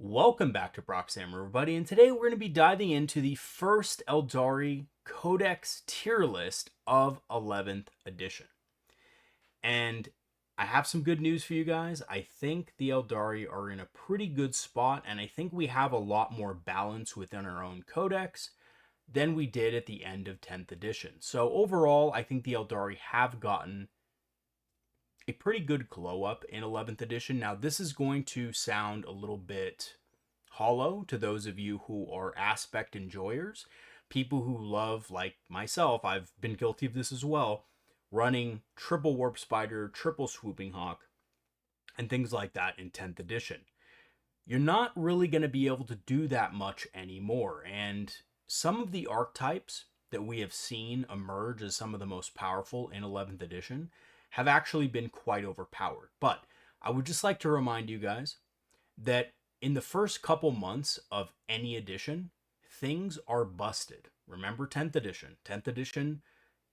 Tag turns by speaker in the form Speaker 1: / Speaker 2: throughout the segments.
Speaker 1: Welcome back to Proxy, everybody, and today we're going to be diving into the first Eldari Codex tier list of 11th edition. And I have some good news for you guys. I think the Eldari are in a pretty good spot, and I think we have a lot more balance within our own Codex than we did at the end of 10th edition. So overall, I think the Eldari have gotten a pretty good glow up in 11th edition. Now, this is going to sound a little bit hollow to those of you who are aspect enjoyers, people who love, like myself, I've been guilty of this as well, running triple warp spider, triple swooping hawk, and things like that in 10th edition. You're not really going to be able to do that much anymore, and some of the archetypes that we have seen emerge as some of the most powerful in 11th edition have actually been quite overpowered. But I would just like to remind you guys that in the first couple months of any edition, things are busted. Remember 10th edition. 10th edition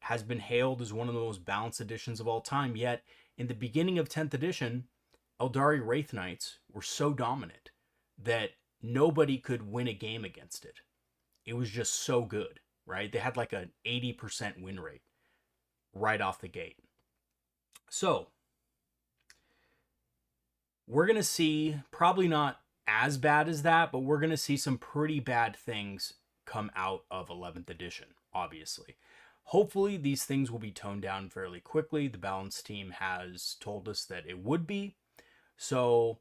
Speaker 1: has been hailed as one of the most balanced editions of all time, yet in the beginning of 10th edition, Eldari Wraith Knights were so dominant that nobody could win a game against it. It was just so good, right? They had like an 80% win rate right off the gate. So, we're going to see, probably not as bad as that, but we're going to see some pretty bad things come out of 11th edition, obviously. Hopefully, these things will be toned down fairly quickly. The balance team has told us that it would be. So,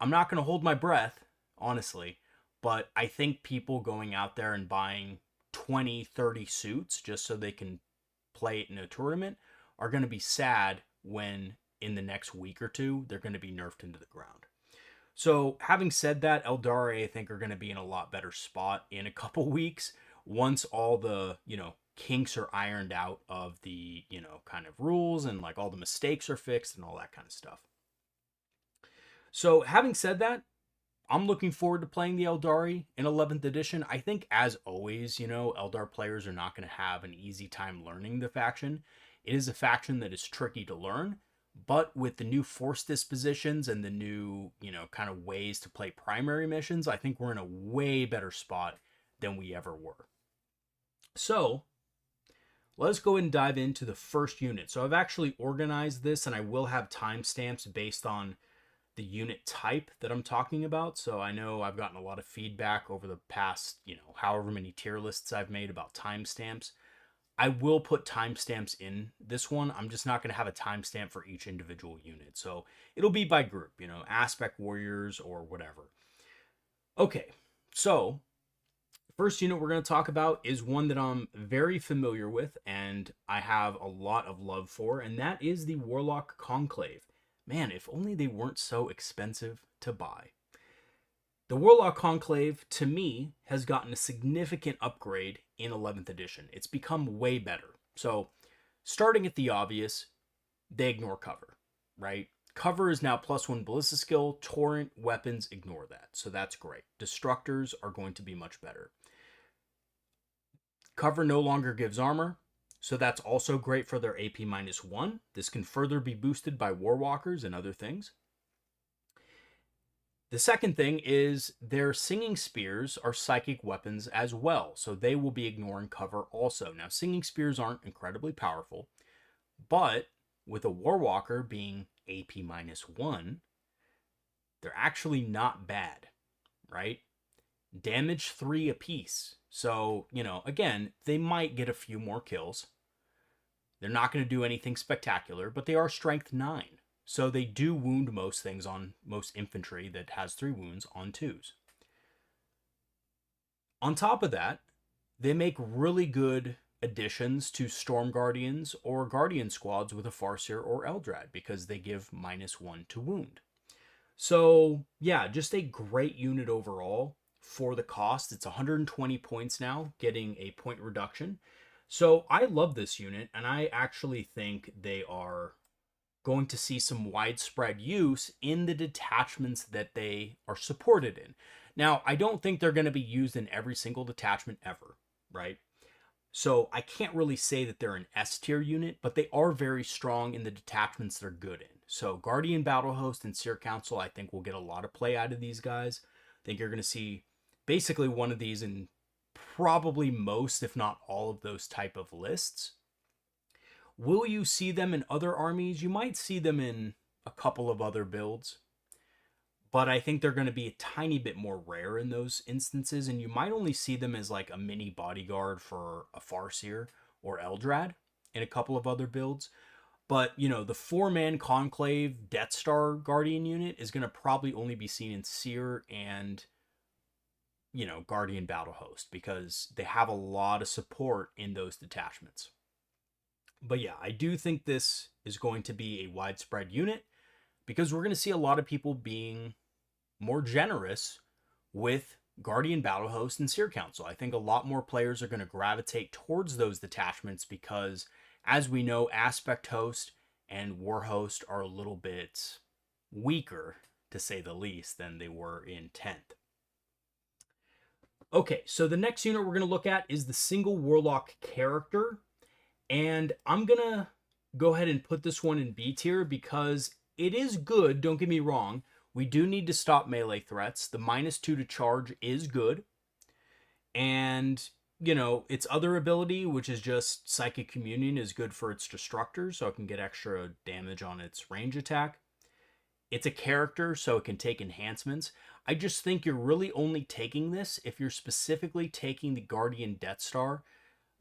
Speaker 1: I'm not going to hold my breath, honestly, but I think people going out there and buying 20, 30 suits just so they can play it in a tournament are going to be sad when in the next week or two they're going to be nerfed into the ground. So having said that, Eldari I think are going to be in a lot better spot in a couple weeks once all the, kinks are ironed out of the, kind of rules and like all the mistakes are fixed and all that kind of stuff. So having said that, I'm looking forward to playing the Eldari in 11th edition. I think, as always, Eldar players are not going to have an easy time learning the faction. It is a faction that is tricky to learn, but with the new force dispositions and the new, kind of ways to play primary missions, I think we're in a way better spot than we ever were. So, let's go ahead and dive into the first unit. So I've actually organized this, and I will have timestamps based on the unit type that I'm talking about. So I know I've gotten a lot of feedback over the past, however many tier lists I've made about timestamps. I will put timestamps in this one. I'm just not going to have a timestamp for each individual unit. So it'll be by group, aspect warriors or whatever. Okay, so the first unit we're going to talk about is one that I'm very familiar with and I have a lot of love for, and that is the Warlock Conclave. Man, if only they weren't so expensive to buy. The Warlock Conclave, to me, has gotten a significant upgrade in 11th edition. It's become way better. So, starting at the obvious, they ignore cover, right? Cover is now +1 ballista skill, torrent, weapons, ignore that. So that's great. Destructors are going to be much better. Cover no longer gives armor, so that's also great for their AP -1. This can further be boosted by Warwalkers and other things. The second thing is their singing spears are psychic weapons as well, so they will be ignoring cover also. Now, singing spears aren't incredibly powerful, but with a Warwalker being AP -1, they're actually not bad, right? Damage 3 apiece. So, again, they might get a few more kills. They're not going to do anything spectacular, but they are strength 9. So they do wound most things on most infantry that has 3 wounds on 2s. On top of that, they make really good additions to Storm Guardians or Guardian squads with a Farseer or Eldrad because they give -1 to wound. So yeah, just a great unit overall for the cost. It's 120 points now, getting a point reduction. So I love this unit, and I actually think they are going to see some widespread use in the detachments that they are supported in. Now, I don't think they're going to be used in every single detachment ever, right? So I can't really say that they're an S tier unit, but they are very strong in the detachments they're good in. So Guardian Battle Host and Seer Council, I think, will get a lot of play out of these guys. think you're going to see basically one of these in probably most, if not all, of those type of lists. Will you see them in other armies? You might see them in a couple of other builds, but I think they're going to be a tiny bit more rare in those instances, and you might only see them as like a mini bodyguard for a Farseer or Eldrad in a couple of other builds. But, you know, the 4-man Conclave Death Star Guardian unit is going to probably only be seen in Seer and, you know, Guardian Battle Host, because they have a lot of support in those detachments. But yeah, I do think this is going to be a widespread unit, because we're going to see a lot of people being more generous with Guardian Battle Host and Seer Council. I think a lot more players are going to gravitate towards those detachments because, as we know, Aspect Host and War Host are a little bit weaker, to say the least, than they were in 10th. Okay, so the next unit we're going to look at is the single Warlock character. And I'm going to go ahead and put this one in B tier because it is good, don't get me wrong. We do need to stop melee threats. The -2 to charge is good. And, you know, its other ability, which is just Psychic Communion, is good for its Destructor, so it can get extra damage on its range attack. It's a character, so it can take enhancements. I just think you're really only taking this if you're specifically taking the Guardian Death Star.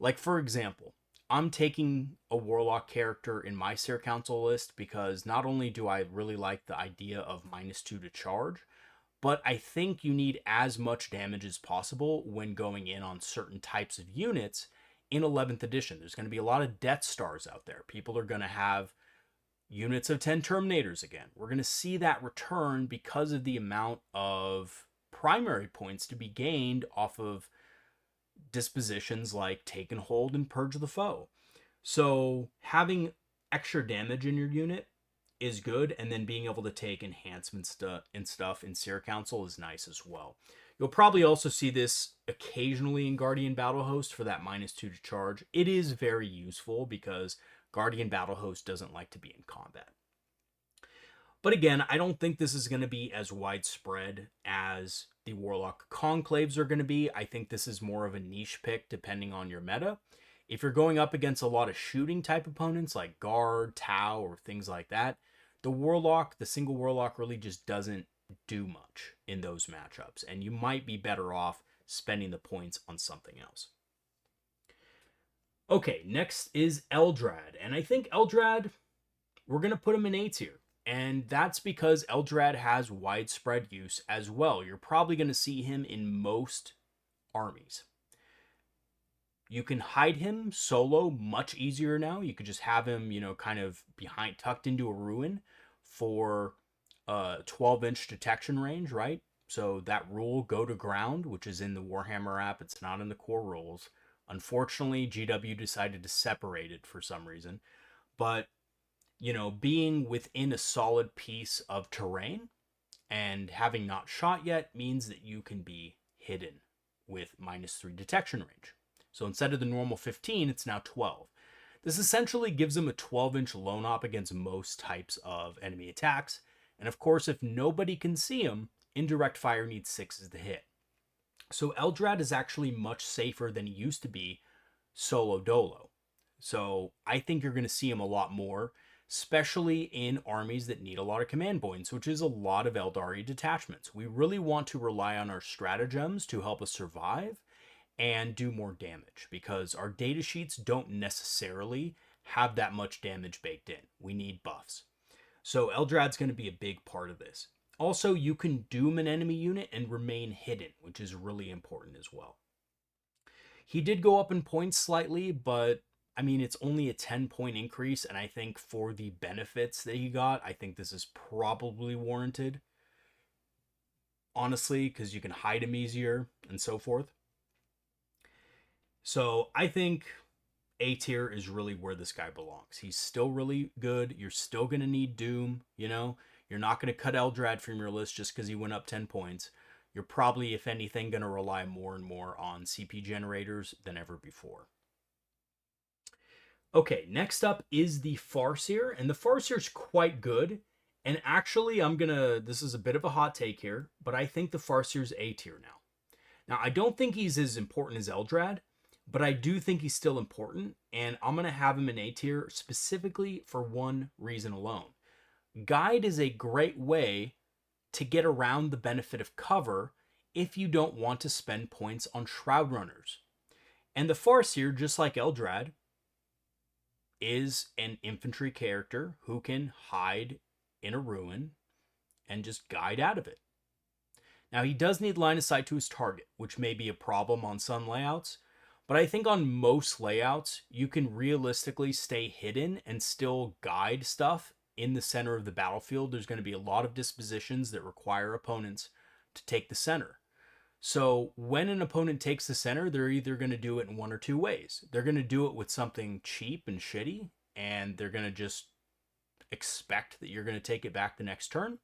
Speaker 1: Like, for example, I'm taking a Warlock character in my Seer Council list because not only do I really like the idea of -2 to charge, but I think you need as much damage as possible when going in on certain types of units in 11th edition. There's going to be a lot of Death Stars out there. People are going to have units of 10 Terminators again. We're going to see that return because of the amount of primary points to be gained off of dispositions like Take and Hold and Purge the Foe. So having extra damage in your unit is good, and then being able to take enhancements and stuff in Seer Council is nice as well. You'll probably also see this occasionally in Guardian Battle Host for that -2 to charge. It is very useful because Guardian Battle Host doesn't like to be in combat. But again, I don't think this is going to be as widespread as the Warlock Conclaves are going to be. I think this is more of a niche pick depending on your meta. If you're going up against a lot of shooting type opponents like Guard, Tau, or things like that, the Warlock, the single Warlock, really just doesn't do much in those matchups, and you might be better off spending the points on something else. Okay, next is Eldrad, and I think Eldrad, we're going to put him in A tier. And that's because Eldrad has widespread use as well. You're probably going to see him in most armies. You can hide him solo much easier now. You could just have him, you know, kind of behind, tucked into a ruin for a 12-inch detection range, right? So that rule, Go to Ground, which is in the Warhammer app, it's not in the core rules. Unfortunately, GW decided to separate it for some reason. But you know, being within a solid piece of terrain and having not shot yet means that you can be hidden with -3 detection range. So instead of the normal 15, it's now 12. This essentially gives them a 12-inch lone op against most types of enemy attacks. And of course, if nobody can see him, indirect fire needs 6s to hit. So Eldrad is actually much safer than he used to be solo dolo. So I think you're going to see him a lot more, especially in armies that need a lot of command points, which is a lot of Eldari detachments. We really want to rely on our stratagems to help us survive and do more damage, because our data sheets don't necessarily have that much damage baked in. We need buffs. So Eldrad's going to be a big part of this. Also, you can doom an enemy unit and remain hidden, which is really important as well. He did go up in points slightly, but I mean, it's only a 10-point increase, and I think for the benefits that he got, I think this is probably warranted. Honestly, because you can hide him easier and so forth. So I think A tier is really where this guy belongs. He's still really good. You're still going to need Doom, you know? You're not going to cut Eldrad from your list just because he went up 10 points. You're probably, if anything, going to rely more and more on CP generators than ever before. Okay, next up is the Farseer, and the Farseer is quite good, And actually, this is a bit of a hot take here, but I think the Farseer's A tier now. Now, I don't think he's as important as Eldrad, but I do think he's still important, and I'm going to have him in A tier specifically for one reason alone. Guide is a great way to get around the benefit of cover if you don't want to spend points on Shroud Runners. And the Farseer, just like Eldrad, is an infantry character who can hide in a ruin and just guide out of it. Now, he does need line of sight to his target, which may be a problem on some layouts, but I think on most layouts, you can realistically stay hidden and still guide stuff in the center of the battlefield. There's going to be a lot of dispositions that require opponents to take the center. So when an opponent takes the center, they're either going to do it in one or two ways. They're going to do it with something cheap and shitty, and they're going to just expect that you're going to take it back the next turn,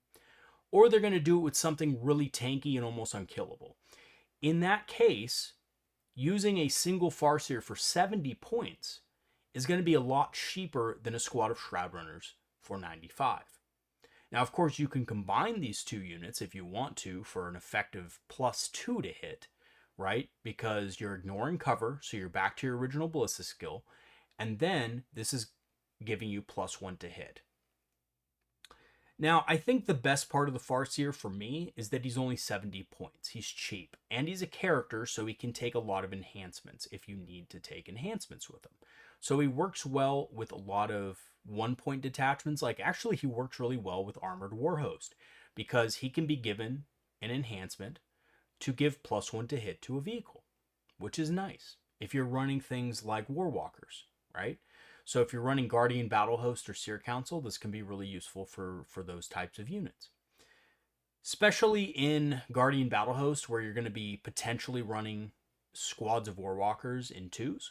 Speaker 1: or they're going to do it with something really tanky and almost unkillable. In that case, using a single Farseer for 70 points is going to be a lot cheaper than a squad of Shroud Runners for 95. Now, of course, you can combine these two units if you want to for an effective +2 to hit, right? Because you're ignoring cover, so you're back to your original Ballista skill, and then this is giving you +1 to hit. Now, I think the best part of the Farseer for me is that he's only 70 points. He's cheap, and he's a character, so he can take a lot of enhancements if you need to take enhancements with him. So he works well with a lot of 1-point detachments. Like, actually, he works really well with Armored Warhost because he can be given an enhancement to give +1 to hit to a vehicle, which is nice if you're running things like Warwalkers, right? So if you're running Guardian Battle Host or Seer Council, this can be really useful for those types of units. Especially in Guardian Battle Host, where you're going to be potentially running squads of Warwalkers in 2s.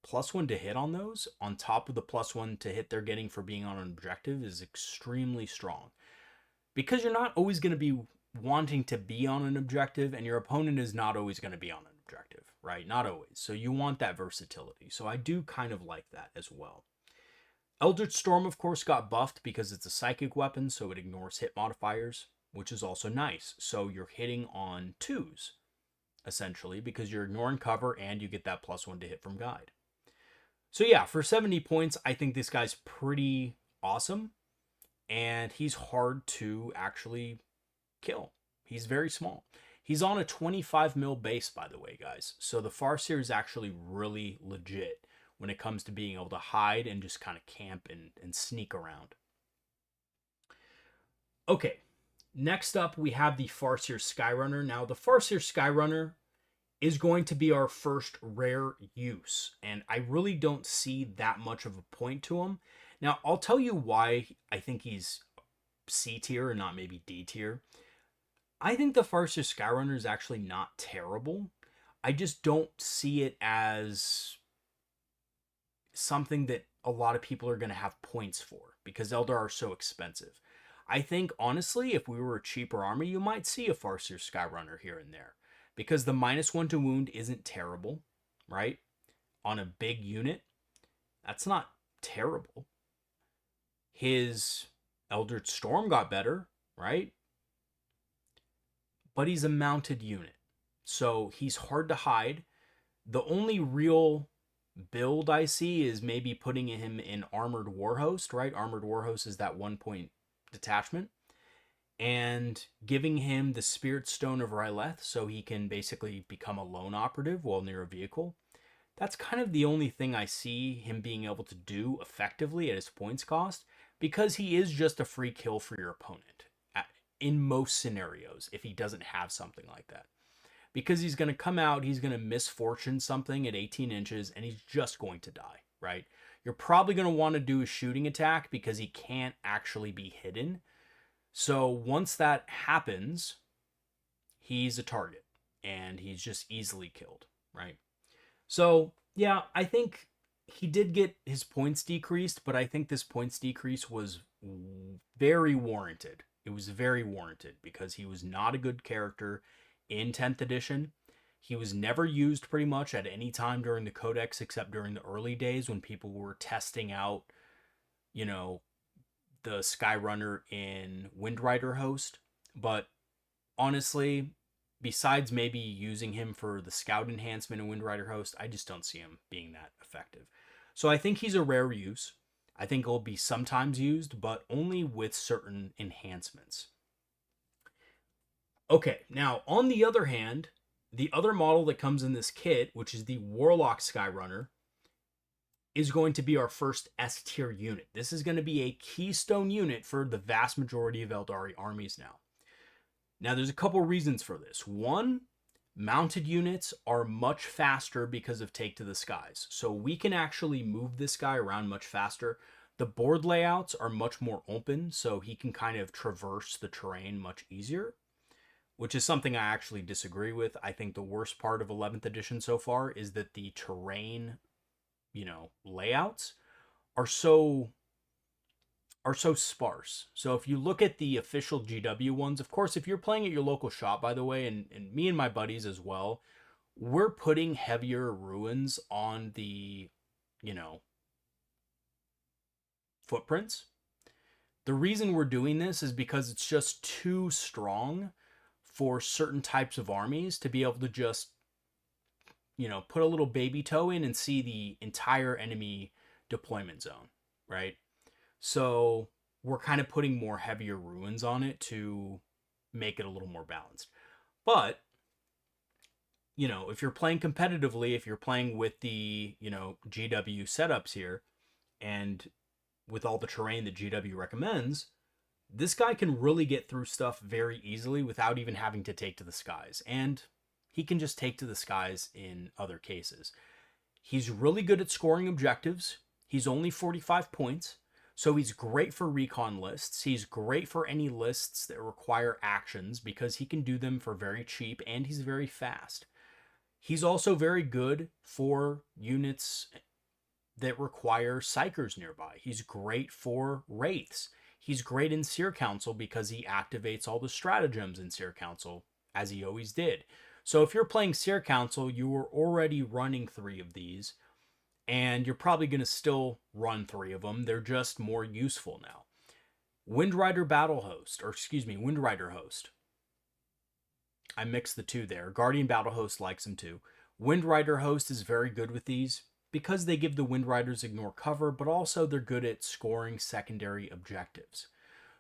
Speaker 1: +1 to hit on those, on top of the +1 to hit they're getting for being on an objective, is extremely strong. Because you're not always going to be wanting to be on an objective, and your opponent is not always going to be on an objective, right? Not always. So you want that versatility. So I do kind of like that as well. Eldritch Storm, of course, got buffed because it's a psychic weapon, so it ignores hit modifiers, which is also nice. So you're hitting on 2s, essentially, because you're ignoring cover and you get that +1 to hit from guide. So yeah, for 70 points, I think this guy's pretty awesome, and he's hard to actually kill. He's very small. He's on a 25 mil base, by the way, guys. So the Farseer is actually really legit when it comes to being able to hide and just kind of camp and sneak around. Okay, next up we have the Farseer Skyrunner. Now, the Farseer Skyrunner is going to be our first rare use, and I really don't see that much of a point to him. Now, I'll tell you why I think he's C tier and not maybe D tier. I think the Farseer Skyrunner is actually not terrible. I just don't see it as something that a lot of people are going to have points for because Eldar are so expensive. I think, honestly, if we were a cheaper army, you might see a Farseer Skyrunner here and there because the -1 to wound isn't terrible, right? On a big unit, that's not terrible. His Eldritch Storm got better, right? But he's a mounted unit, so he's hard to hide. The only real build I see is maybe putting him in Armored Warhost, right? Armored Warhost is that 1-point detachment, and giving him the Spirit Stone of Ryleth so he can basically become a lone operative while near a vehicle. That's kind of the only thing I see him being able to do effectively at his points cost, because he is just a free kill for your opponent in most scenarios if he doesn't have something like that. Because he's going to come out, he's going to misfortune something at 18 inches, and he's just going to die, right? You're probably going to want to do a shooting attack because he can't actually be hidden. So once that happens, he's a target, and he's just easily killed, right? So, yeah, I think he did get his points decreased, but I think this points decrease was very warranted. It was very warranted because he was not a good character in 10th edition. He was never used pretty much at any time during the Codex except during the early days when people were testing out, the Skyrunner in Windrider Host, but honestly, besides maybe using him for the Scout enhancement in Windrider Host, I just don't see him being that effective. So I think he's a rare use. I think he'll be sometimes used, but only with certain enhancements. Okay, now on the other hand, the other model that comes in this kit, which is the Warlock Skyrunner, is going to be our first S tier unit. This is going to be a keystone unit for the vast majority of Eldari armies now. Now, there's a couple reasons for this. One, mounted units are much faster because of Take to the Skies. So we can actually move this guy around much faster. The board layouts are much more open, so he can kind of traverse the terrain much easier, which is something I actually disagree with. I think the worst part of 11th edition so far is that the terrain, layouts are so sparse. So if you look at the official GW ones, of course, if you're playing at your local shop, by the way, and me and my buddies as well, we're putting heavier ruins on the, footprints. The reason we're doing this is because it's just too strong for certain types of armies to be able to just, put a little baby toe in and see the entire enemy deployment zone, right? So we're kind of putting more heavier ruins on it to make it a little more balanced. But, if you're playing competitively, if you're playing with the, GW setups here, and with all the terrain that GW recommends, this guy can really get through stuff very easily without even having to Take to the Skies. And he can just Take to the Skies in other cases. He's really good at scoring objectives. He's only 45 points. So he's great for recon lists. He's great for any lists that require actions because he can do them for very cheap, and he's very fast. He's also very good for units that require Psykers nearby. He's great for Wraiths. He's great in Seer Council because he activates all the stratagems in Seer Council, as he always did. So if you're playing Seer Council, you were already running 3 of these, and you're probably going to still run 3 of them. They're just more useful now. Windrider Host. I mixed the two there. Guardian Battle Host likes them too. Windrider Host is very good with these because they give the Windriders ignore cover, but also they're good at scoring secondary objectives.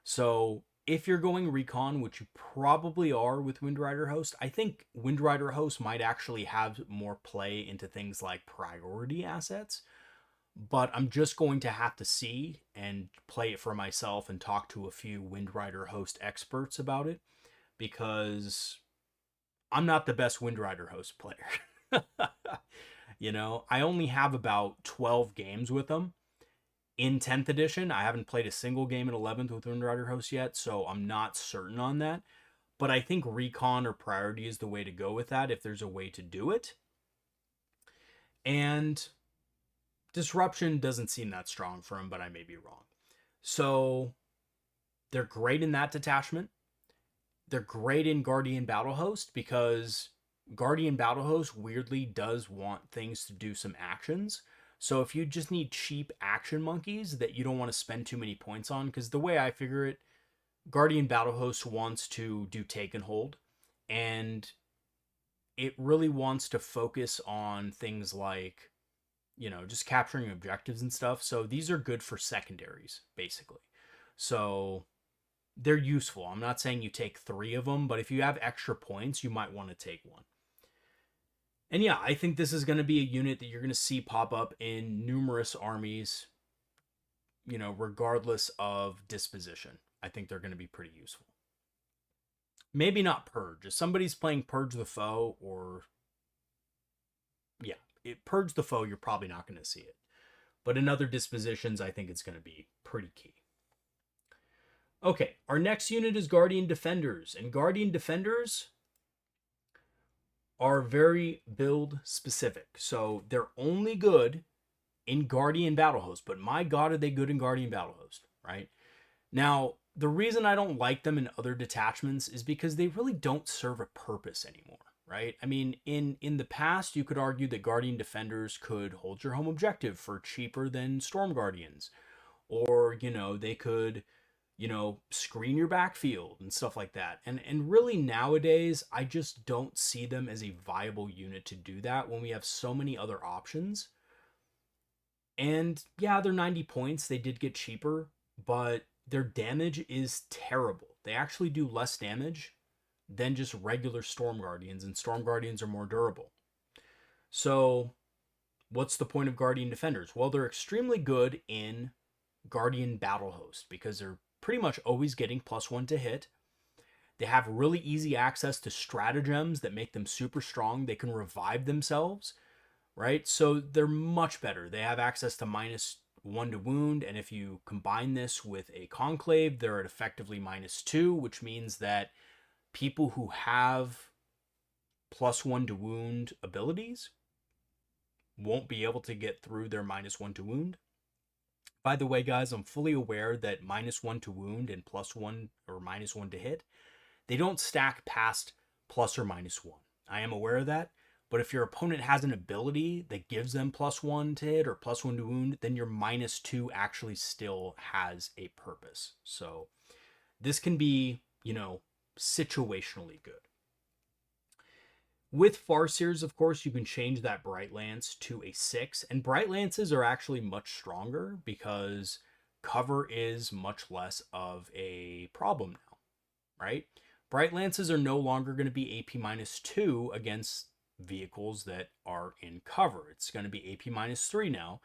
Speaker 1: So if you're going recon, which you probably are with Windrider Host, I think Windrider Host might actually have more play into things like priority assets, but I'm just going to have to see and play it for myself and talk to a few Windrider Host experts about it, because I'm not the best Windrider Host player. I only have about 12 games with them. In 10th edition, I haven't played a single game in 11th with Windrider Host yet, so I'm not certain on that. But I think recon or priority is the way to go with that if there's a way to do it. And disruption doesn't seem that strong for him, but I may be wrong. So they're great in that detachment. They're great in Guardian Battle Host because Guardian Battle Host weirdly does want things to do some actions. So if you just need cheap action monkeys that you don't want to spend too many points on, because the way I figure it, Guardian Battle Host wants to do take and hold, and it really wants to focus on things like, just capturing objectives and stuff. So these are good for secondaries, basically. So they're useful. I'm not saying you take 3 of them, but if you have extra points, you might want to take 1. And yeah, I think this is going to be a unit that you're going to see pop up in numerous armies, regardless of disposition. I think they're going to be pretty useful. Maybe not Purge. If somebody's playing Purge the Foe, or Purge the Foe, you're probably not going to see it. But in other dispositions, I think it's going to be pretty key. Okay, our next unit is Guardian Defenders. And Guardian Defenders are very build specific. So they're only good in Guardian Battle Host, but my god are they good in Guardian Battle Host, right? Now, the reason I don't like them in other detachments is because they really don't serve a purpose anymore, right? I mean, in the past, you could argue that Guardian Defenders could hold your home objective for cheaper than Storm Guardians, or, you know, they could, you know, screen your backfield and stuff like that. And really nowadays, I just don't see them as a viable unit to do that when we have so many other options. And yeah, they're 90 points. They did get cheaper, but their damage is terrible. They actually do less damage than just regular Storm Guardians, and Storm Guardians are more durable. So, what's the point of Guardian Defenders? Well, they're extremely good in Guardian Battle Host because they're pretty much always getting +1 to hit. They have really easy access to stratagems that make them super strong. They can revive themselves, right? So they're much better. They have access to -1 to wound, and if you combine this with a conclave, they're at effectively -2, which means that people who have +1 to wound abilities won't be able to get through their -1 to wound. By the way, guys, I'm fully aware that -1 to wound and +1 or -1 to hit, they don't stack past plus or -1. I am aware of that. But if your opponent has an ability that gives them +1 to hit or +1 to wound, then your -2 actually still has a purpose. So this can be, you know, situationally good. With Farseers, of course, you can change that Bright Lance to a 6. And Bright Lances are actually much stronger because cover is much less of a problem now, right? Bright Lances are no longer going to be AP -2 against vehicles that are in cover. It's going to be AP -3 now.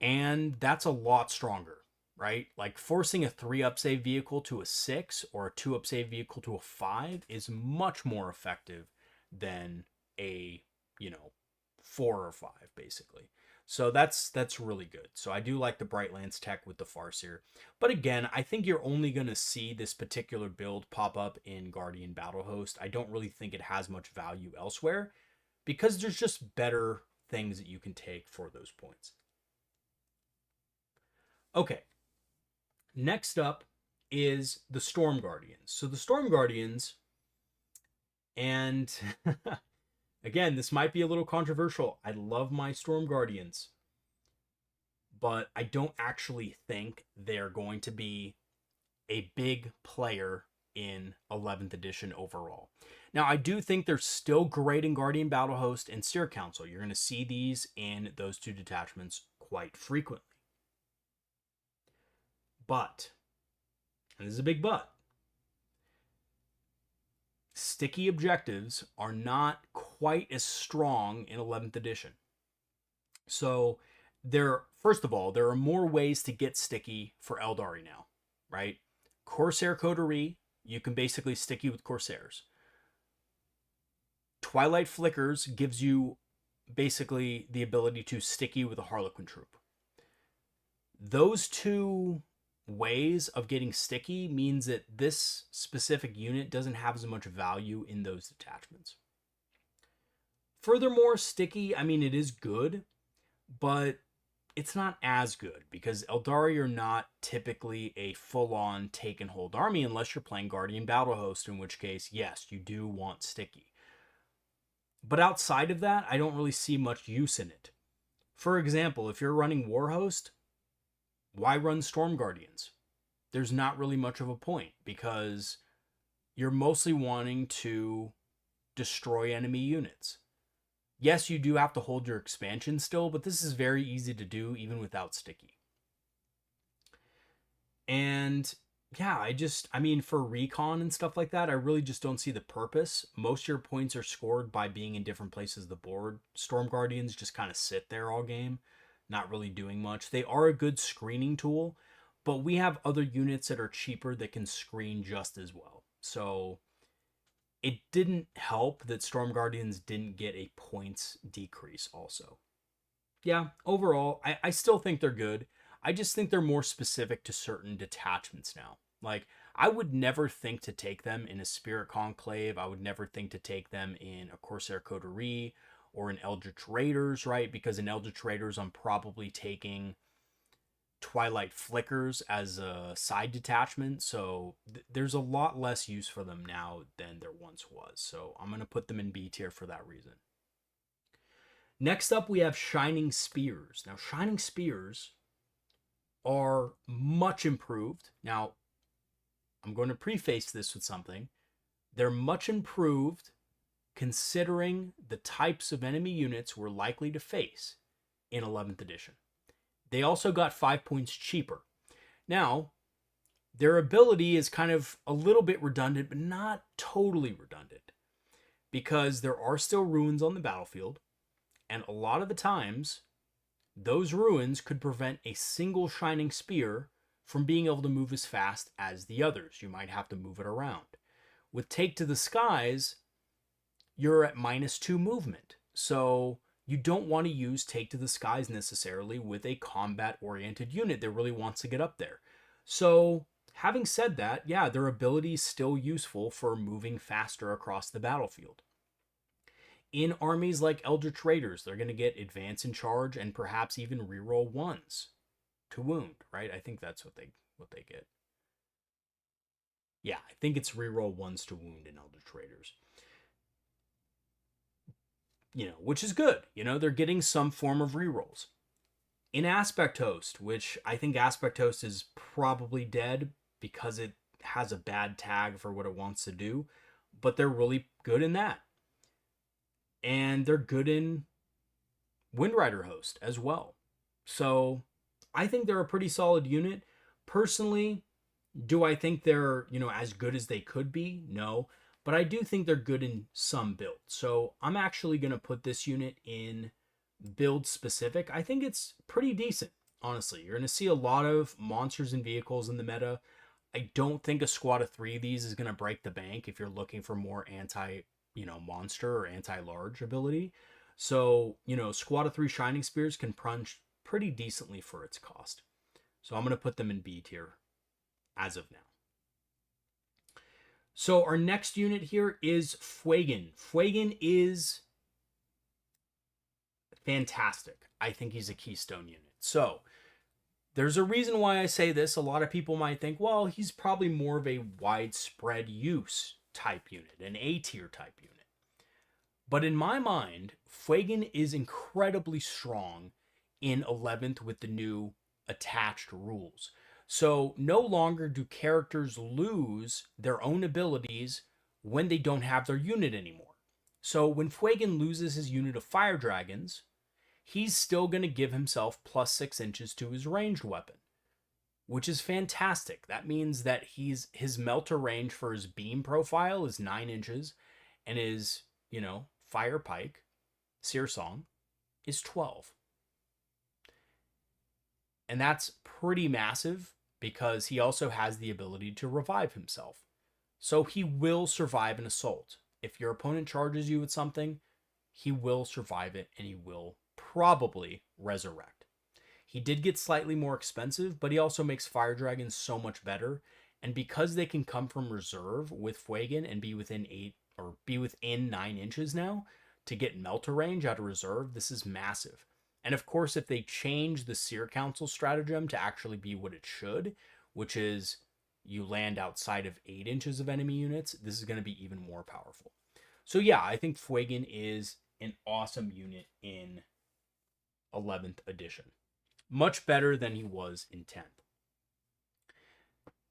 Speaker 1: And that's a lot stronger, right? Like forcing a 3-up save vehicle to a 6 or a 2-up save vehicle to a 5 is much more effective than a, you know, 4 or 5, basically. So that's really good. So I do like the Bright Lance tech with the Farseer. But again, I think you're only going to see this particular build pop up in Guardian Battle Host. I don't really think it has much value elsewhere because there's just better things that you can take for those points. Okay. Next up is the Storm Guardians. So the Storm Guardians, and again, this might be a little controversial. I love my Storm Guardians, but I don't actually think they're going to be a big player in 11th edition overall. Now, I do think they're still great in Guardian Battle Host and Seer Council. You're going to see these in those two detachments quite frequently. But, and this is a big but, sticky objectives are not quite as strong in 11th edition. So, first of all, there are more ways to get sticky for Eldari now, right? Corsair Coterie, you can basically sticky with Corsairs. Twilight Flickers gives you basically the ability to sticky with a Harlequin troop. Those two ways of getting sticky means that this specific unit doesn't have as much value in those detachments. Furthermore, sticky, I mean, it is good, but it's not as good because Eldari are not typically a full-on take and hold army unless you're playing Guardian Battle Host, in which case, yes, you do want sticky. But outside of that, I don't really see much use in it. For example, if you're running Warhost, why run Storm Guardians? There's not really much of a point because you're mostly wanting to destroy enemy units. Yes, you do have to hold your expansion still, but this is very easy to do even without sticky. And yeah, I mean, for recon and stuff like that, I really just don't see the purpose. Most of your points are scored by being in different places of the board. Storm Guardians just kind of sit there all game, not really doing much. They are a good screening tool, but we have other units that are cheaper that can screen just as well. So it didn't help that Storm Guardians didn't get a points decrease also. Yeah, overall, I still think they're good. I just think they're more specific to certain detachments now. Like, I would never think to take them in a Spirit Conclave. I would never think to take them in a Corsair Coterie or an Eldritch Raiders, right? Because in Eldritch Raiders, I'm probably taking Twilight Flickers as a side detachment. So there's a lot less use for them now than there once was. So I'm going to put them in B tier for that reason. Next up, we have Shining Spears. Now, Shining Spears are much improved. Now, I'm going to preface this with something. They're much improved considering the types of enemy units we're likely to face in 11th edition. They also got 5 points cheaper. Now, their ability is kind of a little bit redundant, but not totally redundant, because there are still ruins on the battlefield, and a lot of the times, those ruins could prevent a single shining spear from being able to move as fast as the others. You might have to move it around. With Take to the Skies, you're at -2 movement. So you don't want to use Take to the Skies necessarily with a combat-oriented unit that really wants to get up there. So having said that, yeah, their ability is still useful for moving faster across the battlefield. In armies like Eldritch Raiders, they're going to get advance in charge and perhaps even reroll ones to wound, right? I think that's what they get. Yeah, I think it's reroll ones to wound in Eldritch Raiders. Which is good. They're getting some form of rerolls. In Aspect Host, which I think Aspect Host is probably dead because it has a bad tag for what it wants to do, but they're really good in that. And they're good in Windrider Host as well. So I think they're a pretty solid unit. Personally, do I think they're, as good as they could be? No. But I do think they're good in some builds. So I'm actually going to put this unit in build specific. I think it's pretty decent, honestly. You're going to see a lot of monsters and vehicles in the meta. I don't think a squad of 3 of these is going to break the bank if you're looking for more monster or anti-large ability. So, squad of 3 Shining Spears can punch pretty decently for its cost. So I'm going to put them in B tier as of now. So our next unit here is Fuegan. Fuegan is fantastic. I think he's a keystone unit. So there's a reason why I say this. A lot of people might think, well, he's probably more of a widespread use type unit, an A tier type unit. But in my mind, Fuegan is incredibly strong in 11th with the new attached rules. So no longer do characters lose their own abilities when they don't have their unit anymore. So when Fuegan loses his unit of fire dragons, he's still going to give himself +6 inches to his ranged weapon, which is fantastic. That means that his melter range for his beam profile is 9 inches, and his, fire pike, Seer Song, is 12. And that's pretty massive because he also has the ability to revive himself. So he will survive an assault. If your opponent charges you with something, he will survive it and he will probably resurrect. He did get slightly more expensive, but he also makes fire dragons so much better. And because they can come from reserve with Fuegan and be within 9 inches now to get melter range out of reserve, this is massive. And of course, if they change the Seer Council stratagem to actually be what it should, which is you land outside of 8 inches of enemy units, this is going to be even more powerful. So yeah, I think Fuegan is an awesome unit in 11th edition. Much better than he was in 10th.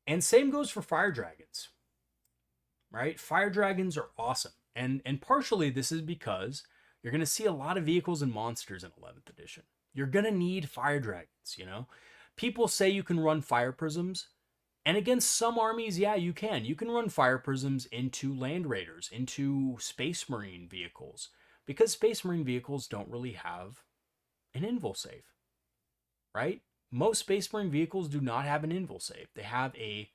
Speaker 1: And same goes for fire dragons, right? Fire dragons are awesome. And partially this is because you're going to see a lot of vehicles and monsters in 11th edition. You're going to need fire dragons, People say you can run fire prisms. And against some armies, yeah, you can. You can run fire prisms into land raiders, into space marine vehicles. Because space marine vehicles don't really have an invul save, right? Most space marine vehicles do not have an invul save. They have a,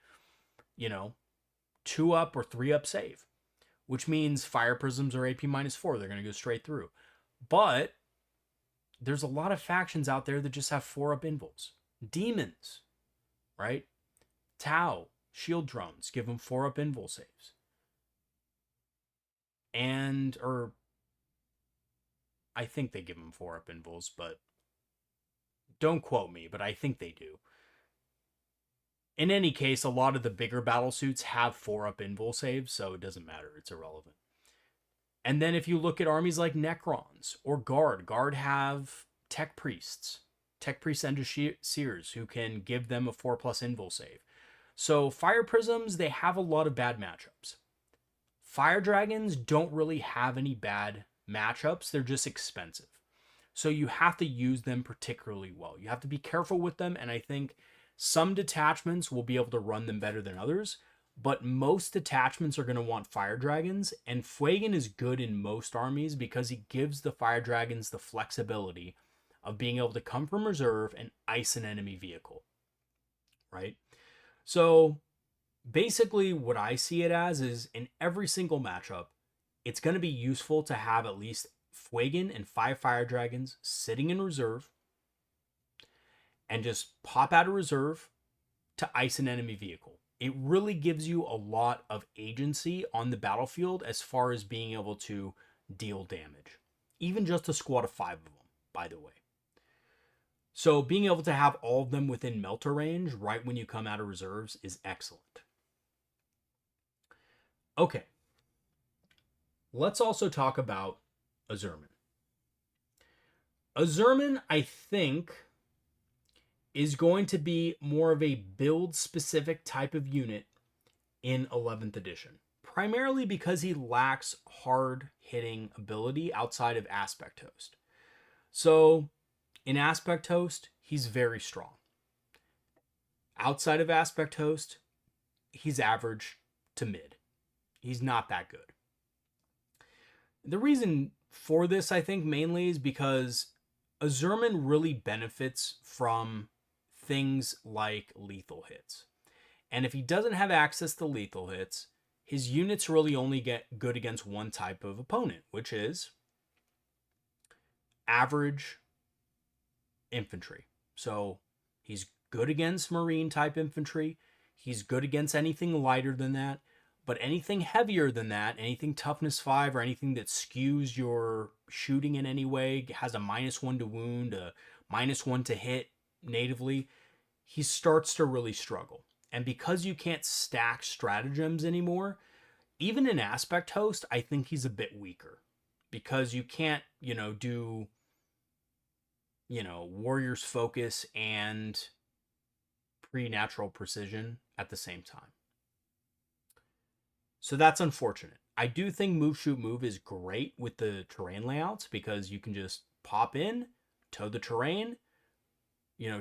Speaker 1: 2-up or 3-up save, which means fire prisms are AP -4. They're going to go straight through. But there's a lot of factions out there that just have 4-up invuls. Demons, right? Tau, shield drones, give them 4-up invul saves. I think they give them 4-up invuls, but don't quote me, but I think they do. In any case, a lot of the bigger battle suits have 4-up invul saves, so it doesn't matter. It's irrelevant. And then if you look at armies like Necrons or Guard have Tech Priests Tech Priest and Seers, who can give them a 4+ invul save. So Fire Prisms, they have a lot of bad matchups. Fire Dragons don't really have any bad matchups. They're just expensive. So you have to use them particularly well. You have to be careful with them, and I think some detachments will be able to run them better than others, but most detachments are going to want Fire Dragons, and Fuegan is good in most armies because he gives the Fire Dragons the flexibility of being able to come from reserve and ice an enemy vehicle, right? So basically what I see it as is in every single matchup, it's going to be useful to have at least Fuegan and 5 Fire Dragons sitting in reserve and just pop out of reserve to ice an enemy vehicle. It really gives you a lot of agency on the battlefield as far as being able to deal damage. Even just a squad of 5 of them, by the way. So being able to have all of them within melter range right when you come out of reserves is excellent. Okay. Let's also talk about Asurmen. Asurmen, I think, is going to be more of a build-specific type of unit in 11th edition. Primarily because he lacks hard-hitting ability outside of Aspect Host. So, in Aspect Host, he's very strong. Outside of Aspect Host, he's average to mid. He's not that good. The reason for this, I think, mainly is because Asurmen really benefits from things like lethal hits. And if he doesn't have access to lethal hits, his units really only get good against one type of opponent, which is average infantry. So he's good against marine type infantry. He's good against anything lighter than that. But anything heavier than that, anything toughness 5 or anything that skews your shooting in any way, has a -1 to wound, a -1 to hit natively, he starts to really struggle. And because you can't stack stratagems anymore, even in Aspect Host, I think he's a bit weaker. Because you can't, do, Warrior's Focus and Preternatural Precision at the same time. So that's unfortunate. I do think Move, Shoot, Move is great with the terrain layouts because you can just pop in, tow the terrain,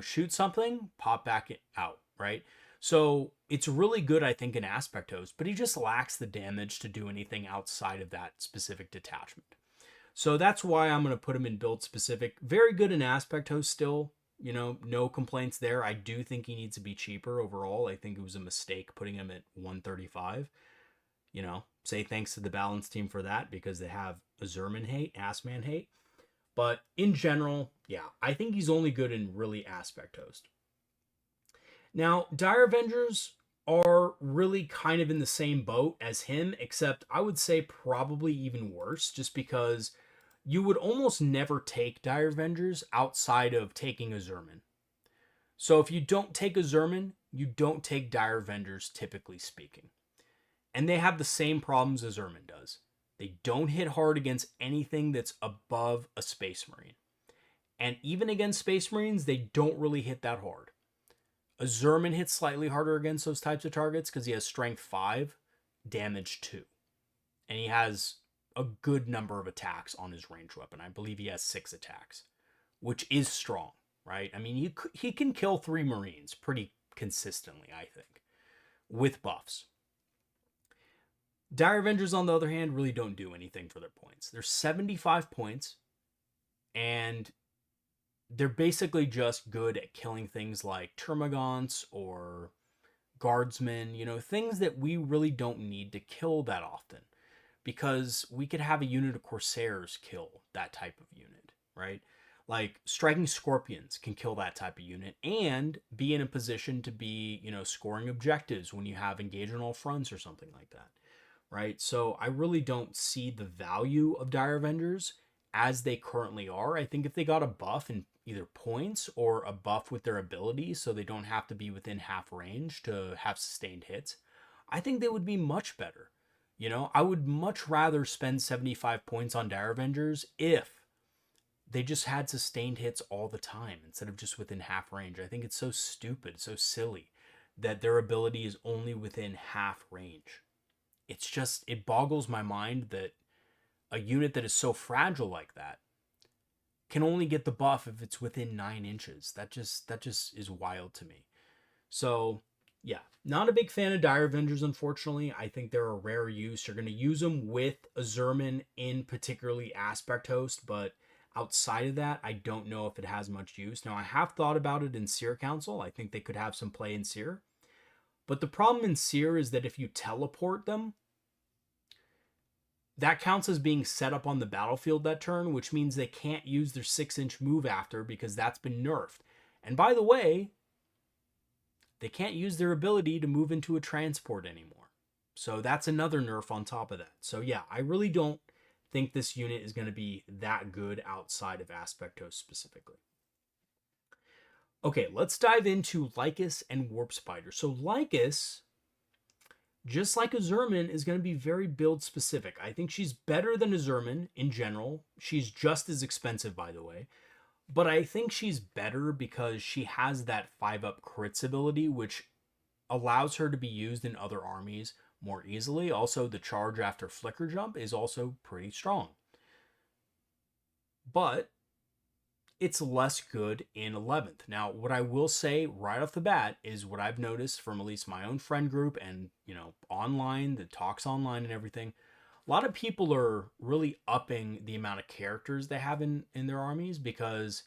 Speaker 1: shoot something, pop back out, right? So it's really good, I think, in Aspect Host, but he just lacks the damage to do anything outside of that specific detachment. So that's why I'm going to put him in build specific. Very good in Aspect Host still. No complaints there. I do think he needs to be cheaper overall. I think it was a mistake putting him at 135. Say thanks to the balance team for that because they have Asurmen hate, Assman hate. But in general, yeah, I think he's only good in really Aspect Host. Now, Dire Avengers are really kind of in the same boat as him, except I would say probably even worse, just because you would almost never take Dire Avengers outside of taking Asurmen. So if you don't take Asurmen, you don't take Dire Avengers, typically speaking. And they have the same problems as Asurmen does. They don't hit hard against anything that's above a Space Marine. And even against Space Marines, they don't really hit that hard. Asurmen hits slightly harder against those types of targets because he has Strength 5, Damage 2. And he has a good number of attacks on his ranged weapon. I believe he has 6 attacks, which is strong, right? I mean, he can kill 3 Marines pretty consistently, I think, with buffs. Dire Avengers, on the other hand, really don't do anything for their points. They're 75 points, and they're basically just good at killing things like Termagants or Guardsmen, things that we really don't need to kill that often. Because we could have a unit of Corsairs kill that type of unit, right? Like Striking Scorpions can kill that type of unit and be in a position to be, scoring objectives when you have engagement on all fronts or something like that. Right? So I really don't see the value of Dire Avengers as they currently are. I think if they got a buff in either points or a buff with their abilities so they don't have to be within half range to have sustained hits, I think they would be much better. I would much rather spend 75 points on Dire Avengers if they just had sustained hits all the time instead of just within half range. I think it's so stupid, so silly that their ability is only within half range. It's just, it boggles my mind that a unit that is so fragile like that can only get the buff if it's within 9 inches. That just is wild to me. So yeah, not a big fan of Dire Avengers, unfortunately. I think they're a rare use. You're going to use them with Asurmen in particularly Aspect Host, but outside of that, I don't know if it has much use. Now, I have thought about it in Seer Council. I think they could have some play in Seer. But the problem in Seer is that if you teleport them, that counts as being set up on the battlefield that turn, which means they can't use their 6-inch move after because that's been nerfed. And by the way, they can't use their ability to move into a transport anymore. So that's another nerf on top of that. So yeah, I really don't think this unit is going to be that good outside of Aspect Host specifically. Okay, let's dive into Lycus and Warp Spider. So Lycus, just like Asurmen, is going to be very build specific. I think she's better than Asurmen in general. She's just as expensive, by the way. But I think she's better because she has that 5-up crits ability, which allows her to be used in other armies more easily. Also, the charge after Flicker Jump is also pretty strong. But it's less good in 11th. Now, what I will say right off the bat is what I've noticed from at least my own friend group and, online, the talks online and everything. A lot of people are really upping the amount of characters they have in their armies because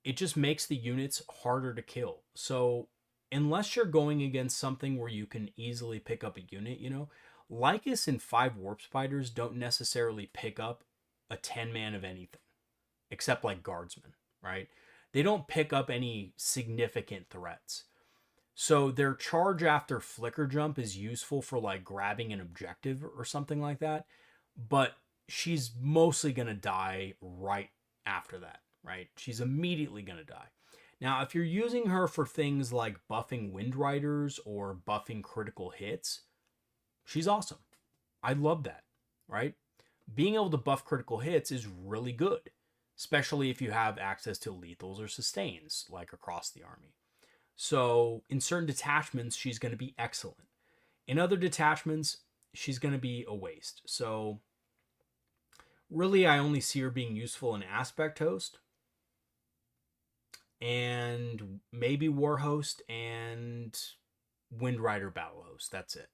Speaker 1: it just makes the units harder to kill. So unless you're going against something where you can easily pick up a unit, Lycus and 5 Warp Spiders don't necessarily pick up a 10-man of anything, except like Guardsmen, right? They don't pick up any significant threats. So their charge after Flicker Jump is useful for like grabbing an objective or something like that. But she's mostly going to die right after that, right? She's immediately going to die. Now, if you're using her for things like buffing Wind Riders or buffing critical hits, she's awesome. I love that, right? Being able to buff critical hits is really good, especially if you have access to lethals or sustains, like across the army. So in certain detachments, she's going to be excellent. In other detachments, she's going to be a waste. So really, I only see her being useful in Aspect Host and maybe War Host and Wind Rider Battle Host. That's it.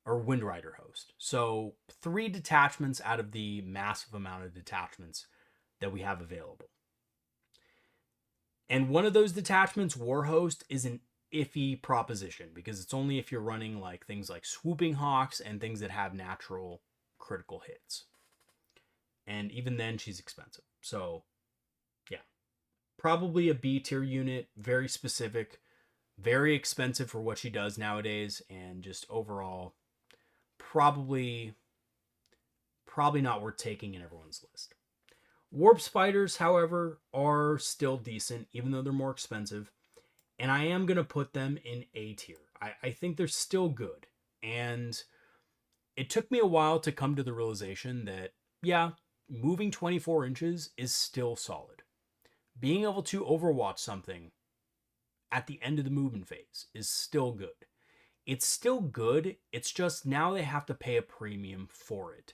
Speaker 1: Or Wind Rider Host. So 3 detachments out of the massive amount of detachments that we have available. And one of those detachments, War Host, is an iffy proposition because it's only if you're running like things like Swooping Hawks and things that have natural critical hits. And even then, she's expensive. So, yeah. Probably a B tier unit, very specific, very expensive for what she does nowadays, and just overall, probably not worth taking in everyone's list. Warp Spiders, however, are still decent, even though they're more expensive. And I am going to put them in A tier. I think they're still good. And it took me a while to come to the realization that, yeah, moving 24 inches is still solid. Being able to overwatch something at the end of the movement phase is still good. It's still good. It's just now they have to pay a premium for it.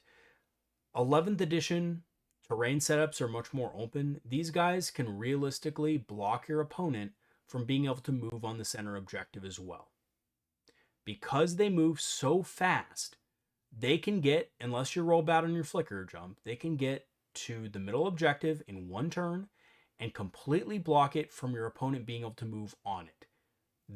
Speaker 1: 11th edition terrain setups are much more open. These guys can realistically block your opponent from being able to move on the center objective as well. Because they move so fast, they can get, unless you roll bad on your Flicker Jump, they can get to the middle objective in one turn and completely block it from your opponent being able to move on it.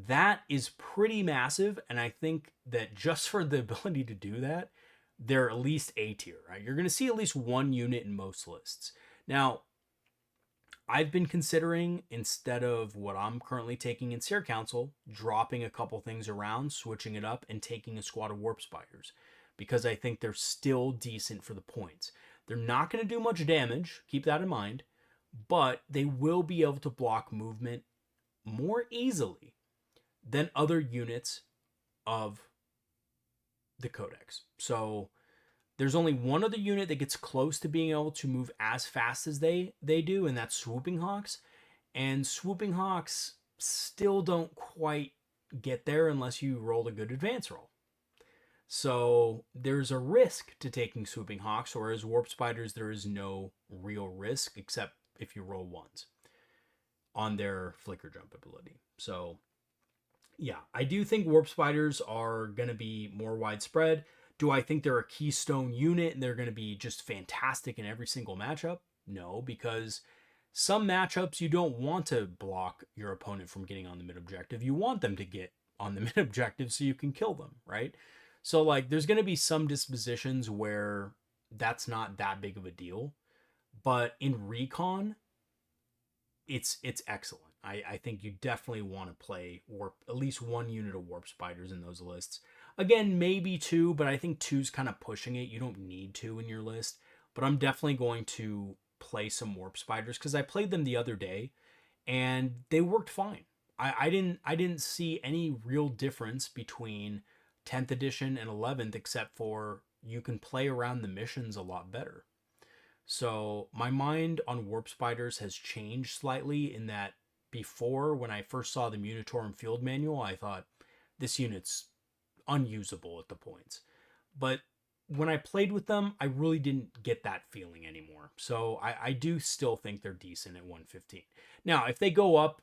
Speaker 1: That is pretty massive, and I think that just for the ability to do that, they're at least A tier, right? You're going to see at least one unit in most lists. Now, I've been considering, instead of what I'm currently taking in Seer Council, dropping a couple things around, switching it up, and taking a squad of Warp Spiders, because I think they're still decent for the points. They're not going to do much damage, keep that in mind, but they will be able to block movement more easily than other units of the Codex. So There's only one other unit that gets close to being able to move as fast as they do, and that's Swooping Hawks. And Swooping Hawks still don't quite get there unless you roll a good advance roll. So there's a risk to taking Swooping Hawks, whereas Warp Spiders, there is no real risk except if you roll ones on their Flicker Jump ability. So yeah, I do think Warp Spiders are going to be more widespread. Do I think they're a keystone unit and they're going to be just fantastic in every single matchup? No, because some matchups you don't want to block your opponent from getting on the mid objective. You want them to get on the mid objective so you can kill them, right? So like there's going to be some dispositions where that's not that big of a deal, but in recon it's excellent. I think you definitely want to play warp, at least one unit of Warp Spiders in those lists. Again, maybe two, but I think two's kind of pushing it. You don't need two in your list, but I'm definitely going to play some Warp Spiders because I played them the other day and they worked fine. I didn't see any real difference between 10th edition and 11th except for you can play around the missions a lot better. So my mind on Warp Spiders has changed slightly in that before, when I first saw the Munitorum field manual, I thought this unit's unusable at the points. But when I played with them, I really didn't get that feeling anymore. So I do still think they're decent at 115. Now, if they go up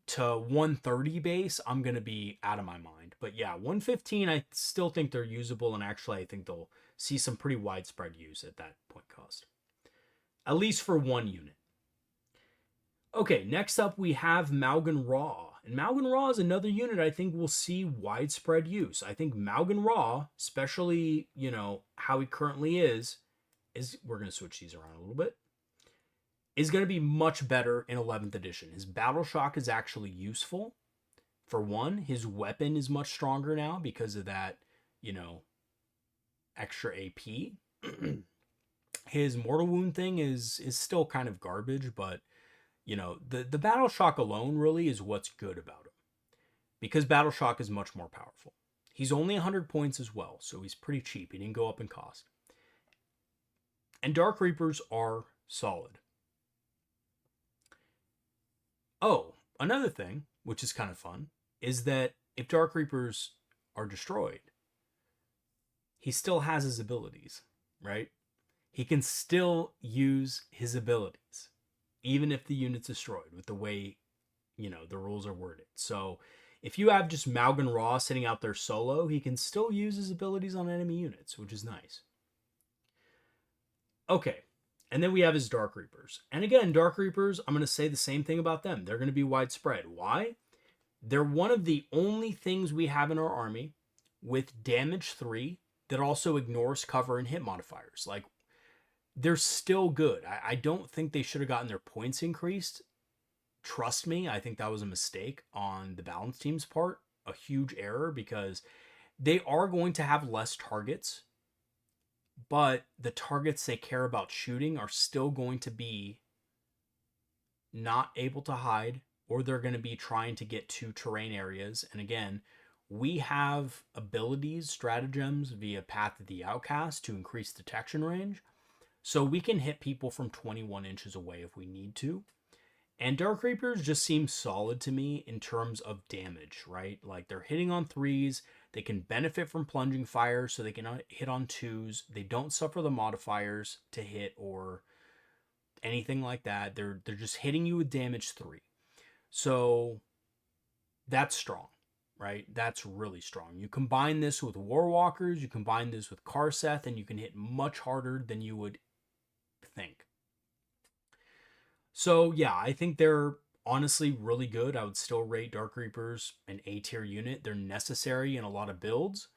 Speaker 1: to 130 base, I'm going to be out of my mind. But yeah, 115, I still think they're usable. And actually, I think they'll see some pretty widespread use at that point cost. At least for one unit. Okay, next up we have Maugan Raw. And Maugan Raw is another unit I think will see widespread use. I think Maugan Raw, especially, how he currently is we're going to switch these around a little bit, is going to be much better in 11th edition. His Battle Shock is actually useful. For one, his weapon is much stronger now because of that, extra AP. His Mortal Wound thing is still kind of garbage, but the Battle Shock alone really is what's good about him. Because Battle Shock is much more powerful. He's only 100 points as well, so he's pretty cheap. He didn't go up in cost. And Dark Reapers are solid. Oh, another thing, which is kind of fun, is that if Dark Reapers are destroyed, he still has his abilities, right? He can still use his abilities, even if the unit's destroyed, with the way, the rules are worded. So if you have just Maugan Raw sitting out there solo, he can still use his abilities on enemy units, which is nice. Okay, and then we have his Dark Reapers. And again, Dark Reapers, I'm going to say the same thing about them. They're going to be widespread. Why? They're one of the only things we have in our army with damage 3 that also ignores cover and hit modifiers. Like, they're still good. I don't think they should have gotten their points increased. Trust me, I think that was a mistake on the balance team's part. A huge error because they are going to have less targets, but the targets they care about shooting are still going to be not able to hide, or they're going to be trying to get to terrain areas. And again, we have abilities, stratagems via Path of the Outcast to increase detection range. So we can hit people from 21 inches away if we need to. And Dark Reapers just seem solid to me in terms of damage, right? Like they're hitting on 3s. They can benefit from plunging fire, so they can hit on 2s. They don't suffer the modifiers to hit or anything like that. They're just hitting you with damage 3. So that's strong, right? That's really strong. You combine this with Warwalkers, you combine this with Karseth, and you can hit much harder than you would think. So yeah, I think they're honestly really good. I would still rate Dark Reapers an A tier unit. They're necessary in a lot of builds.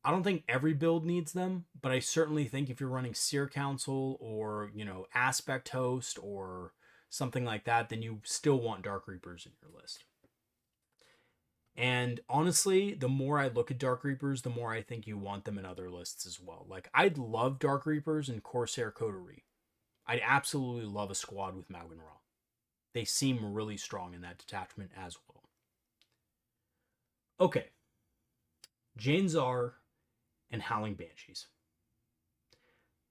Speaker 1: I don't think every build needs them, but I certainly think if you're running Seer Council or, Aspect Host or something like that, then you still want Dark Reapers in your list. And honestly, the more I look at Dark Reapers, the more I think you want them in other lists as well. Like, I'd love Dark Reapers in Corsair Coterie. I'd absolutely love a squad with Maugan Raw. They seem really strong in that detachment as well. Okay. Janzar and Howling Banshees.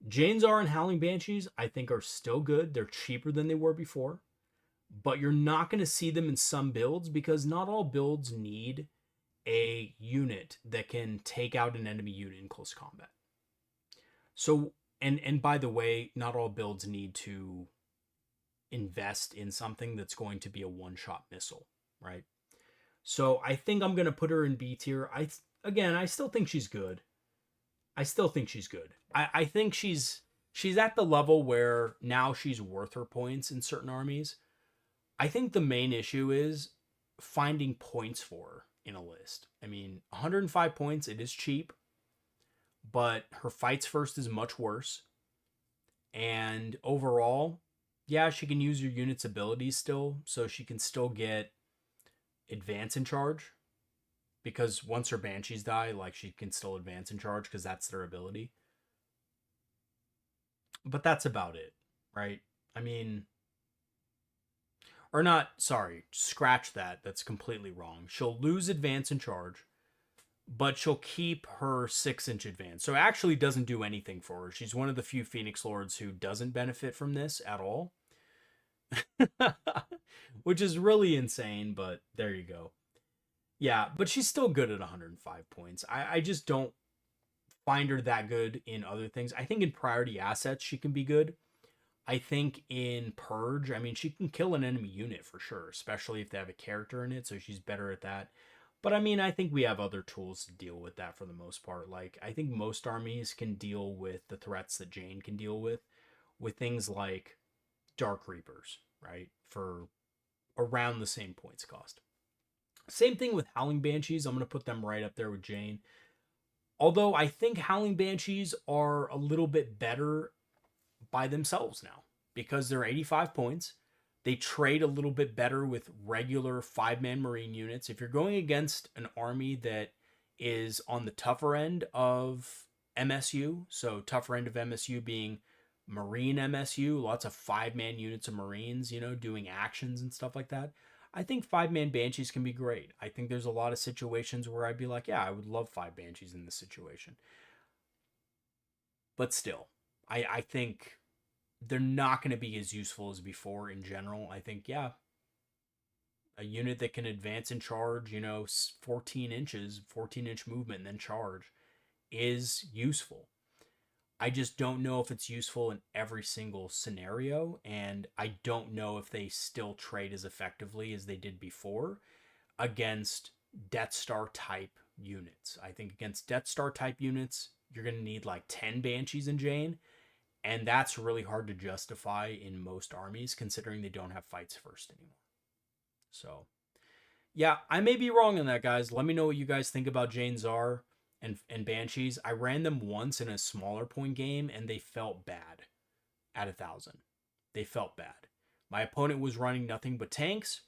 Speaker 1: Janzar and Howling Banshees, I think, are still good. They're cheaper than they were before, but you're not going to see them in some builds because not all builds need a unit that can take out an enemy unit in close combat. So, and by the way, not all builds need to invest in something that's going to be a one-shot missile, right? So I think I'm going to put her in B tier. I still think she's good. I think she's at the level where now she's worth her points in certain armies. I think the main issue is finding points for her in a list. I mean, 105 points, it is cheap, but her fights first is much worse. And overall, yeah, she can use your unit's abilities still, so she can still get advance in charge. Because once her banshees die, like, she can still advance in charge because that's their ability. But that's about it, right? I mean, or not, sorry, scratch that. That's completely wrong. She'll lose advance in charge, but she'll keep her 6-inch advance. So it actually doesn't do anything for her. She's one of the few Phoenix Lords who doesn't benefit from this at all. Which is really insane, but there you go. Yeah, but she's still good at 105 points. I just don't find her that good in other things. I think in priority assets, she can be good. I think in Purge, I mean, she can kill an enemy unit for sure, especially if they have a character in it, so she's better at that. But I mean, I think we have other tools to deal with that for the most part. Like, I think most armies can deal with the threats that Jane can deal with things like Dark Reapers, right? For around the same points cost. Same thing with Howling Banshees. I'm going to put them right up there with Jane. Although I think Howling Banshees are a little bit better by themselves now because they're 85 points. They trade a little bit better with regular 5-man Marine units. If you're going against an army that is on the tougher end of MSU, so tougher end of MSU being Marine MSU, lots of 5-man units of Marines, doing actions and stuff like that. I think 5-man Banshees can be great. I think there's a lot of situations where I'd be like, yeah, I would love 5 Banshees in this situation. But still, I think they're not going to be as useful as before in general. I think, yeah, a unit that can advance and charge, 14 inches, 14-inch movement, and then charge is useful. I just don't know if it's useful in every single scenario, and I don't know if they still trade as effectively as they did before against Death Star type units. I think against Death Star type units, you're going to need like 10 Banshees and Jane, and that's really hard to justify in most armies considering they don't have fights first anymore. So, yeah, I may be wrong on that, guys. Let me know what you guys think about Jane Czar and Banshees. I ran them once in a smaller point game, and they felt bad at 1,000. They felt bad. My opponent was running nothing but tanks,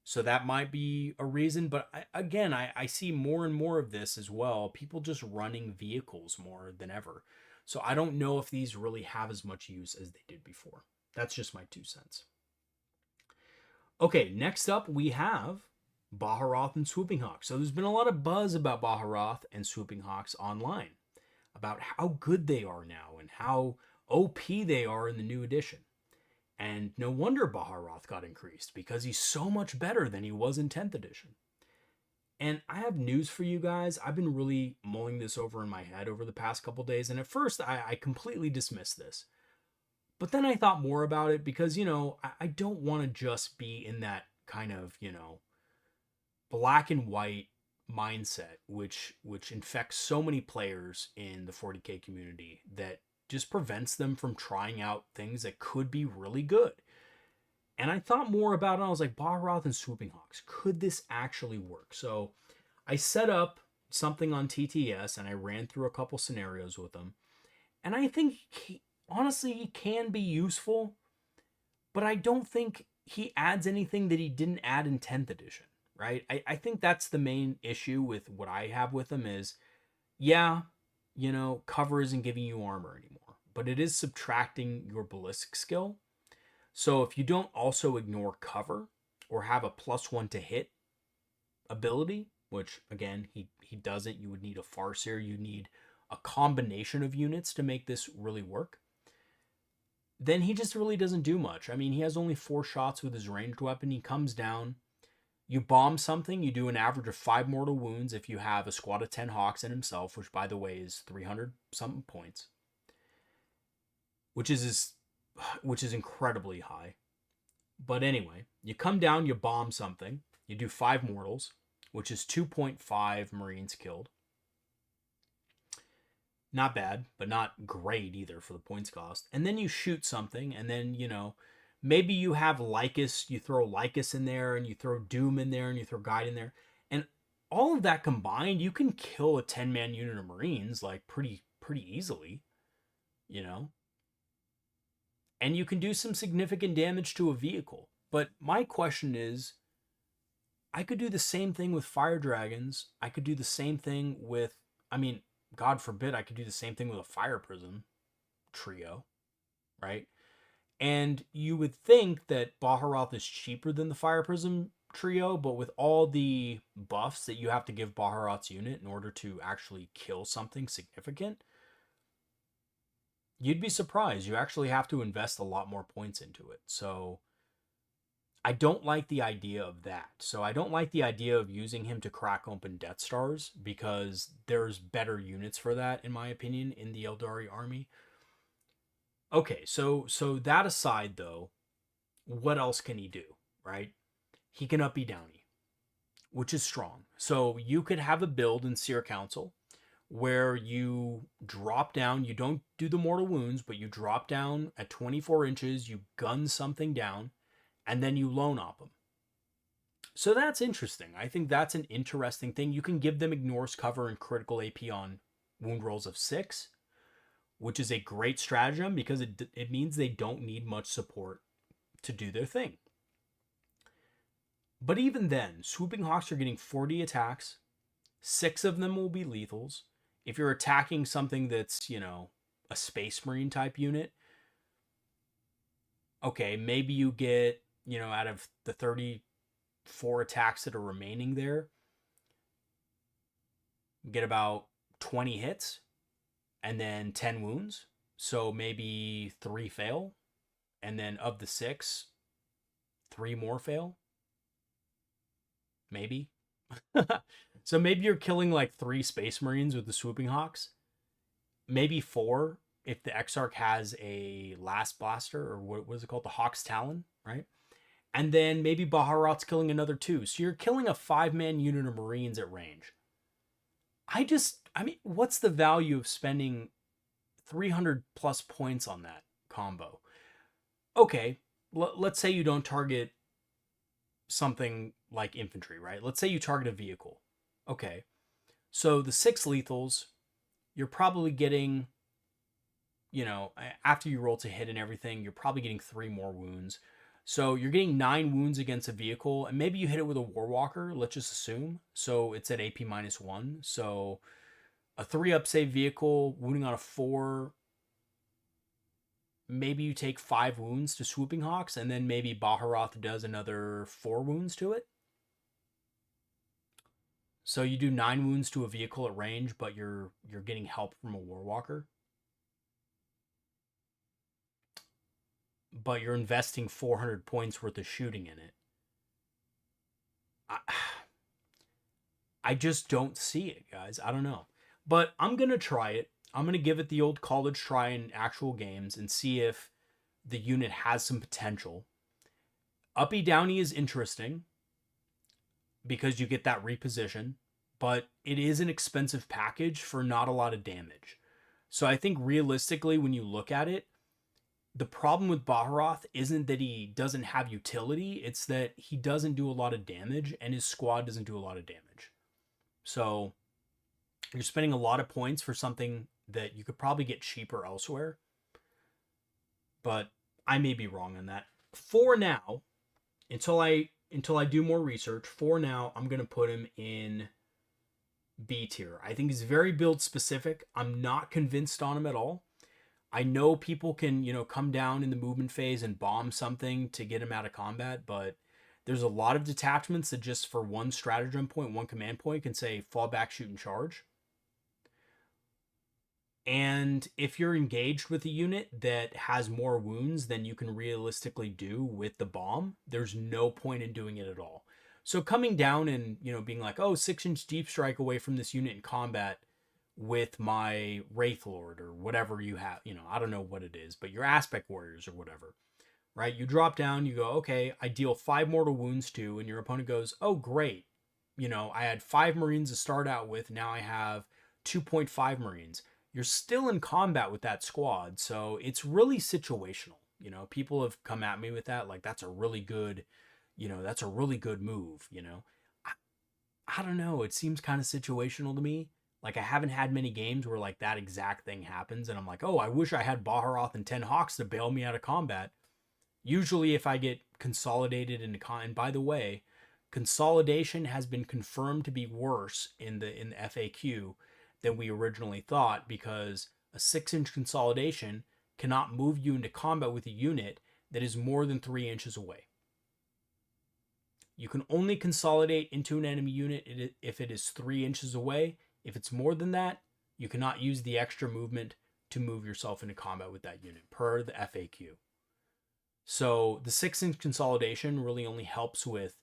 Speaker 1: so that might be a reason. But I see more and more of this as well. People just running vehicles more than ever. So I don't know if these really have as much use as they did before. That's just my 2 cents. Okay, next up we have Baharroth and Swooping Hawks. So there's been a lot of buzz about Baharroth and Swooping Hawks online, about how good they are now and how OP they are in the new edition. And no wonder Baharroth got increased, because he's so much better than he was in 10th edition. And I have news for you guys. I've been really mulling this over in my head over the past couple days, and at first I completely dismissed this. But then I thought more about it because, I don't want to just be in that kind of, black and white mindset, which infects so many players in the 40K community that just prevents them from trying out things that could be really good. And I thought more about it. I was like, Baharroth and Swooping Hawks, could this actually work? So I set up something on TTS and I ran through a couple scenarios with them. And I think, honestly, he can be useful, but I don't think he adds anything that he didn't add in 10th edition, right? I think that's the main issue with what I have with him is, yeah, cover isn't giving you armor anymore, but it is subtracting your ballistic skill. So if you don't also ignore cover or have a +1 to hit ability, which again, he doesn't, you would need a Farseer, you need a combination of units to make this really work, then he just really doesn't do much. I mean, he has only 4 shots with his ranged weapon. He comes down, you bomb something, you do an average of 5 mortal wounds if you have a squad of 10 Hawks and himself, which by the way is 300 something points, which is incredibly high. But anyway, you come down, you bomb something, you do 5 mortals, which is 2.5 Marines killed. Not bad, but not great either for the points cost. And then you shoot something, and then, maybe you have Lycus, you throw Lycus in there, and you throw Doom in there, and you throw Guide in there. And all of that combined, you can kill a 10-man unit of Marines, like, pretty easily, And you can do some significant damage to a vehicle. But my question is, I could do the same thing with Fire Dragons. I could do the same thing with, God forbid, I could do the same thing with a Fire Prism trio, right? And you would think that Baharroth is cheaper than the Fire Prism trio, but with all the buffs that you have to give Baharroth's unit in order to actually kill something significant, you'd be surprised. You actually have to invest a lot more points into it. So I don't like the idea of that. So I don't like the idea of using him to crack open Death Stars, because there's better units for that, in my opinion, in the Eldari army. Okay, so that aside, though, what else can he do, right? He can uppy downy, which is strong. So you could have a build in Seer Council where you drop down, you don't do the mortal wounds, but you drop down at 24 inches, you gun something down, and then you lone op them. So that's interesting. I think that's an interesting thing. You can give them ignores cover and critical AP on wound rolls of 6, which is a great stratagem because it means they don't need much support to do their thing. But even then, Swooping Hawks are getting 40 attacks. 6 of them will be lethals. If you're attacking something that's, a Space Marine type unit, okay, maybe you get, out of the 34 attacks that are remaining there, get about 20 hits and then 10 wounds. So maybe 3 fail. And then of the 6, 3 more fail. Maybe. So maybe you're killing like 3 Space Marines with the Swooping Hawks. Maybe 4 if the Exarch has a Last Blaster, or what was it called? The Hawk's Talon, right? And then maybe Baharroth's killing another 2. So you're killing a 5-man unit of Marines at range. What's the value of spending 300 plus points on that combo? Okay, let's say you don't target something like infantry, right? Let's say you target a vehicle. Okay, so the 6 lethals, you're probably getting, after you roll to hit and everything, you're probably getting 3 more wounds. So you're getting 9 wounds against a vehicle, and maybe you hit it with a Warwalker, let's just assume. So it's at AP -1. So a 3-up save vehicle, wounding on a 4. Maybe you take 5 wounds to Swooping Hawks, and then maybe Baharroth does another 4 wounds to it. So you do 9 wounds to a vehicle at range, but you're getting help from a Warwalker. But you're investing 400 points worth of shooting in it. I just don't see it, guys. I don't know. But I'm going to try it. I'm going to give it the old college try in actual games and see if the unit has some potential. Uppy Downy is interesting because you get that reposition, but it is an expensive package for not a lot of damage. So I think realistically, when you look at it, the problem with Baharroth isn't that he doesn't have utility, it's that he doesn't do a lot of damage and his squad doesn't do a lot of damage. So you're spending a lot of points for something that you could probably get cheaper elsewhere. But I may be wrong on that. For now, until I do more research, for now, I'm going to put him in B tier. I think he's very build specific. I'm not convinced on him at all. I know people can, come down in the movement phase and bomb something to get him out of combat, but there's a lot of detachments that just for one stratagem point, one command point can say fall back, shoot, and charge. And if you're engaged with a unit that has more wounds than you can realistically do with the bomb, there's no point in doing it at all. So coming down and, being like, oh, 6-inch deep strike away from this unit in combat with my Wraith Lord or whatever you have, I don't know what it is, but your Aspect Warriors or whatever, right? You drop down, you go, okay, I deal 5 mortal wounds to, and your opponent goes, oh, great. I had 5 Marines to start out with. Now I have 2.5 Marines. You're still in combat with that squad. So it's really situational. People have come at me with that. Like, that's a really good, that's a really good move. I don't know. It seems kind of situational to me. Like, I haven't had many games where like that exact thing happens. And I'm like, oh, I wish I had Baharoth and 10 Hawks to bail me out of combat. Usually if I get consolidated into and by the way, consolidation has been confirmed to be worse in the FAQ than we originally thought, because a 6-inch consolidation cannot move you into combat with a unit that is more than 3 inches away. You can only consolidate into an enemy unit if it is 3 inches away. If it's more than that, you cannot use the extra movement to move yourself into combat with that unit, per the FAQ. So the 6-inch consolidation really only helps with,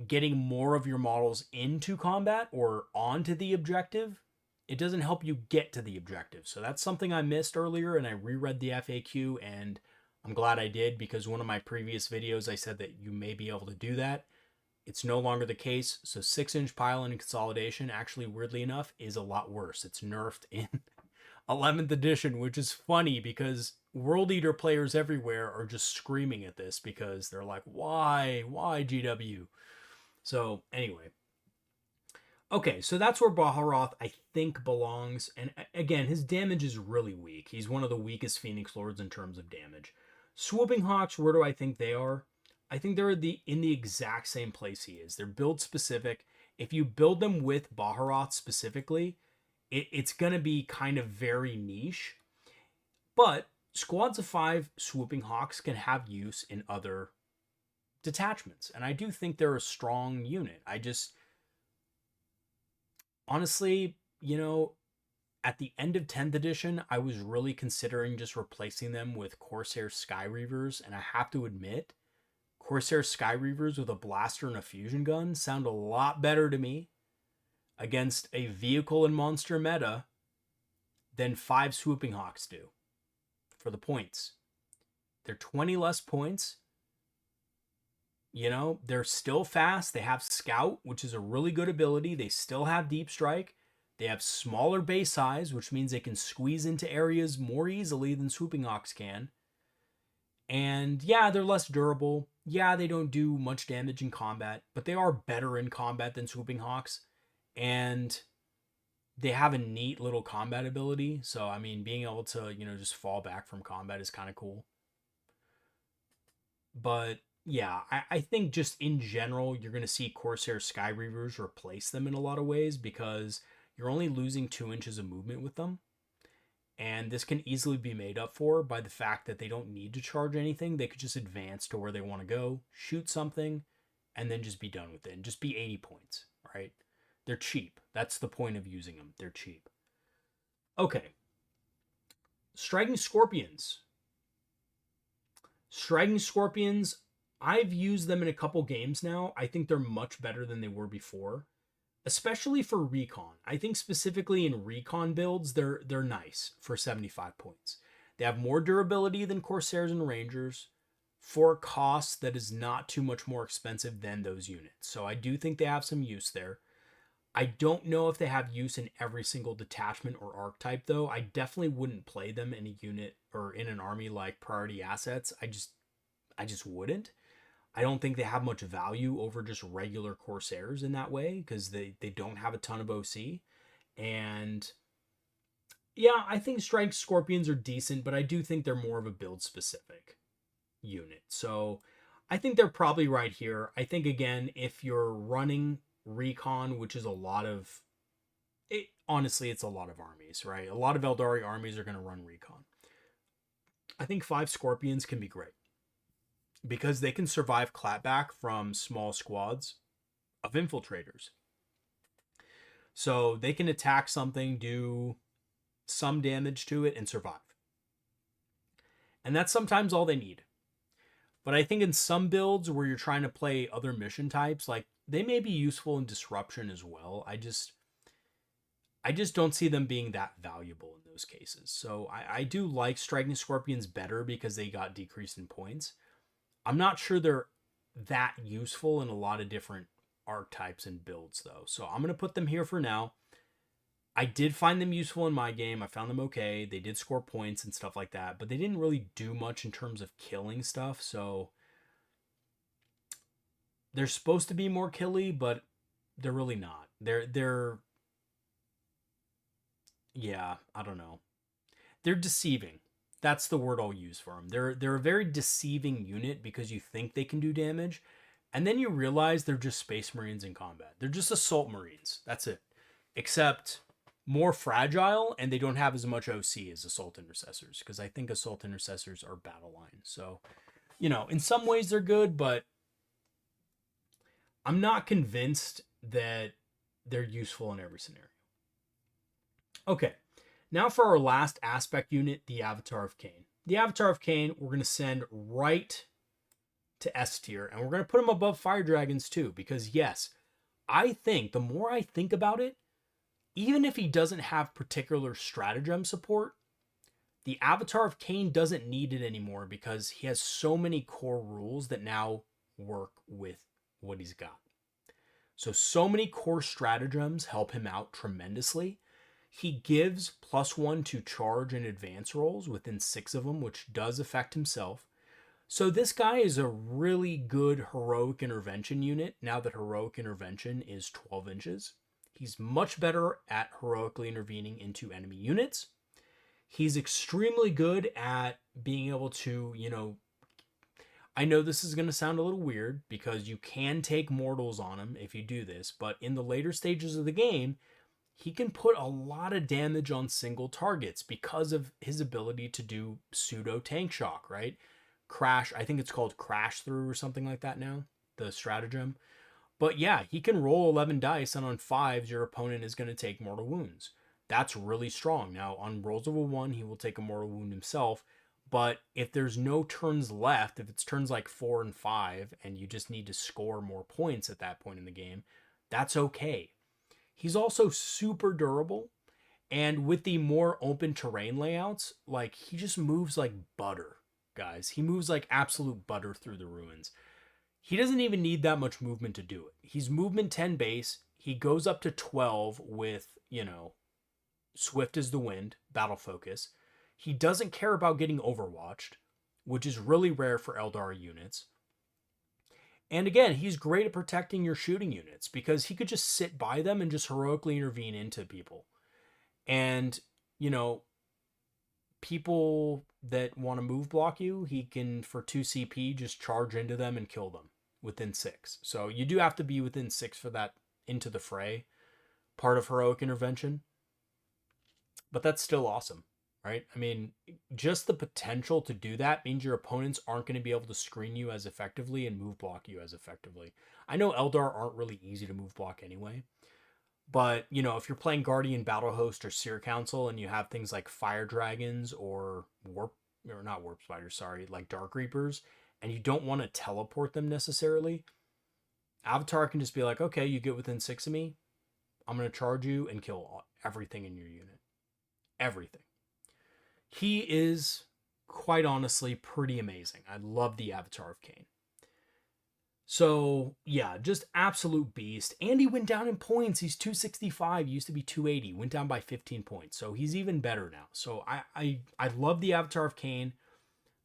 Speaker 1: getting more of your models into combat or onto the objective. It doesn't help you get to the objective. So that's something I missed earlier, and I reread the FAQ, and I'm glad I did, because one of my previous videos I said that you may be able to do that. It's no longer the case. So 6-inch pile-in and consolidation, actually, weirdly enough, is a lot worse. It's nerfed in 11th edition, which is funny because World Eater players everywhere are just screaming at this because they're like, why GW? So anyway. Okay, so that's where Baharoth, I think, belongs. And again, his damage is really weak. He's one of the weakest Phoenix Lords in terms of damage. Swooping Hawks, where do I think they are? I think they're in the exact same place he is. They're build specific. If you build them with Baharoth specifically, it's going to be kind of very niche. But squads of 5 Swooping Hawks can have use in other detachments. And I do think they're a strong unit. I just, honestly, at the end of 10th edition, I was really considering just replacing them with Corsair Skyreavers. And I have to admit, Corsair Skyreavers with a blaster and a fusion gun sound a lot better to me against a vehicle and monster meta than 5 Swooping Hawks do for the points. They're 20 less points. They're still fast. They have Scout, which is a really good ability. They still have Deep Strike. They have smaller base size, which means they can squeeze into areas more easily than Swooping Hawks can. And yeah, they're less durable. Yeah, they don't do much damage in combat, but they are better in combat than Swooping Hawks. And they have a neat little combat ability. So, I mean, being able to, just fall back from combat is kind of cool. But yeah, I think just in general, you're going to see Corsair Skyreavers replace them in a lot of ways, because you're only losing 2 inches of movement with them. And this can easily be made up for by the fact that they don't need to charge anything. They could just advance to where they want to go, shoot something, and then just be done with it. And just be 80 points, right? They're cheap. That's the point of using them. They're cheap. Okay. Striking Scorpions. Striking Scorpions, I've used them in a couple games now. I think they're much better than they were before, especially for recon. I think specifically in recon builds, they're nice for 75 points. They have more durability than Corsairs and Rangers for a cost that is not too much more expensive than those units. So I do think they have some use there. I don't know if they have use in every single detachment or archetype, though. I definitely wouldn't play them in a unit or in an army like Priority Assets. I just wouldn't. I don't think they have much value over just regular Corsairs in that way, because they don't have a ton of OC. And yeah, I think Strike Scorpions are decent, but I do think they're more of a build-specific unit. So I think they're probably right here. I think, again, if you're running recon, which is a lot of it, honestly, it's a lot of armies, right? A lot of Eldari armies are going to run recon. I think 5 Scorpions can be great because they can survive clapback from small squads of infiltrators. So they can attack something, do some damage to it and survive. And that's sometimes all they need. But I think in some builds where you're trying to play other mission types, like they may be useful in disruption as well. I just don't see them being that valuable in those cases. So I do like striking scorpions better because they got decreased in points. I'm not sure they're that useful in a lot of different archetypes and builds though. So I'm going to put them here for now. I did find them useful in my game. I found them okay. They did score points and stuff like that, but they didn't really do much in terms of killing stuff. So they're supposed to be more killy, but they're really not. Yeah, I don't know. They're deceiving. That's the word I'll use for them. They're a very deceiving unit because you think they can do damage, and then you realize they're just Space Marines in combat. They're just Assault Marines. That's it. Except more fragile, and they don't have as much OC as Assault Intercessors, because I think Assault Intercessors are battle line. So, in some ways they're good, but I'm not convinced that they're useful in every scenario. Okay, now for our last aspect unit, the Avatar of Khaine. The Avatar of Khaine, we're going to send right to S tier, and we're going to put him above Fire Dragons too, because yes, I think the more I think about it, even if he doesn't have particular stratagem support, the Avatar of Khaine doesn't need it anymore because he has so many core rules that now work with what he's got. So many core stratagems help him out tremendously. He gives +1 to charge and advance rolls within 6 of them, which does affect himself. So this guy is a really good heroic intervention unit now that heroic intervention is 12 inches. He's much better at heroically intervening into enemy units. He's extremely good at being able to, I know this is going to sound a little weird because you can take mortals on him if you do this, but in the later stages of the game, he can put a lot of damage on single targets because of his ability to do pseudo tank shock, right? Crash, I think it's called crash through or something like that now, the stratagem. But yeah, he can roll 11 dice, and on 5s, your opponent is going to take mortal wounds. That's really strong. Now, on rolls of a 1, he will take a mortal wound himself. But if there's no turns left, if it's turns like 4 and 5, and you just need to score more points at that point in the game, that's okay. He's also super durable. And with the more open terrain layouts, like he just moves like butter, guys. He moves like absolute butter through the ruins. He doesn't even need that much movement to do it. He's movement 10 base. He goes up to 12 with, Swift as the Wind, Battle Focus. He doesn't care about getting overwatched, which is really rare for Eldar units. And again, he's great at protecting your shooting units because he could just sit by them and just heroically intervene into people. And, people that want to move block you, he can, for 2 CP, just charge into them and kill them within 6. So you do have to be within 6 for that into the fray part of heroic intervention. But that's still awesome, right? I mean, just the potential to do that means your opponents aren't going to be able to screen you as effectively and move block you as effectively. I know Eldar aren't really easy to move block anyway. But, if you're playing Guardian Battle Host or Seer Council and you have things like Fire Dragons or like Dark Reapers, and you don't want to teleport them necessarily, Avatar can just be like, okay, you get within 6 of me, I'm going to charge you and kill everything in your unit. Everything. He is, quite honestly, pretty amazing. I love the Avatar of Khaine. So, yeah, just absolute beast. And he went down in points. He's 265, used to be 280, went down by 15 points. So he's even better now. So I love the Avatar of Khaine.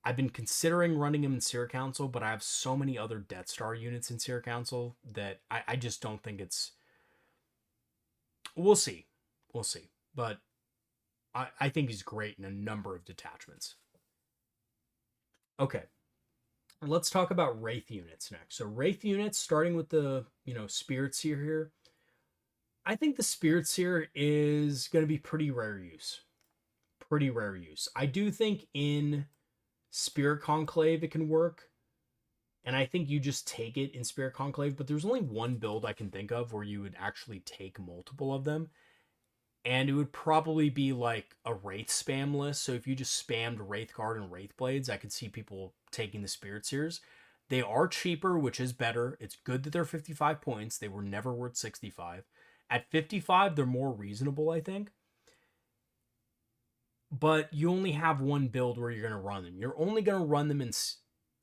Speaker 1: I've been considering running him in Seer Council, but I have so many other Death Star units in Seer Council that I just don't think it's... We'll see. But I think he's great in a number of detachments. Okay. Let's talk about Wraith units next. So Wraith units, starting with the, Spirit Seer here. I think the Spirit Seer is going to be pretty rare use. I do think in Spirit Conclave it can work. And I think you just take it in Spirit Conclave. But there's only one build I can think of where you would actually take multiple of them. And it would probably be like a Wraith spam list. So if you just spammed Wraith Guard and Wraith Blades, I could see people taking the Spirit Seers. They are cheaper, which is better. It's good that they're 55 points. They were never worth 65. At 55, they're more reasonable, I think. But you only have one build where you're going to run them. You're only going to run them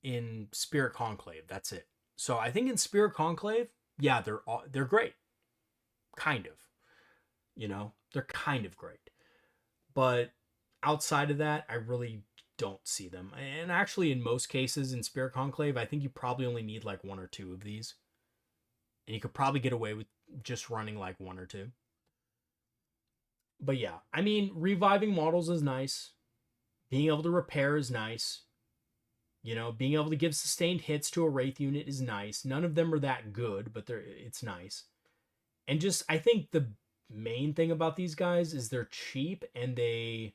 Speaker 1: in Spirit Conclave. That's it. So I think in Spirit Conclave, yeah, they're great. Kind of. You know, they're kind of great. But outside of that, I really don't see them. And actually, in most cases in Spirit Conclave, I think you probably only need like one or two of these. And you could probably get away with just running like one or two. But yeah, I mean, reviving models is nice. Being able to repair is nice. You know, being able to give sustained hits to a Wraith unit is nice. None of them are that good, but it's nice. And just, I think the main thing about these guys is they're cheap and they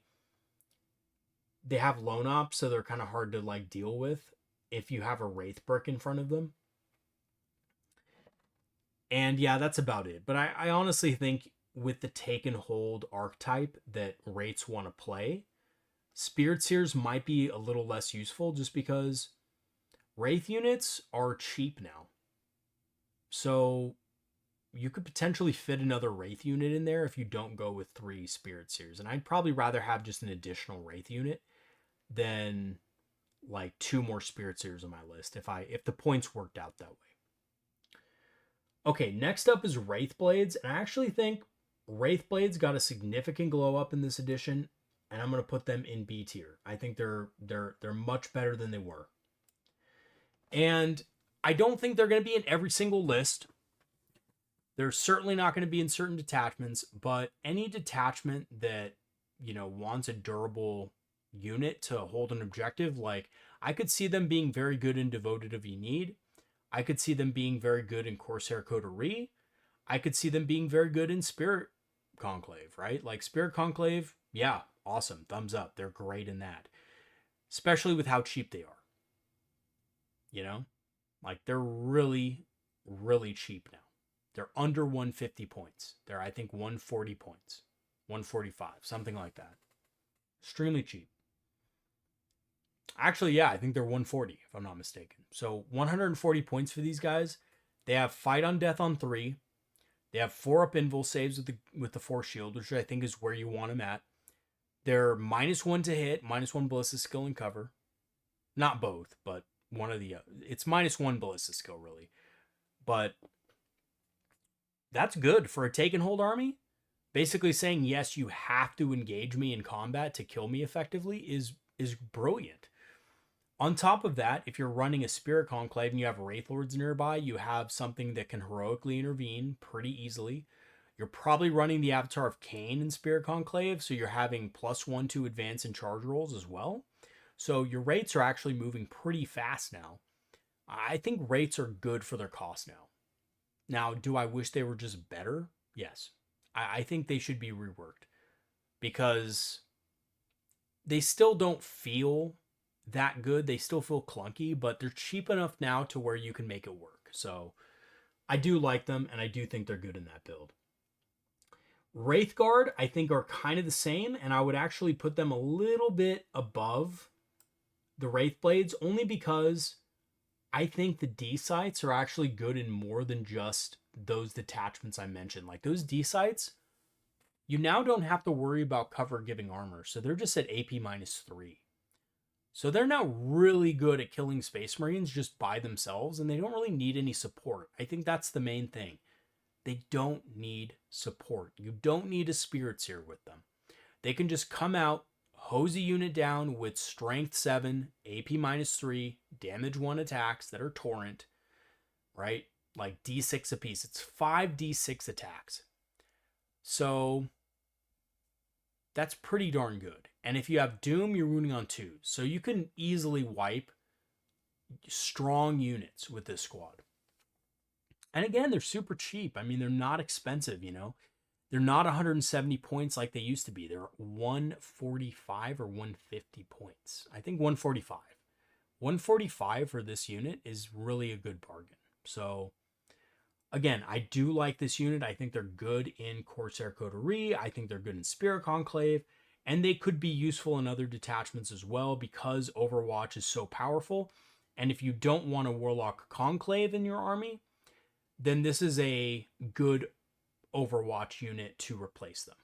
Speaker 1: have lone ops, so they're kind of hard to like deal with if you have a Wraith brick in front of them. And yeah, that's about it. But I honestly think with the take and hold archetype that Wraiths want to play, Spirit Seers might be a little less useful just because Wraith units are cheap now. So you could potentially fit another Wraith unit in there if you don't go with 3 Spirit Seers. And I'd probably rather have just an additional Wraith unit than like 2 more Spirit Seers on my list if the points worked out that way. Okay, next up is Wraith Blades. And I actually think Wraith Blades got a significant glow up in this edition, and I'm going to put them in B tier. I think they're much better than they were. And I don't think they're going to be in every single list. They're certainly not going to be in certain detachments, but any detachment that, you know, wants a durable unit to hold an objective, like I could see them being very good in Devoted of Ynid. I could see them being very good in Corsair Coterie. I could see them being very good in Spirit Conclave, right? Like Spirit Conclave, yeah, awesome. Thumbs up. They're great in that. Especially with how cheap they are. You know? Like they're really, really cheap now. They're under 150 points. They're, I think, 140 points. 145, something like that. Extremely cheap. Actually, yeah, I think they're 140, if I'm not mistaken. So 140 points for these guys. They have Fight on Death on 3. They have 4 up invul saves with the Force Shield, which I think is where you want them at. They're -1 to hit, -1 Ballista skill and cover. Not both, but one of the... It's -1 Ballista skill, really. But that's good for a take and hold army. Basically saying, yes, you have to engage me in combat to kill me effectively is brilliant. On top of that, if you're running a Spirit Conclave and you have Wraith Lords nearby, you have something that can heroically intervene pretty easily. You're probably running the Avatar of Cain in Spirit Conclave, so you're having +1 to advance and charge rolls as well. So your rates are actually moving pretty fast now. I think rates are good for their cost now. Now, do I wish they were just better? Yes. I think they should be reworked because they still don't feel that good. They still feel clunky, but they're cheap enough now to where you can make it work. So I do like them, and I do think they're good in that build. Wraithguard, I think, are kind of the same, and I would actually put them a little bit above the Wraith Blades, only because I think the D-sites are actually good in more than just those detachments I mentioned. Like those D-sites, you now don't have to worry about cover giving armor, so they're just at AP -3. So they're now really good at killing Space Marines just by themselves, and they don't really need any support. I think that's the main thing. They don't need support. You don't need a Spirit Seer with them. They can just come out, hose a unit down with Strength 7, AP -3, Damage 1 attacks that are Torrent, right? Like D6 apiece. It's 5 D6 attacks. So that's pretty darn good. And if you have Doom, you're rooting on 2. So you can easily wipe strong units with this squad. And again, they're super cheap. I mean, they're not expensive, you know. They're not 170 points like they used to be. They're 145 or 150 points. I think 145. 145 for this unit is really a good bargain. So Again, I do like this unit. I think they're good in Corsair Coterie. I think they're good in Spirit Conclave. And they could be useful in other detachments as well because Overwatch is so powerful. And if you don't want a Warlock Conclave in your army, then this is a good Overwatch unit to replace them.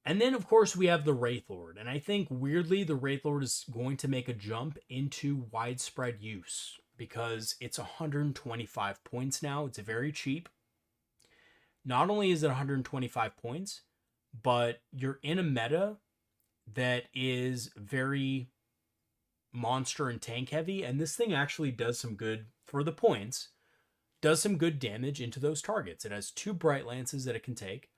Speaker 1: And then, of course, we have the Wraith Lord. And I think, weirdly, the Wraith Lord is going to make a jump into widespread use because it's 125 points now. It's very cheap. Not only is it 125 points, but you're in a meta that is very monster and tank heavy. And this thing actually does some good for the points, does some good damage into those targets. It has 2 Bright Lances that it can take.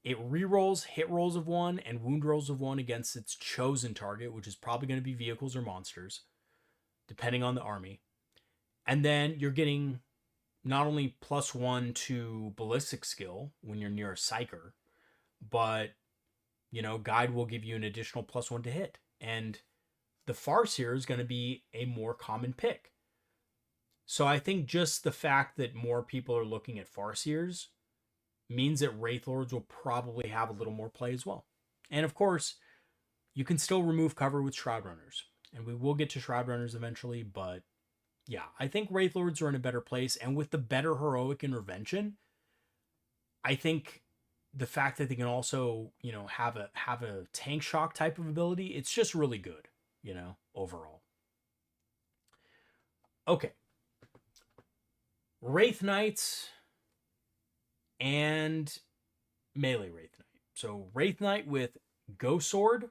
Speaker 1: It rerolls hit rolls of 1 and wound rolls of 1 against its chosen target, which is probably going to be vehicles or monsters, depending on the army. And then you're getting not only +1 to ballistic skill when you're near a psyker, but, Guide will give you an additional +1 to hit. And the Farseer is going to be a more common pick. So I think just the fact that more people are looking at Farseers means that Wraith Lords will probably have a little more play as well. And of course, you can still remove cover with Shroud Runners. And we will get to Shroud Runners eventually, but yeah, I think Wraith Lords are in a better place. And with the better Heroic Intervention, I think the fact that they can also, have a tank shock type of ability, it's just really good, overall. Okay. Wraith Knights and melee Wraith Knight. So Wraith Knight with Ghost Sword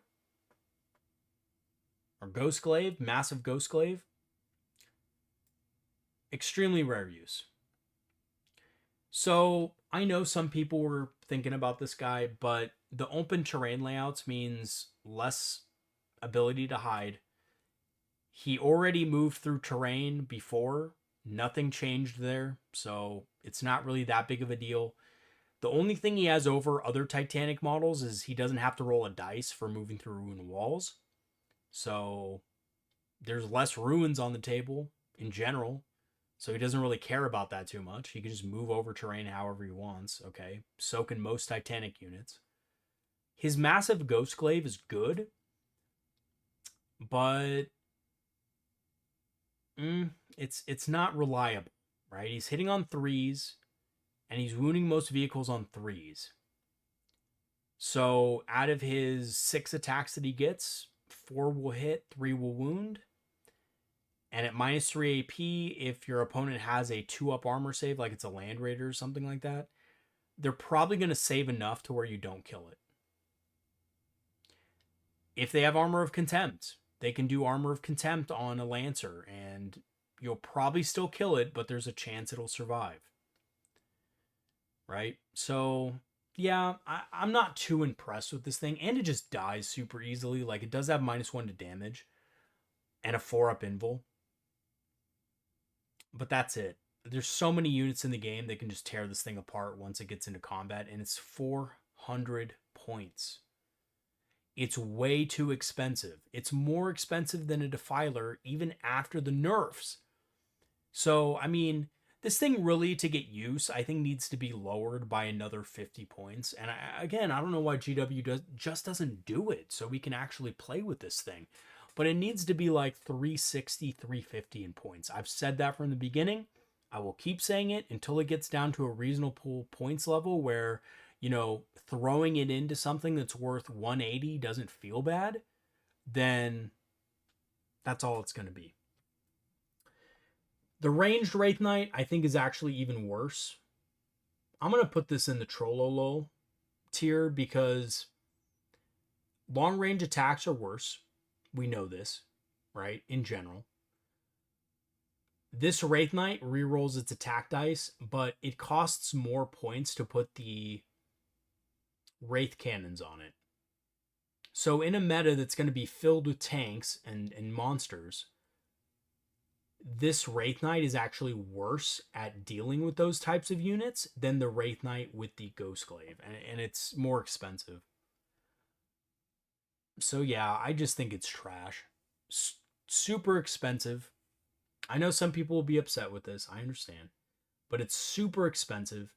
Speaker 1: or Ghost Glaive, massive Ghost Glaive. Extremely rare use. So I know some people were thinking about this guy, but the open terrain layouts means less ability to hide. He already moved through terrain before. Nothing changed there, so it's not really that big of a deal. The only thing he has over other Titanic models is he doesn't have to roll a dice for moving through ruined walls. So there's less ruins on the table in general. So he doesn't really care about that too much. He can just move over terrain however he wants. Okay. So can most Titanic units. His massive Ghost Glaive is good, but it's not reliable, right? He's hitting on 3s, and he's wounding most vehicles on 3s. So out of his 6 attacks that he gets, 4 will hit, 3 will wound. And at -3 AP, if your opponent has a 2-up armor save, like it's a Land Raider or something like that, they're probably going to save enough to where you don't kill it. If they have Armor of Contempt, they can do Armor of Contempt on a Lancer, and you'll probably still kill it, but there's a chance it'll survive. Right? So, yeah, I'm not too impressed with this thing, and it just dies super easily. Like, it does have -1 to damage, and a 4-up invul. But that's it. There's so many units in the game that can just tear this thing apart once it gets into combat, and it's 400 points. It's way too expensive. It's more expensive than a Defiler even after the nerfs. So, I mean, this thing really, to get use, I think needs to be lowered by another 50 points. And I don't know why GW just doesn't do it so we can actually play with this thing. But it needs to be like 360, 350 in points. I've said that from the beginning. I will keep saying it until it gets down to a reasonable points level where, throwing it into something that's worth 180 doesn't feel bad. Then that's all it's going to be. The ranged Wraith Knight, I think, is actually even worse. I'm going to put this in the Trollolo tier because long range attacks are worse. We know this, right? In general. This Wraith Knight rerolls its attack dice, but it costs more points to put the Wraith cannons on it. So in a meta that's going to be filled with tanks and monsters, this Wraith Knight is actually worse at dealing with those types of units than the Wraith Knight with the Ghost Glaive, and it's more expensive. So yeah, I just think it's trash. Super expensive. I know some people will be upset with this. I understand. but it's super expensive.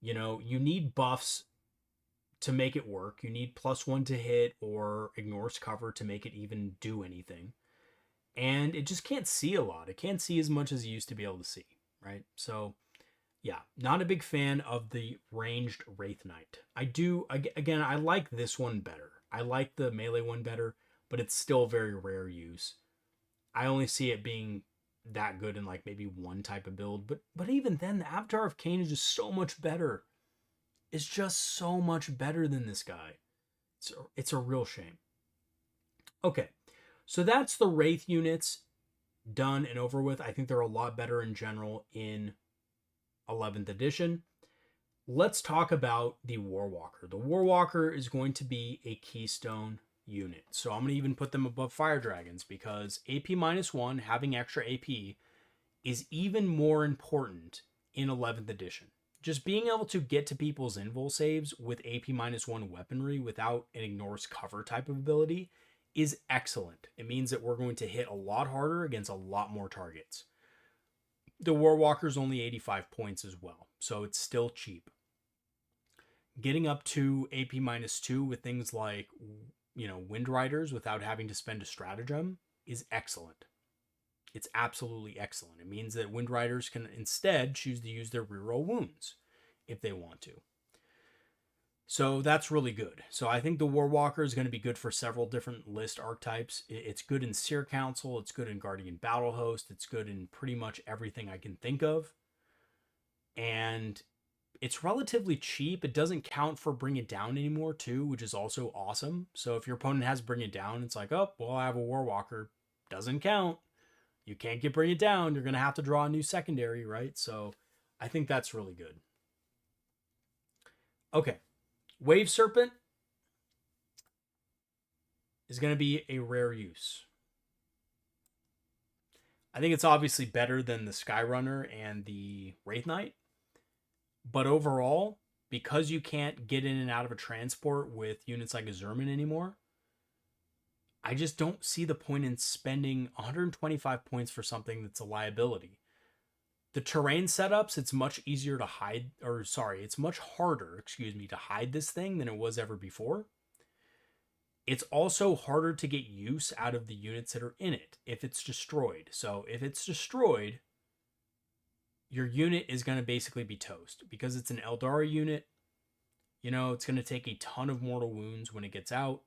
Speaker 1: You know, you need buffs to make it work. You need +1 to hit or ignores cover to make it even do anything. And it just can't see a lot. It can't see as much as it used to be able to see, right? So, yeah, not a big fan of the ranged Wraith Knight. Again, I like this one better. I like the melee one better, but it's still very rare use. I only see it being that good in like maybe one type of build, but even then, the Avatar of Cain is just so much better. It's just so much better than this guy. It's a real shame. Okay, so that's the Wraith units done and over with. I think they're a lot better in general in 11th edition. Let's talk about the Warwalker. The Warwalker is going to be a keystone unit. So I'm going to even put them above Fire Dragons because AP -1, having extra AP, is even more important in 11th edition. Just being able to get to people's invul saves with AP -1 weaponry without an ignores cover type of ability is excellent. It means that we're going to hit a lot harder against a lot more targets. The Warwalker is only 85 points as well, so it's still cheap. Getting up to AP -2 with things like, you know, Wind Riders without having to spend a stratagem is excellent. It's absolutely excellent. It means that Wind Riders can instead choose to use their reroll wounds if they want to. So that's really good. So I think the Warwalker is going to be good for several different list archetypes. It's good in Seer Council. It's good in Guardian Battle Host. It's good in pretty much everything I can think of. And it's relatively cheap. It doesn't count for Bring It Down anymore too, which is also awesome. So if your opponent has Bring It Down, it's like, oh, well, I have a Warwalker. Doesn't count. You can't get Bring It Down. You're going to have to draw a new secondary, right? So I think that's really good. Okay. Wave Serpent is going to be a rare use. I think it's obviously better than the Skyrunner and the Wraith Knight. But overall, because you can't get in and out of a transport with units like Asurmen anymore, I just don't see the point in spending 125 points for something that's a liability. The terrain setups, it's much easier to hide, it's much harder, to hide this thing than it was ever before. It's also harder to get use out of the units that are in it if it's destroyed. So if it's destroyed, your unit is going to basically be toast because it's an Eldari unit. You know, it's going to take a ton of mortal wounds when it gets out.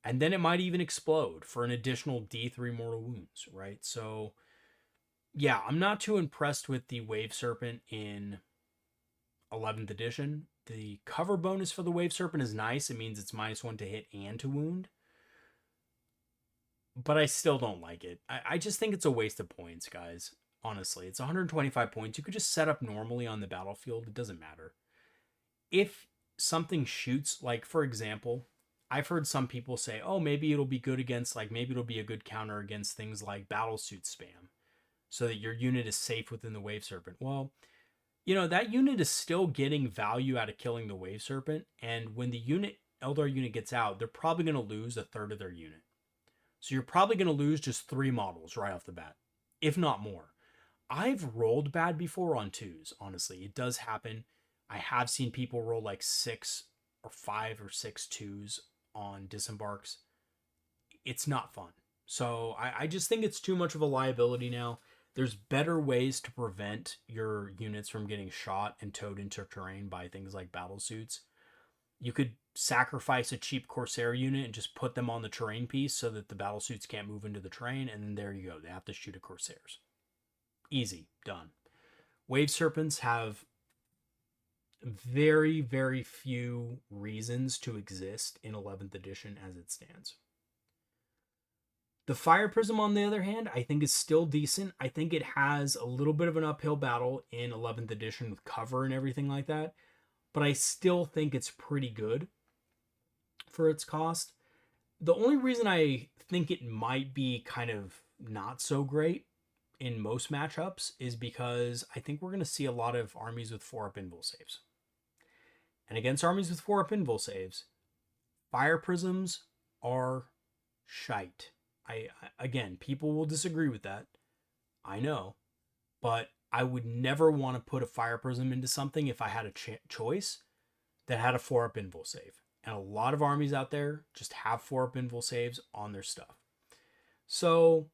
Speaker 1: And then it might even explode for an additional D3 mortal wounds, right? So, yeah, I'm not too impressed with the Wave Serpent in 11th edition. The cover bonus for the Wave Serpent is nice. It means it's -1 to hit and to wound. But I still don't like it. I just think it's a waste of points, guys. Honestly, it's 125 points. You could just set up normally on the battlefield. It doesn't matter. If something shoots, like, for example, I've heard some people say, oh, maybe it'll be good against, like, maybe it'll be a good counter against things like battlesuit spam so that your unit is safe within the Wave Serpent. Well, you know, that unit is still getting value out of killing the Wave Serpent. And when the Eldar unit gets out, they're probably going to lose a third of their unit. So you're probably going to lose just 3 models right off the bat, if not more. I've rolled bad before on 2s, honestly. It does happen. I have seen people roll like 6 or 5 or 6 2s on disembarks. It's not fun. So I just think it's too much of a liability now. There's better ways to prevent your units from getting shot and towed into terrain by things like battlesuits. You could sacrifice a cheap Corsair unit and just put them on the terrain piece so that the battlesuits can't move into the terrain, and then there you go. They have to shoot at Corsairs. Easy. Done. Wave Serpents have very, very few reasons to exist in 11th edition as it stands. The Fire Prism, on the other hand, I think is still decent. I think it has a little bit of an uphill battle in 11th edition with cover and everything like that, but I still think it's pretty good for its cost. The only reason I think it might be kind of not so great in most matchups is because I think we're going to see a lot of armies with 4-up invul saves. And against armies with 4-up invul saves, Fire Prisms are shite. Again, people will disagree with that. I know. But I would never want to put a Fire Prism into something if I had a choice that had a 4-up invul save. And a lot of armies out there just have 4-up invul saves on their stuff. So,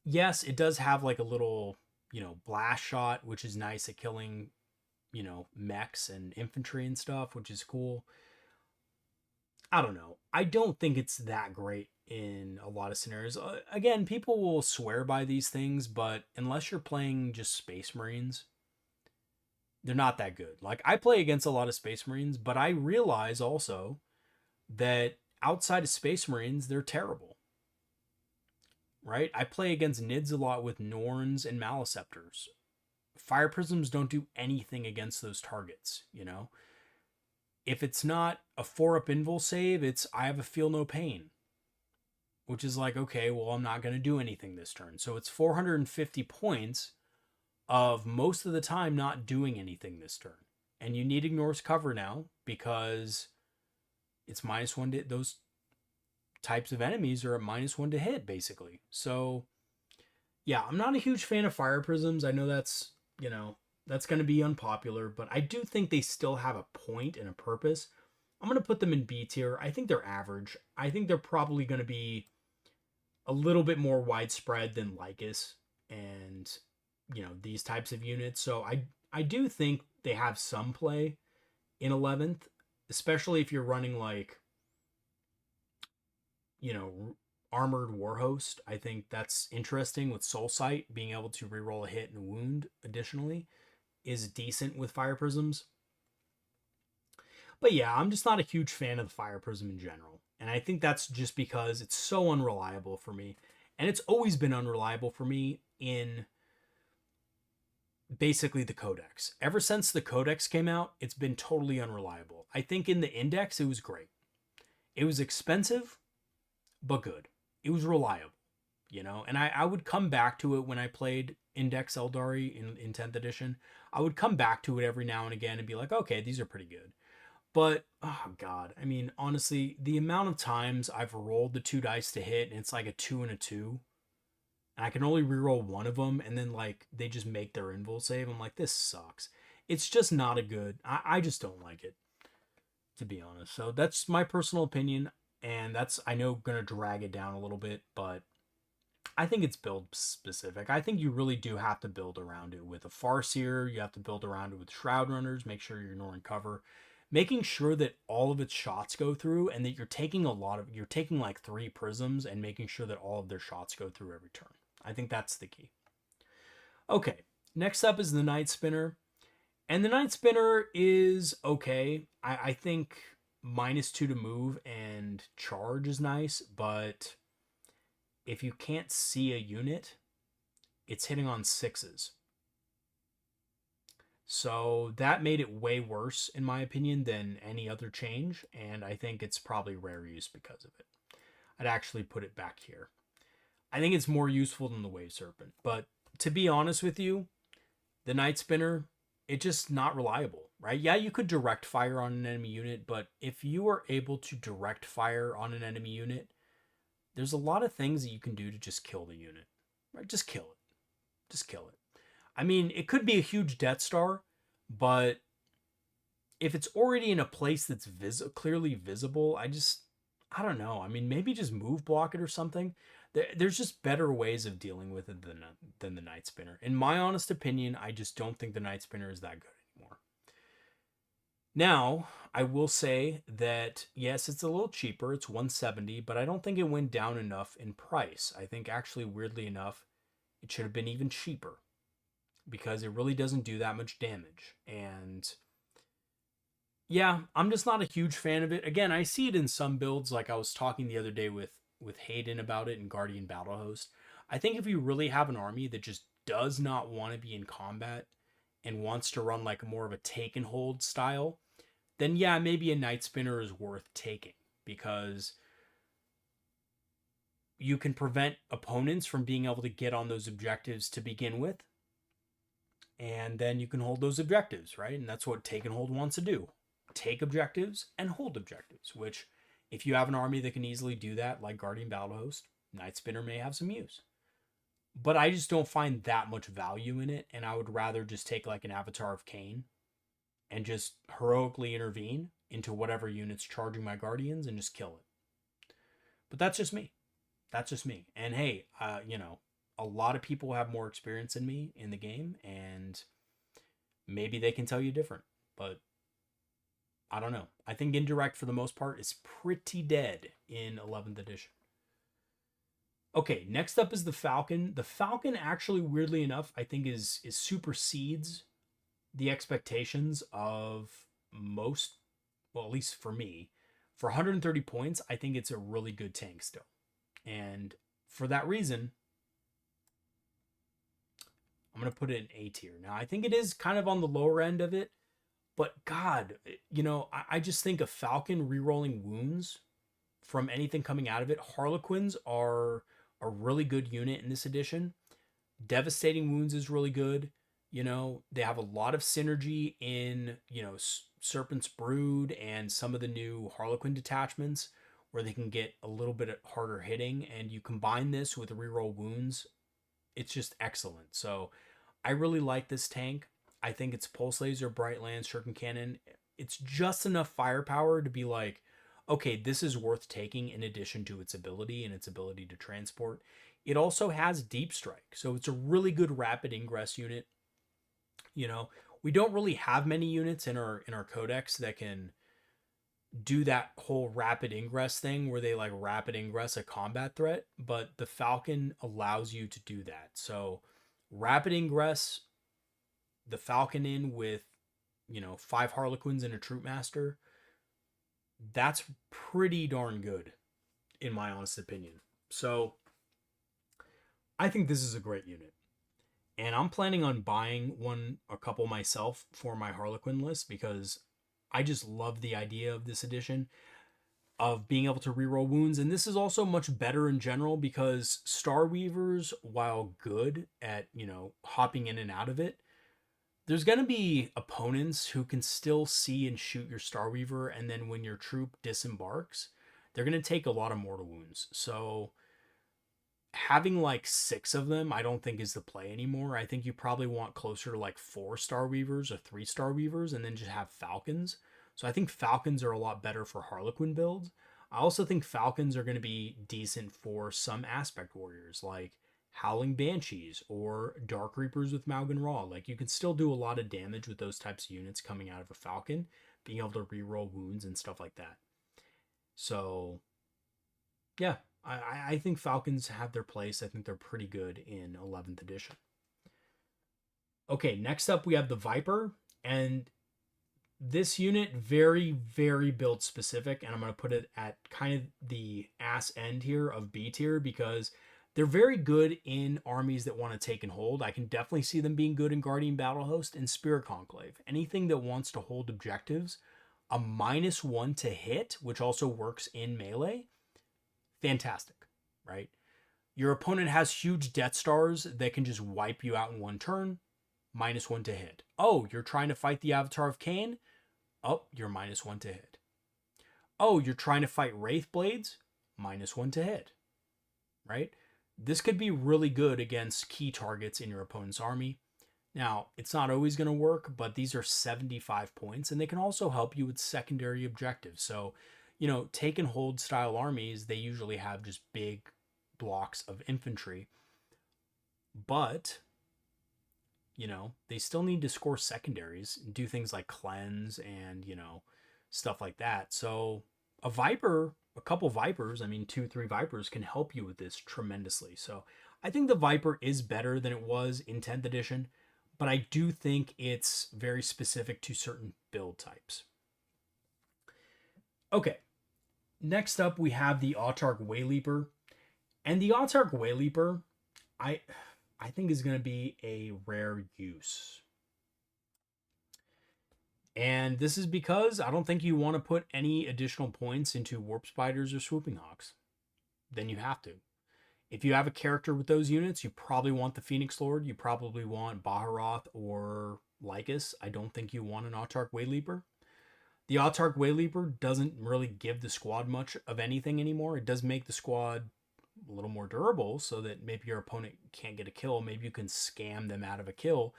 Speaker 1: yes, it does have like a little, blast shot, which is nice at killing, mechs and infantry and stuff, which is cool. I don't know. I don't think it's that great in a lot of scenarios. Again, people will swear by these things, but unless you're playing just Space Marines, they're not that good. Like, I play against a lot of Space Marines, but I realize also that outside of Space Marines, they're terrible. Right? I play against Nids a lot with Norns and Maleceptors. Fire Prisms don't do anything against those targets, If it's not a 4-up invul save, it's I have a feel no pain. Which is like, okay, well, I'm not going to do anything this turn. So it's 450 points of most of the time not doing anything this turn. And you need Ignore's cover now because it's -1 to those types of enemies are at -1 to hit, basically. So, yeah, I'm not a huge fan of Fire Prisms. I know that's, that's going to be unpopular, but I do think they still have a point and a purpose. I'm going to put them in B tier. I think they're average. I think they're probably going to be a little bit more widespread than Lycus and, these types of units. So I do think they have some play in 11th, especially if you're running like, Armored Warhost. I think that's interesting with Soul Sight. Being able to reroll a hit and wound additionally is decent with Fire Prisms. But yeah, I'm just not a huge fan of the Fire Prism in general. And I think that's just because it's so unreliable for me. And it's always been unreliable for me in basically the Codex. Ever since the Codex came out, it's been totally unreliable. I think in the Index, it was great. It was expensive, but good. It was reliable, And I would come back to it when I played Index Eldari in 10th edition. I would come back to it every now and again and be like, okay, these are pretty good. But, oh God, I mean, honestly, the amount of times I've rolled the 2 dice to hit and it's like a 2 and a 2, and I can only reroll one of them, and then like they just make their invul save. I'm like, this sucks. It's just not a good. I just don't like it, to be honest. So that's my personal opinion, and that's, I know, gonna drag it down a little bit, but I think it's build specific. I think you really do have to build around it with a Farseer. You have to build around it with Shroud Runners. Make sure you're ignoring cover. Making sure that all of its shots go through and that you're taking like 3 prisms and making sure that all of their shots go through every turn. I think that's the key. Okay, next up is the Night Spinner. And the Night Spinner is okay. I think -2 to move and charge is nice, but if you can't see a unit, it's hitting on 6s. So that made it way worse, in my opinion, than any other change, and I think it's probably rare use because of it. I'd actually put it back here. I think it's more useful than the Wave Serpent, but to be honest with you, the Night Spinner, it's just not reliable, right? Yeah, you could direct fire on an enemy unit, but if you are able to direct fire on an enemy unit, there's a lot of things that you can do to just kill the unit, right? Just kill it. Just kill it. I mean, it could be a huge Death Star, but if it's already in a place that's clearly visible, I don't know. I mean, maybe just move block it or something. There's just better ways of dealing with it than the Night Spinner. In my honest opinion, I just don't think the Night Spinner is that good anymore. Now, I will say that, yes, it's a little cheaper. It's $170, but I don't think it went down enough in price. I think actually, weirdly enough, it should have been even cheaper because it really doesn't do that much damage. And yeah, I'm just not a huge fan of it. Again, I see it in some builds, like I was talking the other day with Hayden about it in Guardian Battle Host. I think if you really have an army that just does not want to be in combat and wants to run like more of a take and hold style, then yeah, maybe a Night Spinner is worth taking because you can prevent opponents from being able to get on those objectives to begin with. And then you can hold those objectives, right? And that's what take and hold wants to do. Take objectives and hold objectives, which if you have an army that can easily do that, like Guardian Battle Host, Night Spinner may have some use. but I just don't find that much value in it, and I would rather just take like an Avatar of Cain and just heroically intervene into whatever unit's charging my Guardians and just kill it. But that's just me. That's just me. And hey, a lot of people have more experience than me in the game, and maybe they can tell you different. But I don't know. I think indirect for the most part is pretty dead in 11th edition. Okay, next up is the Falcon. The Falcon actually, weirdly enough, I think is supersedes the expectations of most, well, at least for me. For 130 points, I think it's a really good tank still. And for that reason, I'm going to put it in A tier. Now, I think it is kind of on the lower end of it, but God, I just think of Falcon rerolling wounds from anything coming out of it. Harlequins are a really good unit in this edition. Devastating wounds is really good. They have a lot of synergy in, Serpent's Brood and some of the new Harlequin detachments where they can get a little bit harder hitting. And you combine this with reroll wounds, it's just excellent. So I really like this tank. I think it's Pulse Laser, Bright Lance, Shuriken Cannon. It's just enough firepower to be like, okay, this is worth taking in addition to its ability and its ability to transport. It also has Deep Strike, so it's a really good rapid ingress unit. We don't really have many units in our Codex that can do that whole rapid ingress thing where they like rapid ingress a combat threat, but the Falcon allows you to do that. So rapid ingress the Falcon in with 5 Harlequins and a Troop Master, that's pretty darn good in my honest opinion. So I think this is a great unit. And I'm planning on buying a couple myself for my Harlequin list because I just love the idea of this edition of being able to reroll wounds. And this is also much better in general because Starweavers, while good at, hopping in and out of it, there's going to be opponents who can still see and shoot your Starweaver. And then when your troop disembarks, they're going to take a lot of mortal wounds. So having like 6 of them, I don't think is the play anymore. I think you probably want closer to like 4 Starweavers or 3 Starweavers and then just have Falcons. So I think Falcons are a lot better for Harlequin builds. I also think Falcons are going to be decent for some aspect warriors like Howling Banshees or Dark Reapers with Malgan Raw. Like you can still do a lot of damage with those types of units coming out of a Falcon, being able to reroll wounds and stuff like that. So yeah, I think Falcons have their place. I think they're pretty good in 11th edition. Okay, next up we have the Viper, and this unit very, very build specific, and I'm going to put it at kind of the ass end here of B tier because they're very good in armies that want to take and hold. I can definitely see them being good in Guardian Battle Host and Spirit Conclave. Anything that wants to hold objectives, a -1 to hit, which also works in melee, fantastic, right? Your opponent has huge Death Stars that can just wipe you out in one turn, -1 to hit. Oh, you're trying to fight the Avatar of Cain? Oh, you're -1 to hit. Oh, you're trying to fight Wraith Blades? -1 to hit, right? This could be really good against key targets in your opponent's army. Now, it's not always going to work, but these are 75 points, and they can also help you with secondary objectives. So, take and hold style armies, they usually have just big blocks of infantry. But, they still need to score secondaries and do things like cleanse and, stuff like that. So, a couple Vipers, 2, 3 Vipers can help you with this tremendously. So I think the Viper is better than it was in 10th edition, but I do think it's very specific to certain build types. Okay, next up we have the Autarch Wayleaper. And the Autarch Wayleaper, I think is going to be a rare use. And this is because I don't think you want to put any additional points into Warp Spiders or Swooping Hawks. Then you have to. If you have a character with those units, you probably want the Phoenix Lord. You probably want Baharoth or Lycus. I don't think you want an Autarch Wayleaper. The Autarch Wayleaper doesn't really give the squad much of anything anymore. It does make the squad a little more durable so that maybe your opponent can't get a kill. Maybe you can scam them out of a kill.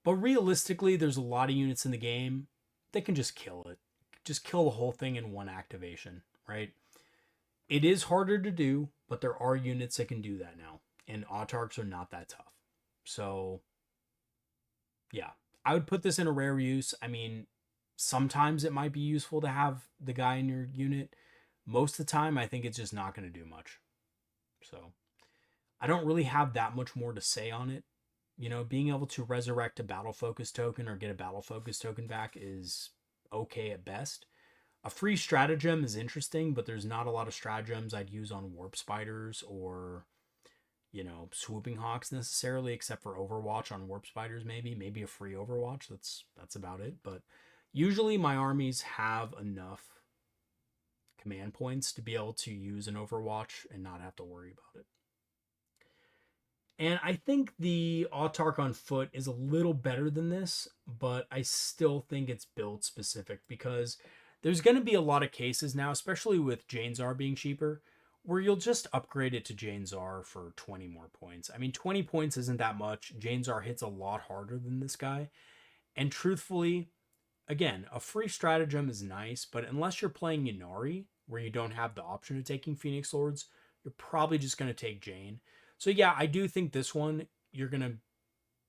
Speaker 1: But realistically, there's a lot of units in the game that can just kill it. Just kill the whole thing in one activation, right? It is harder to do, but there are units that can do that now. And Autarchs are not that tough. So, yeah. I would put this in a rare use. I mean, sometimes it might be useful to have the guy in your unit. Most of the time, I think it's just not going to do much. So, I don't really have that much more to say on it. You know, being able to resurrect a battle focus token or get a battle focus token back is okay at best. A free stratagem is interesting, but there's not a lot of stratagems I'd use on warp spiders or, you know, swooping hawks necessarily, except for Overwatch on warp spiders. Maybe a free Overwatch. That's about it. But usually my armies have enough command points to be able to use an Overwatch and not have to worry about it. And I think the Autarch on foot is a little better than this, but I still think it's build specific because there's going to be a lot of cases now, especially with Jane Czar being cheaper, where you'll just upgrade it to Jane Czar for 20 more points. I mean, 20 points isn't that much. Jane Czar hits a lot harder than this guy. And truthfully, again, a free stratagem is nice, but unless you're playing Ynnari, where you don't have the option of taking Phoenix Lords, you're probably just going to take Jane. So yeah, I do think this one you're going to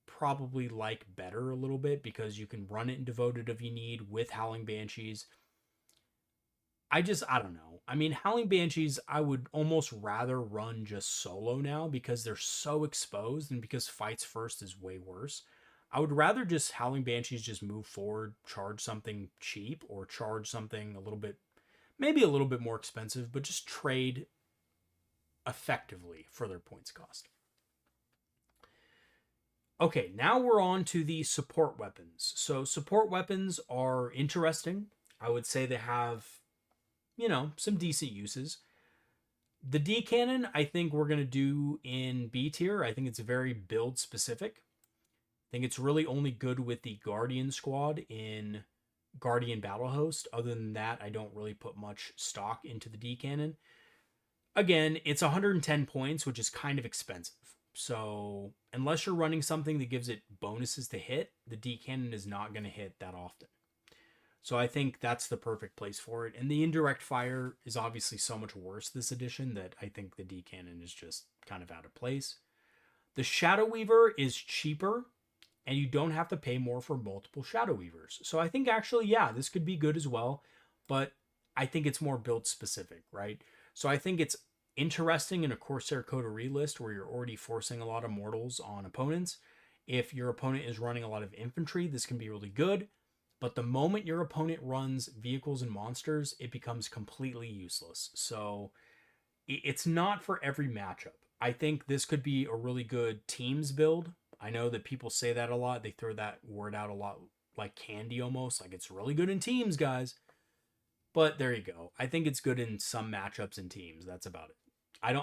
Speaker 1: probably like better a little bit because you can run it in Devoted if you need with Howling Banshees. I don't know. I mean, Howling Banshees, I would almost rather run just solo now because they're so exposed and because fights first is way worse. I would rather just Howling Banshees just move forward, charge something cheap or charge something a little bit, maybe a little bit more expensive, but just trade effectively for their points cost. Okay, now we're on to the support weapons. So support weapons are interesting. I would say they have, you know, some decent uses. The D cannon, I think we're going to do in B tier. I think it's very build specific. I think it's really only good with the Guardian squad in Guardian Battle Host. Other than that, I don't really put much stock into the D cannon. Again, it's 110 points, which is kind of expensive. So unless you're running something that gives it bonuses to hit, the D cannon is not going to hit that often. So I think that's the perfect place for it. And the indirect fire is obviously so much worse this edition that I think the D cannon is just kind of out of place. The Shadow Weaver is cheaper, and you don't have to pay more for multiple Shadow Weavers. So I think actually, yeah, this could be good as well, but I think it's more build specific, right? So I think it's interesting in a Corsair Coterie list where you're already forcing a lot of mortals on opponents. If your opponent is running a lot of infantry, this can be really good. But the moment your opponent runs vehicles and monsters, it becomes completely useless. So it's not for every matchup. I think this could be a really good teams build. I know that people say that a lot. They throw that word out a lot like candy almost. Like it's really good in teams, guys. But there you go. I think it's good in some matchups and teams. That's about it.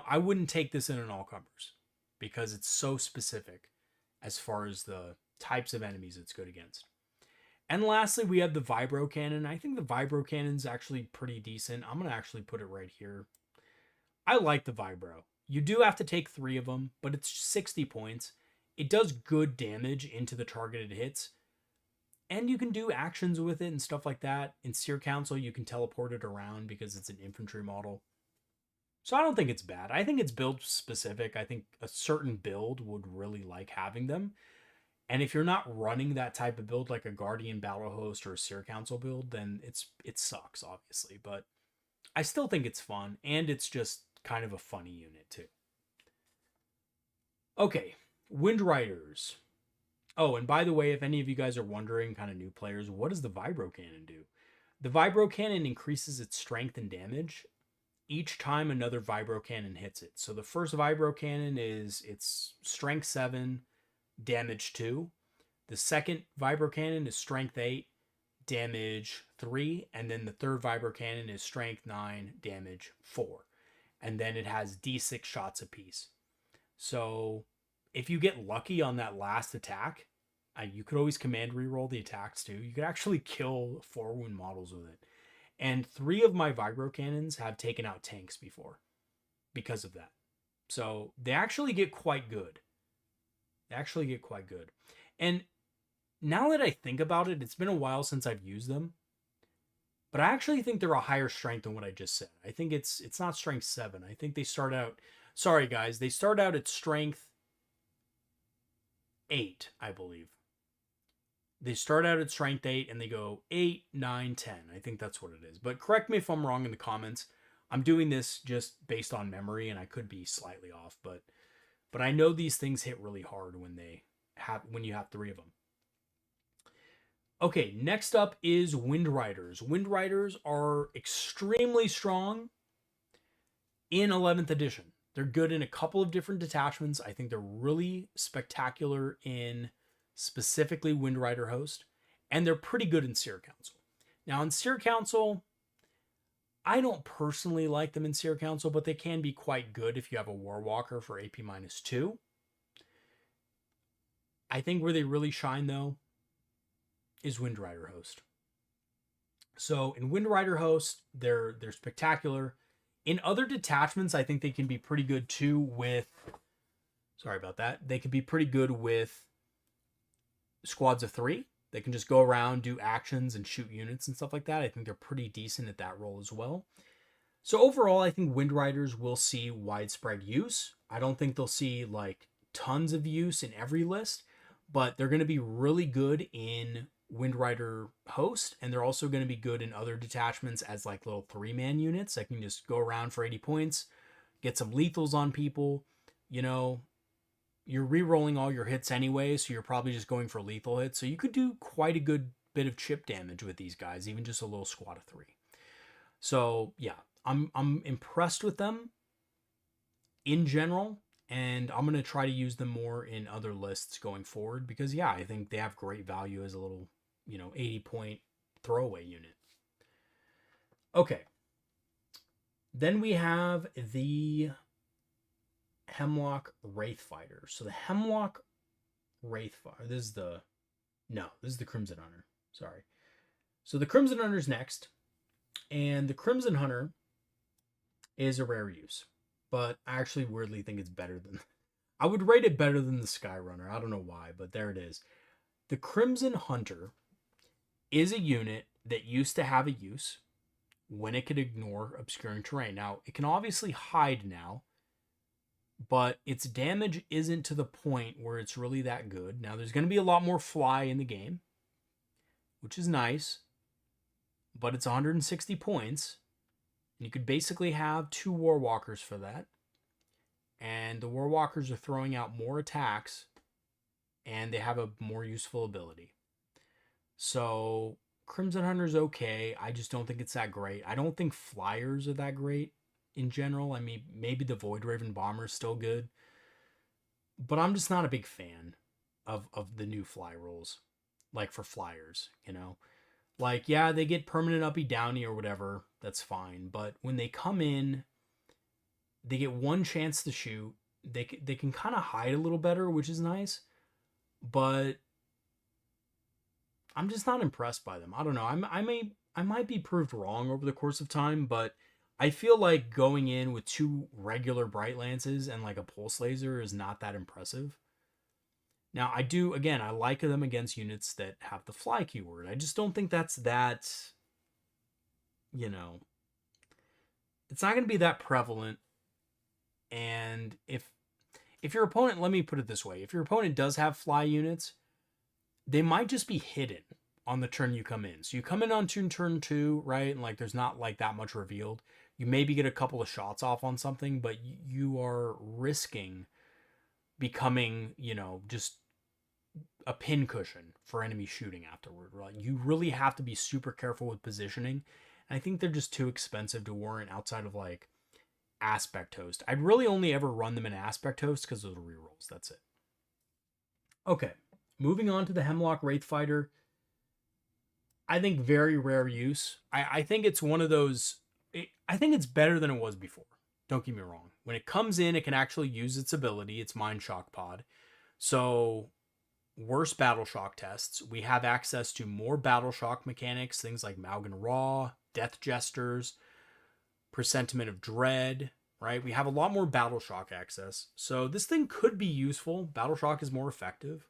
Speaker 1: I wouldn't take this in an all-comers because it's so specific as far as the types of enemies it's good against. And lastly, we have the Vibro Cannon. I think the Vibro Cannon's actually pretty decent. I'm going to actually put it right here. I like the Vibro. You do have to take 3 of them, but it's 60 points. It does good damage into the targeted hits. And you can do actions with it and stuff like that. In Seer Council, you can teleport it around because it's an infantry model. So I don't think it's bad. I think it's build specific. I think a certain build would really like having them. And if you're not running that type of build like a Guardian Battle Host or a Seer Council build, then it sucks, obviously. But I still think it's fun, and it's just kind of a funny unit, too. Okay, Wind Riders. Oh, and by the way, if any of you guys are wondering, kind of new players, what does the Vibro Cannon do? The Vibro Cannon increases its strength and damage each time another Vibro Cannon hits it. So the first Vibro Cannon is its strength 7, damage 2. The second Vibro Cannon is strength 8, damage 3. And then the third Vibro Cannon is strength 9, damage 4. And then it has D6 shots apiece. So if you get lucky on that last attack, you could always command reroll the attacks too. You could actually kill 4 wound models with it. And 3 of my Vibro Cannons have taken out tanks before because of that. So they actually get quite good. And now that I think about it, it's been a while since I've used them. But I actually think they're a higher strength than what I just said. I think it's not strength 7. I think they start out, sorry guys, they start out at strength 8, I believe. They start out at strength 8 and they go 8, 9, 10. I think that's what it is. But correct me if I'm wrong in the comments. I'm doing this just based on memory and I could be slightly off, but I know these things hit really hard when you have 3 of them. Okay, next up is Wind Riders. Wind Riders are extremely strong in 11th edition. They're good in a couple of different detachments. I think they're really spectacular in specifically Wind Rider Host, and they're pretty good in Seer Council. Now, in Seer Council, I don't personally like them in Seer Council, but they can be quite good if you have a Warwalker for AP -2. I think where they really shine, though, is Wind Rider Host. So in Wind Rider Host, they're spectacular. In other detachments, I think they can be pretty good too with... Sorry about that. They can be pretty good with squads of 3. They can just go around, do actions, and shoot units and stuff like that. I think they're pretty decent at that role as well. So overall, I think Wind Riders will see widespread use. I don't think they'll see like tons of use in every list, but they're going to be really good in Wind Rider Host, and they're also going to be good in other detachments as like little 3-man units that can just go around for 80 points, get some lethals on people. You know, you're re-rolling all your hits anyway, so you're probably just going for lethal hits. So you could do quite a good bit of chip damage with these guys, even just a little squad of 3. So yeah, I'm impressed with them in general, and I'm going to try to use them more in other lists going forward because yeah, I think they have great value as a little, 80-point throwaway unit. Okay. Then we have the Hemlock Wraith Fighter. So the Hemlock Wraith Fighter, this is the Crimson Hunter. Sorry. So the Crimson Hunter's next, and the Crimson Hunter is a rare use, but I actually weirdly think it's better than... I would rate it better than the Sky Runner. I don't know why, but there it is. The Crimson Hunter is a unit that used to have a use when it could ignore obscuring terrain. Now, it can obviously hide now, but its damage isn't to the point where it's really that good. Now, there's going to be a lot more fly in the game, which is nice, but it's 160 points, and you could basically have 2 Warwalkers for that, and the Warwalkers are throwing out more attacks, and they have a more useful ability. So Crimson Hunter's okay. I just don't think it's that great. I don't think flyers are that great in general. I mean, maybe the Void Raven Bomber is still good, but I'm just not a big fan of the new fly rules, like for flyers, Like, yeah, they get permanent uppy downy or whatever. That's fine. But when they come in, they get 1 chance to shoot. They can kind of hide a little better, which is nice. But I'm just not impressed by them. I don't know. I might be proved wrong over the course of time, but I feel like going in with 2 regular Bright Lances and like a Pulse Laser is not that impressive. Now, I like them against units that have the fly keyword. I just don't think that's that, it's not going to be that prevalent. And if your opponent, let me put it this way, if your opponent does have fly units, they might just be hidden on the turn you come in. So you come in on turn 2, right? And like there's not like that much revealed. You maybe get a couple of shots off on something, but you are risking becoming, just a pincushion for enemy shooting afterward. Right? You really have to be super careful with positioning. And I think they're just too expensive to warrant outside of like Aspect Host. I'd really only ever run them in Aspect Host because of the rerolls. That's it. Okay. Moving on to the Hemlock Wraith Fighter. I think very rare use. I think it's one of those... I think it's better than it was before. Don't get me wrong. When it comes in, it can actually use its ability. It's Mind Shock Pod. So, worse Battle Shock tests. We have access to more Battle Shock mechanics. Things like Malgan Raw, Death Jesters, Presentiment of Dread, right? We have a lot more battle shock access. So this thing could be useful. Battle shock is more effective.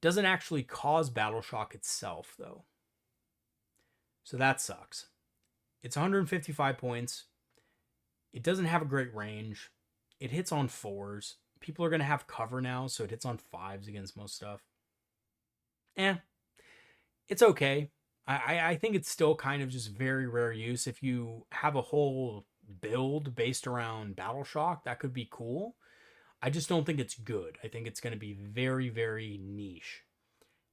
Speaker 1: Doesn't actually cause battle shock itself, though. So that sucks. It's 155 points. It doesn't have a great range. It hits on 4s. People are going to have cover now, so it hits on 5s against most stuff. It's okay. I think it's still kind of just very rare use. If you have a whole build based around battle shock, that could be cool. I just don't think it's good. I think it's going to be very, very niche.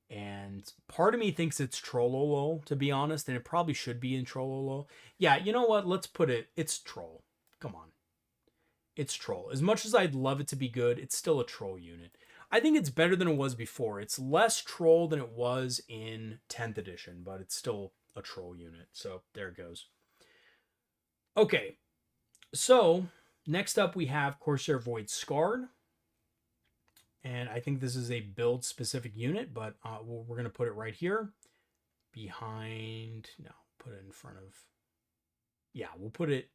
Speaker 1: And part of me thinks it's Trollolo, to be honest, and it probably should be in Trollolo. Yeah, you know what? Let's put it, it's Troll. Come on. It's Troll. As much as I'd love it to be good, it's still a Troll unit. I think it's better than it was before. It's less Troll than it was in 10th edition, but it's still a Troll unit. So there it goes. Okay, so next up we have Corsair Void Scarred. And I think this is a build-specific unit, but we're going to put it right here. Behind... No, put it in front of... Yeah, we'll put it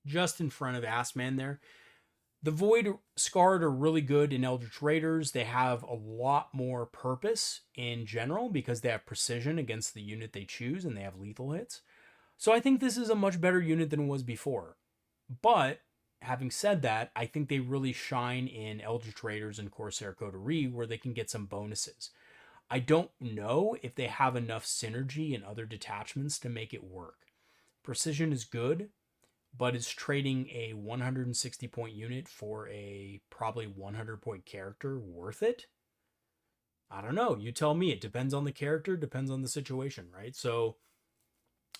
Speaker 1: just in front of Assman there. The Void Scarred are really good in Eldritch Raiders. They have a lot more purpose in general because they have precision against the unit they choose and they have lethal hits. So I think this is a much better unit than it was before. But having said that, I think they really shine in Eldritch Raiders and Corsair Coterie where they can get some bonuses. I don't know if they have enough synergy in other detachments to make it work. Precision is good, but is trading a 160 point unit for a probably 100 point character worth it? I don't know. You tell me. It depends on the character, depends on the situation, right? So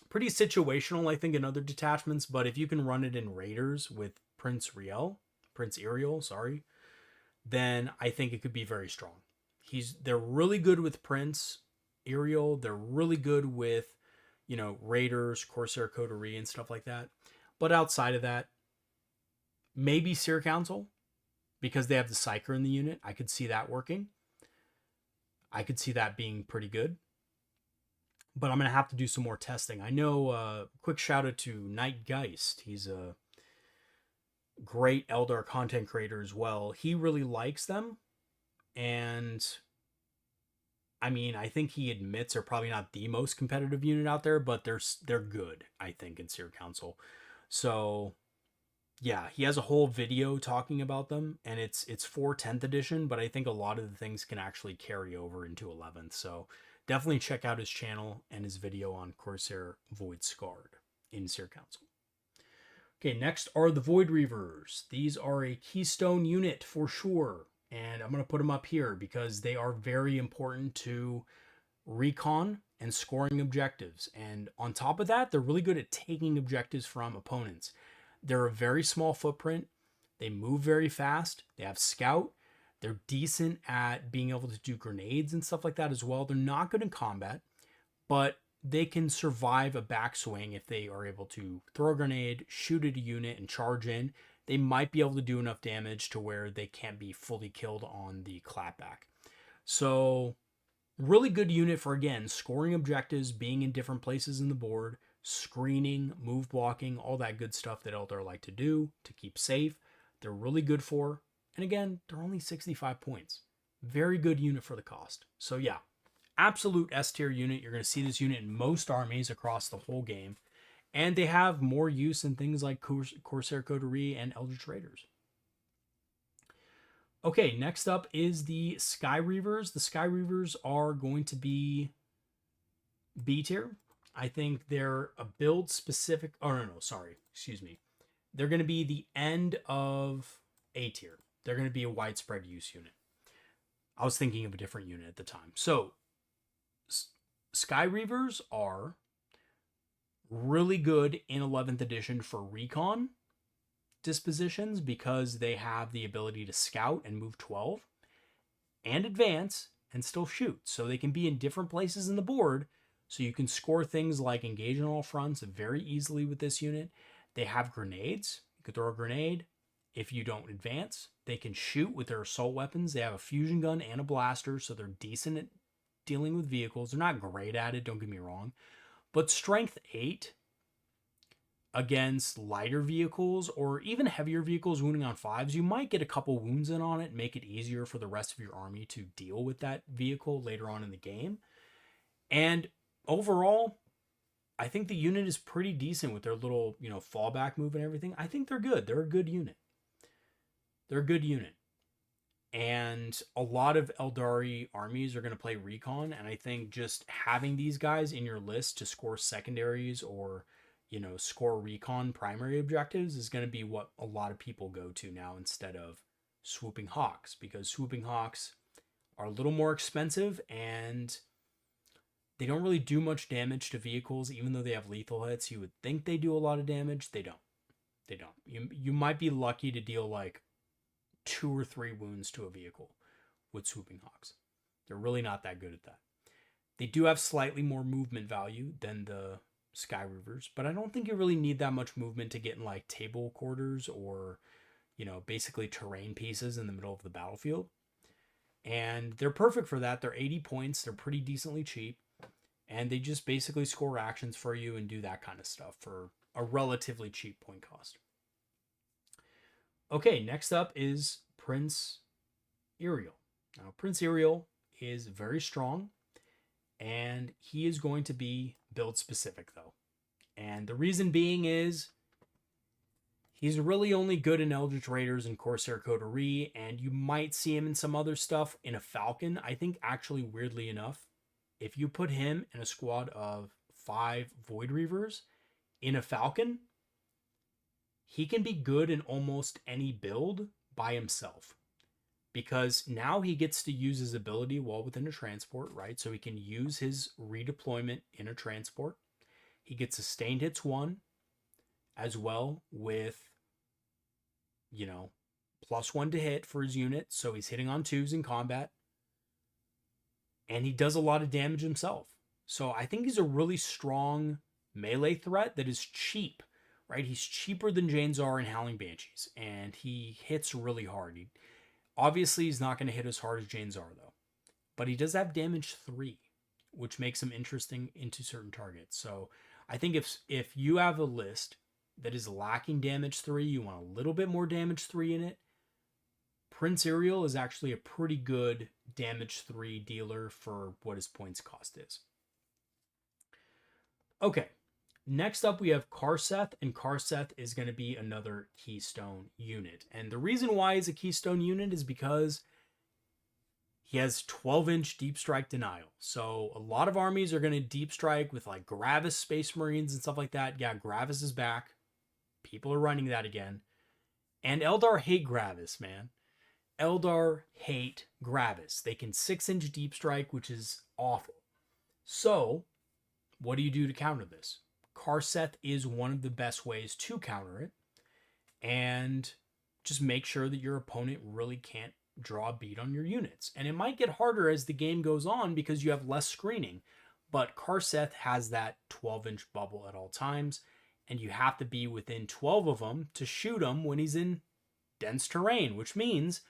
Speaker 1: pretty situational, I think, in other detachments, but if you can run it in Raiders with Prince Ariel, then I think it could be very strong. They're really good with Prince Ariel. They're really good with, Raiders, Corsair Coterie, and stuff like that. But outside of that, maybe Seer Council, because they have the Psyker in the unit. I could see that working. I could see that being pretty good. But I'm going to have to do some more testing. I know, quick shout out to Nightgeist. He's a great Eldar content creator as well. He really likes them. And I mean, I think he admits they're probably not the most competitive unit out there, but they're good, I think, in Seer Council. So yeah, he has a whole video talking about them, and it's for 10th edition, but I think a lot of the things can actually carry over into 11th. So definitely check out his channel and his video on Corsair Void Scarred in Seer Council. Okay, next are the Void Reavers. These are a keystone unit for sure, and I'm going to put them up here because they are very important to recon and scoring objectives. And on top of that, they're really good at taking objectives from opponents. They're a very small footprint. They move very fast. They have scout. They're decent at being able to do grenades and stuff like that as well. They're not good in combat, but they can survive a backswing if they are able to throw a grenade, shoot at a unit, and charge in. They might be able to do enough damage to where they can't be fully killed on the clapback. So really good unit for, again, scoring objectives, being in different places in the board, screening, move blocking, all that good stuff that Eldar like to do to keep safe. They're really good for. And again, they're only 65 points. Very good unit for the cost. So yeah, absolute S tier unit. You're going to see this unit in most armies across the whole game. And they have more use in things like Corsair Coterie and Eldritch Raiders. Okay, next up is the Sky Reavers. The Sky Reavers are going to be B tier. I think they're a build specific. Oh, no, sorry. Excuse me. They're going to be the end of A tier. They're going to be a widespread use unit. I was thinking of a different unit at the time. So, Sky Reavers are really good in 11th edition for recon dispositions because they have the ability to scout and move 12 and advance and still shoot. So they can be in different places in the board. So you can score things like engage on all fronts very easily with this unit. They have grenades. You could throw a grenade. If you don't advance, they can shoot with their assault weapons. They have a fusion gun and a blaster, so they're decent at dealing with vehicles. They're not great at it, don't get me wrong. But strength 8 against lighter vehicles or even heavier vehicles wounding on 5s, you might get a couple wounds in on it, make it easier for the rest of your army to deal with that vehicle later on in the game. And overall, I think the unit is pretty decent with their little, fallback move and everything. I think they're good. They're a good unit. And a lot of Eldari armies are going to play recon, and I think just having these guys in your list to score secondaries or, score recon primary objectives is going to be what a lot of people go to now instead of swooping hawks, because swooping hawks are a little more expensive and they don't really do much damage to vehicles. Even though they have lethal hits, you would think they do a lot of damage. They don't. You might be lucky to deal like 2 or 3 wounds to a vehicle with swooping hawks. They're really not that good at that. They do have slightly more movement value than the Sky Reavers, but I don't think you really need that much movement to get in like table quarters or, basically terrain pieces in the middle of the battlefield. And they're perfect for that. They're 80 points. They're pretty decently cheap. And they just basically score actions for you and do that kind of stuff for a relatively cheap point cost. Okay, next up is Prince Iriel. Now, Prince Iriel is very strong, and he is going to be build specific, though. And the reason being is he's really only good in Eldritch Raiders and Corsair Coterie, and you might see him in some other stuff in a Falcon. I think, actually, weirdly enough, if you put him in a squad of 5 Void Reavers in a Falcon, he can be good in almost any build by himself, because now he gets to use his ability while within a transport, right? So he can use his redeployment in a transport. He gets sustained hits 1 as well with, +1 to hit for his unit. So he's hitting on 2s in combat. And he does a lot of damage himself. So I think he's a really strong melee threat that is cheap. Right? He's cheaper than Janzar and Howling Banshees, and he hits really hard. Obviously, he's not going to hit as hard as Janzar, though. But he does have damage 3, which makes him interesting into certain targets. So I think if you have a list that is lacking damage 3, you want a little bit more damage 3 in it, Prince Iriel is actually a pretty good damage 3 dealer for what his points cost is. Okay. Next up, we have Karseth, and Karseth is going to be another keystone unit. And the reason why he's a keystone unit is because he has 12-inch deep strike denial. So a lot of armies are going to deep strike with like Gravis Space Marines and stuff like that. Yeah, Gravis is back. People are running that again. And Eldar hate Gravis, man. Eldar hate Gravis. They can 6-inch deep strike, which is awful. So what do you do to counter this? Karseth is one of the best ways to counter it, and just make sure that your opponent really can't draw a beat on your units. And it might get harder as the game goes on because you have less screening, but Karseth has that 12-inch bubble at all times, and you have to be within 12 of them to shoot him when he's in dense terrain, which means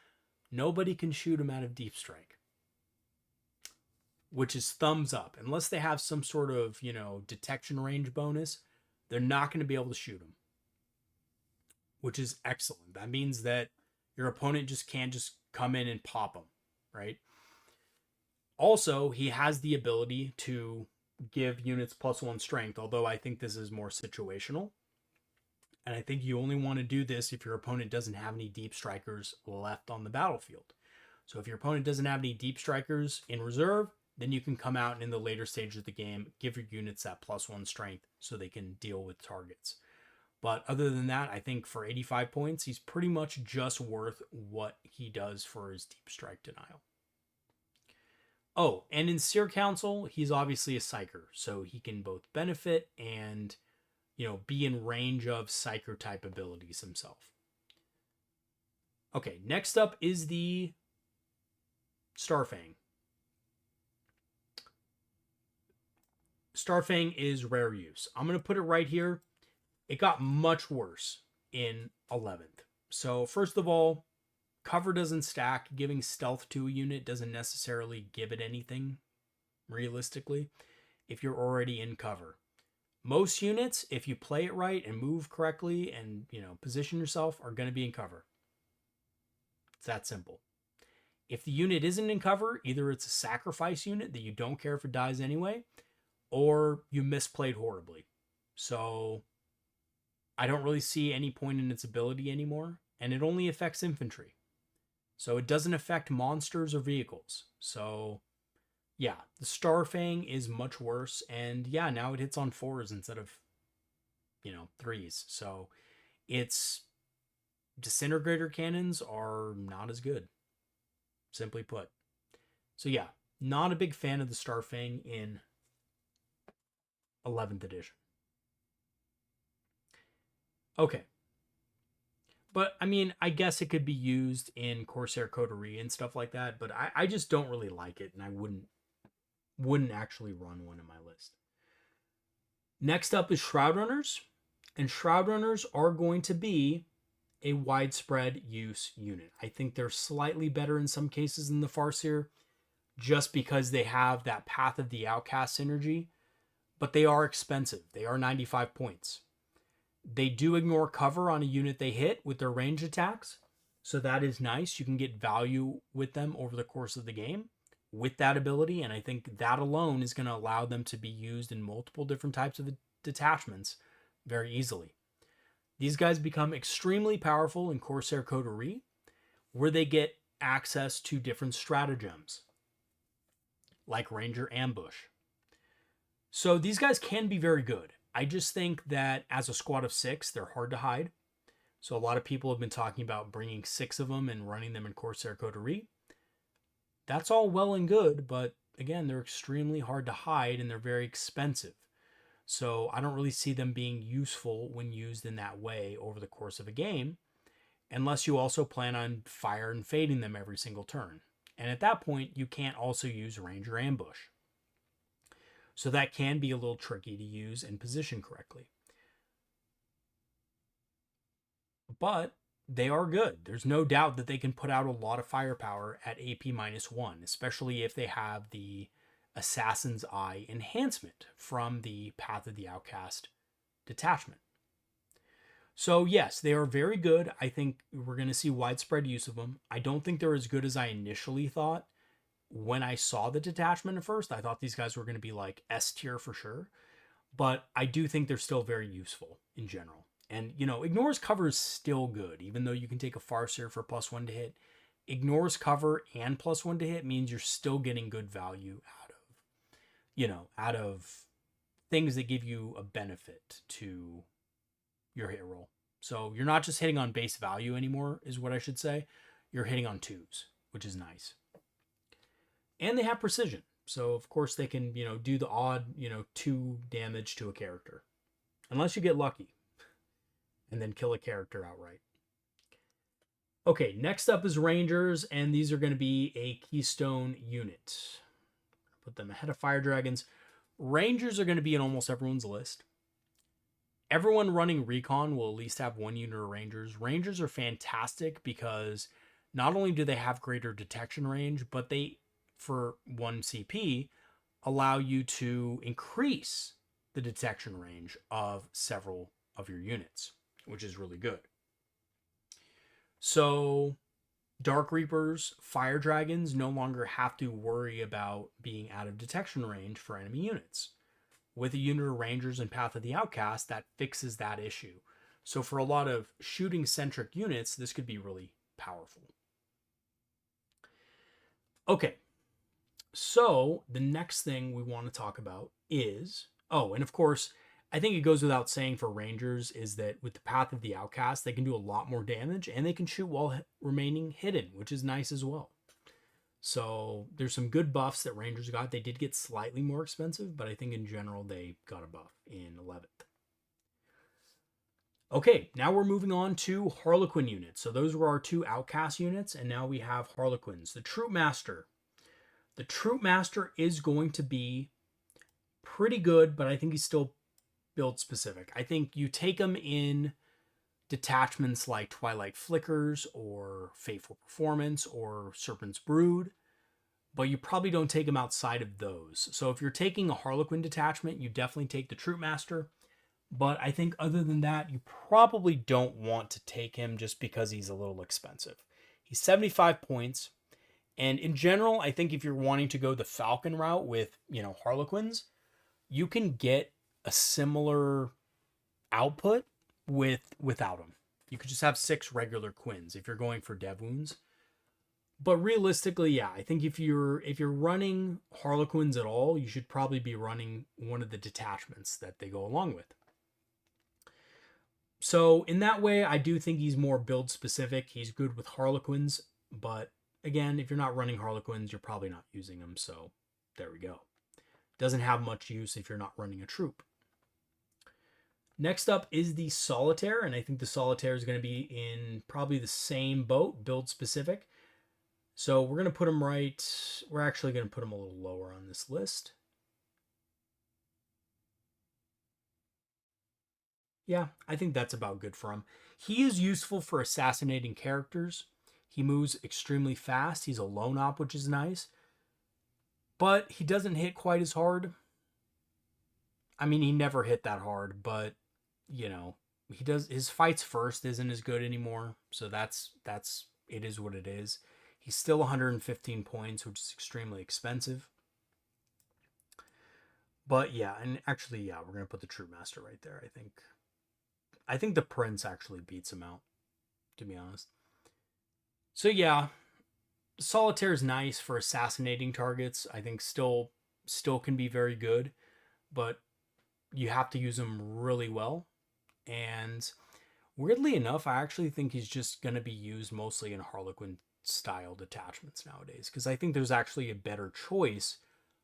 Speaker 1: nobody can shoot him out of deep strike, which is thumbs up. Unless they have some sort of, detection range bonus, they're not going to be able to shoot him, which is excellent. That means that your opponent just can't just come in and pop him, right? Also, he has the ability to give units +1 strength, although I think this is more situational. And I think you only want to do this if your opponent doesn't have any deep strikers left on the battlefield. So if your opponent doesn't have any deep strikers in reserve, then you can come out and in the later stages of the game, give your units that +1 strength so they can deal with targets. But other than that, I think for 85 points, he's pretty much just worth what he does for his deep strike denial. Oh, and in Seer Council, he's obviously a Psyker, so he can both benefit and, be in range of Psyker type abilities himself. Okay, next up is the Starfang. Starfang is rare use. I'm going to put it right here. It got much worse in 11th. So first of all, cover doesn't stack. Giving stealth to a unit doesn't necessarily give it anything, realistically, if you're already in cover. Most units, if you play it right and move correctly and, position yourself, are going to be in cover. It's that simple. If the unit isn't in cover, either it's a sacrifice unit that you don't care if it dies anyway, or you misplayed horribly. So I don't really see any point in its ability anymore, and it only affects infantry. So it doesn't affect monsters or vehicles. So yeah, the Starfang is much worse, and yeah, now it hits on 4s instead of 3s. So its disintegrator cannons are not as good, simply put. So yeah, not a big fan of the Starfang in 11th edition. Okay. But I mean, I guess it could be used in Corsair Coterie and stuff like that, but I just don't really like it, and I wouldn't actually run one in my list. Next up is Shroud Runners, and Shroud Runners are going to be a widespread use unit. I think they're slightly better in some cases than the Farseer, just because they have that Path of the Outcast synergy, but they are expensive. They are 95 points. They do ignore cover on a unit they hit with their ranged attacks, so that is nice. You can get value with them over the course of the game with that ability, and I think that alone is going to allow them to be used in multiple different types of detachments very easily. These guys become extremely powerful in Corsair Coterie, where they get access to different stratagems, like Ranger Ambush. So these guys can be very good. I just think that as a squad of 6, they're hard to hide. So a lot of people have been talking about bringing 6 of them and running them in Corsair Coterie. That's all well and good, but again, they're extremely hard to hide and they're very expensive. So I don't really see them being useful when used in that way over the course of a game, unless you also plan on fire and fading them every single turn. And at that point, you can't also use Ranger Ambush. So that can be a little tricky to use and position correctly. But they are good. There's no doubt that they can put out a lot of firepower at AP -1, especially if they have the Assassin's Eye enhancement from the Path of the Outcast detachment. So yes, they are very good. I think we're going to see widespread use of them. I don't think they're as good as I initially thought. When I saw the detachment at first, I thought these guys were going to be like S tier for sure. But I do think they're still very useful in general. And, Ignore's cover is still good, even though you can take a Farseer for +1 to hit. Ignore's cover and +1 to hit means you're still getting good value out of things that give you a benefit to your hit roll. So you're not just hitting on base value anymore, is what I should say. You're hitting on 2s, which is nice. And they have precision. So, of course, they can, do the odd, 2 damage to a character. Unless you get lucky. And then kill a character outright. Okay, next up is Rangers. And these are going to be a keystone unit. Put them ahead of Fire Dragons. Rangers are going to be in almost everyone's list. Everyone running Recon will at least have 1 unit of Rangers. Rangers are fantastic because not only do they have greater detection range, but they, for 1 CP, allow you to increase the detection range of several of your units, which is really good. So Dark Reapers, Fire Dragons no longer have to worry about being out of detection range for enemy units. With a unit of Rangers and Path of the Outcast, that fixes that issue. So for a lot of shooting-centric units, this could be really powerful. Okay, so the next thing we want to talk about is... Oh, and of course, I think it goes without saying for Rangers is that with the Path of the Outcast, they can do a lot more damage, and they can shoot while remaining hidden, which is nice as well. So there's some good buffs that Rangers got. They did get slightly more expensive, but I think in general they got a buff in 11th. Okay, now we're moving on to Harlequin units. So those were our 2 Outcast units, and now we have Harlequins. The Troop Master. The Troop Master is going to be pretty good, but I think he's still build specific. I think you take him in detachments like Twilight Flickers or Fateful Performance or Serpent's Brood. but you probably don't take him outside of those. So if you're taking a Harlequin detachment, you definitely take the Troop Master. But I think other than that, you probably don't want to take him just because he's a little expensive. He's 75 points. And in general, I think if you're wanting to go the Falcon route with, Harlequins, you can get a similar output without him. You could just have 6 regular Quins if you're going for dev wounds. But realistically, yeah, I think if you're running Harlequins at all, you should probably be running one of the detachments that they go along with. So in that way, I do think he's more build specific. He's good with Harlequins, but again, if you're not running Harlequins, you're probably not using them. So there we go. Doesn't have much use if you're not running a troop. Next up is the Solitaire, and I think the Solitaire is going to be in probably the same boat, build specific. So we're going to put him we're actually going to put him a little lower on this list. Yeah, I think that's about good for him. He is useful for assassinating characters. He moves extremely fast. He's a lone op, which is nice. But he doesn't hit quite as hard. I mean, he never hit that hard, but, he does. His fights first isn't as good anymore. So it is what it is. He's still 115 points, which is extremely expensive. But yeah, and actually, yeah, we're going to put the Troop Master right there, I think. I think the Prince actually beats him out, to be honest. So yeah, Solitaire is nice for assassinating targets. I think still can be very good, but you have to use him really well. And weirdly enough, I actually think he's just going to be used mostly in Harlequin style detachments nowadays, because I think there's actually a better choice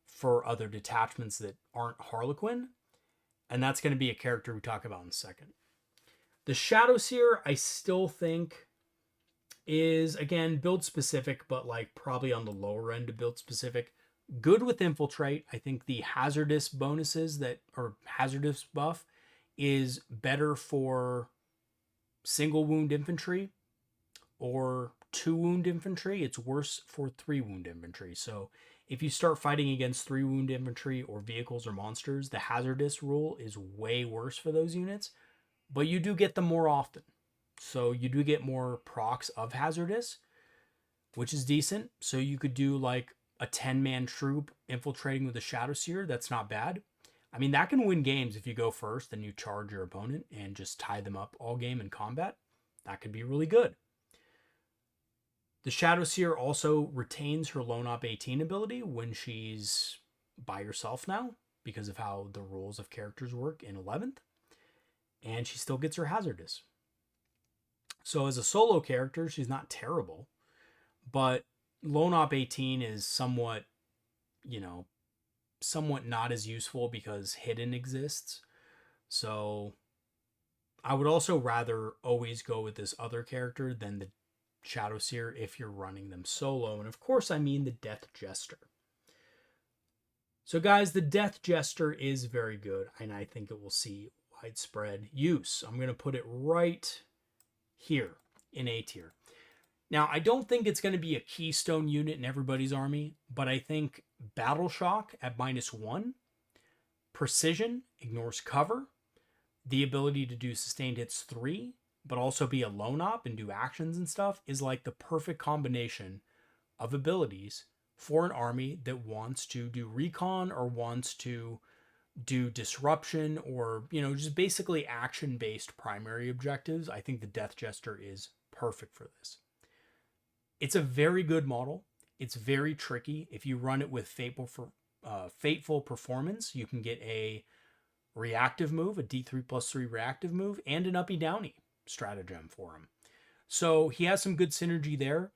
Speaker 1: for other detachments that aren't Harlequin, and that's going to be a character we talk about in a second. The Shadowseer, I still think, is, again, build specific, but like probably on the lower end of build specific. Good with Infiltrate. I think the hazardous bonuses or hazardous buff is better for single wound infantry or 2 wound infantry. It's worse for 3 wound infantry. So if you start fighting against 3 wound infantry or vehicles or monsters, the hazardous rule is way worse for those units, but you do get them more often. So you do get more procs of hazardous, which is decent. So you could do like a 10-man troop infiltrating with a Shadowseer. That's not bad. I mean, that can win games if you go first and you charge your opponent and just tie them up all game in combat. That could be really good. The Shadowseer also retains her Lone Op 18 ability when she's by herself now, because of how the rules of characters work in 11th. And she still gets her hazardous. So as a solo character, she's not terrible. But Lone Op 18 is somewhat not as useful because Hidden exists. So I would also rather always go with this other character than the Shadowseer if you're running them solo. And of course, I mean the Death Jester. So guys, the Death Jester is very good, and I think it will see widespread use. I'm going to put it right here in A tier. Now, I don't think it's going to be a keystone unit in everybody's army, but I think Battle Shock at -1, Precision, ignores cover, the ability to do sustained hits 3, but also be a lone op and do actions and stuff is like the perfect combination of abilities for an army that wants to do recon or wants to do disruption or, just basically action-based primary objectives. I think the Death Jester is perfect for this. It's a very good model. It's very tricky. If you run it with Fateful Performance, you can get a reactive move, a D3+3 reactive move, and an uppy-downy stratagem for him. So he has some good synergy there.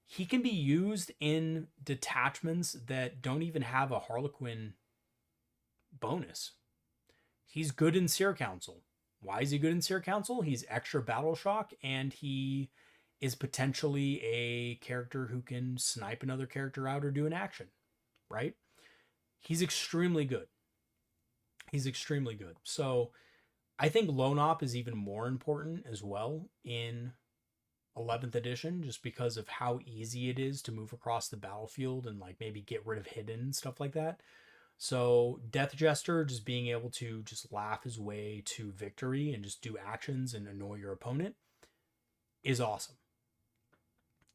Speaker 1: He can be used in detachments that don't even have a Harlequin bonus. He's good in Seer Council. Why is he good in Seer Council? He's extra Battle Shock, and he is potentially a character who can snipe another character out or do an action, right? He's extremely good. So I think Lone Op is even more important as well in 11th edition just because of how easy it is to move across the battlefield and like maybe get rid of hidden and stuff like that. So Death Jester just being able to just laugh his way to victory and just do actions and annoy your opponent is awesome.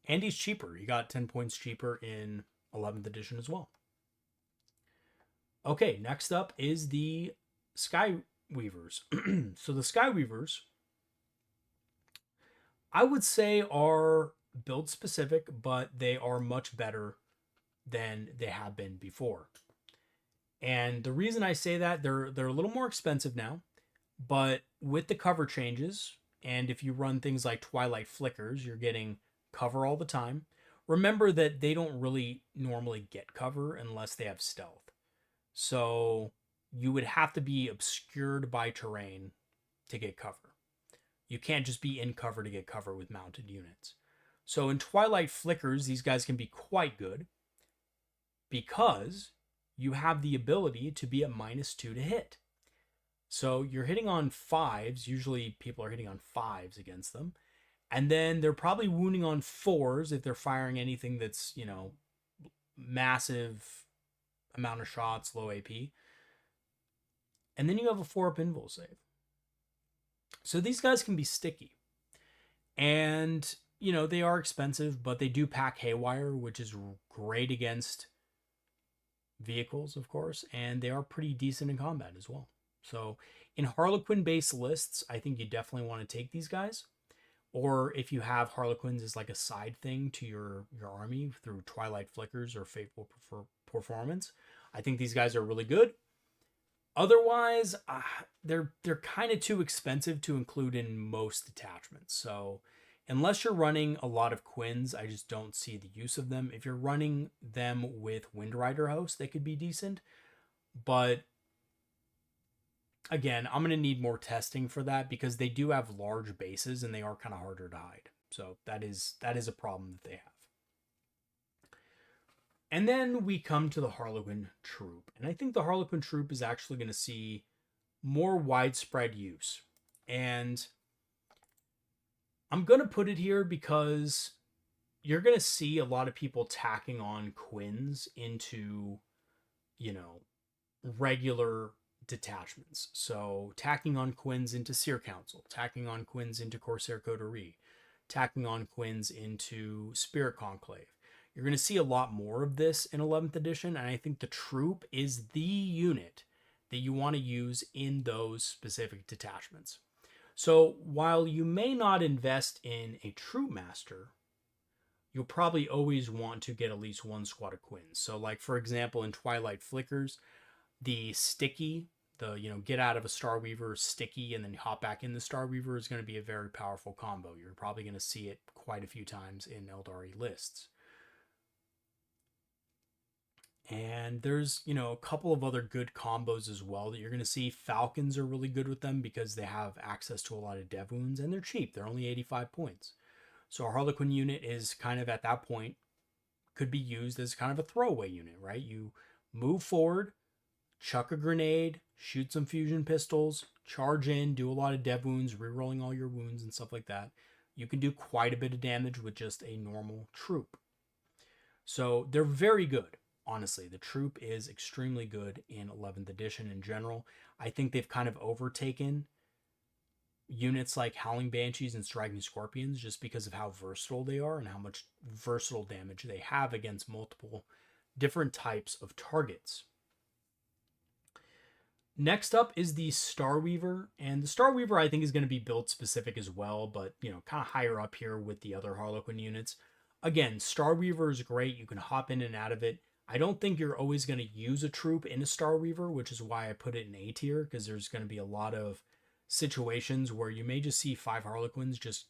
Speaker 1: And he's cheaper. He got 10 points cheaper in 11th edition as well. Okay, next up is the Sky Weavers. So the Sky Weavers, I would say, are build specific, but they are much better than they have been before. And the reason I say that, they're a little more expensive now, but with the cover changes, and if you run things like Twilight Flickers, you're getting cover all the time. Remember that they don't really normally get cover unless they have stealth. So you would have to be obscured by terrain to get cover. You can't just be in cover to get cover with mounted units. So in Twilight Flickers, these guys can be quite good because you have the ability to be at -2 to hit. So you're hitting on 5s. Usually people are hitting on 5s against them. And then they're probably wounding on 4s if they're firing anything that's, massive amount of shots, low AP. And then you have a 4-up invul save. So these guys can be sticky. And, they are expensive, but they do pack Haywire, which is great against vehicles, of course. And they are pretty decent in combat as well. So in Harlequin-based lists, I think you definitely want to take these guys. Or if you have Harlequins as like a side thing to your army through Twilight Flickers or Fateful Performance, I think these guys are really good. Otherwise, they're kind of too expensive to include in most detachments. So unless you're running a lot of Quins, I just don't see the use of them. If you're running them with Windrider Host, they could be decent. But again, I'm going to need more testing for that because they do have large bases and they are kind of harder to hide. So that is a problem that they have. And then we come to the Harlequin troop. And I think the Harlequin troop is actually going to see more widespread use. And I'm going to put it here because you're going to see a lot of people tacking on Quins into, regular detachments. So tacking on Quins into Seer Council, tacking on Quins into Corsair Coterie, tacking on Quins into Spirit Conclave. You're going to see a lot more of this in 11th edition, and I think the troop is the unit that you want to use in those specific detachments. So while you may not invest in a troop master, you'll probably always want to get at least one squad of Quins. So like, for example, in Twilight Flickers, the sticky, get out of a Starweaver sticky and then hop back in the Starweaver is going to be a very powerful combo. You're probably going to see it quite a few times in Eldari lists. And there's, a couple of other good combos as well that you're going to see. Falcons are really good with them because they have access to a lot of dev wounds and they're cheap. They're only 85 points. So a Harlequin unit is kind of at that point could be used as kind of a throwaway unit, right? You move forward, chuck a grenade, shoot some fusion pistols, charge in, do a lot of dev wounds, rerolling all your wounds and stuff like that. You can do quite a bit of damage with just a normal troop. So they're very good. Honestly, the troop is extremely good in 11th edition in general. I think they've kind of overtaken units like Howling Banshees and Striking Scorpions just because of how versatile they are and how much versatile damage they have against multiple different types of targets. Next up is the Starweaver, and the Starweaver I think is going to be build specific as well, but kind of higher up here with the other Harlequin units. Again, Starweaver is great. You can hop in and out of it. I don't think you're always going to use a troop in a Starweaver, which is why I put it in A tier, because there's going to be a lot of situations where you may just see 5 Harlequins just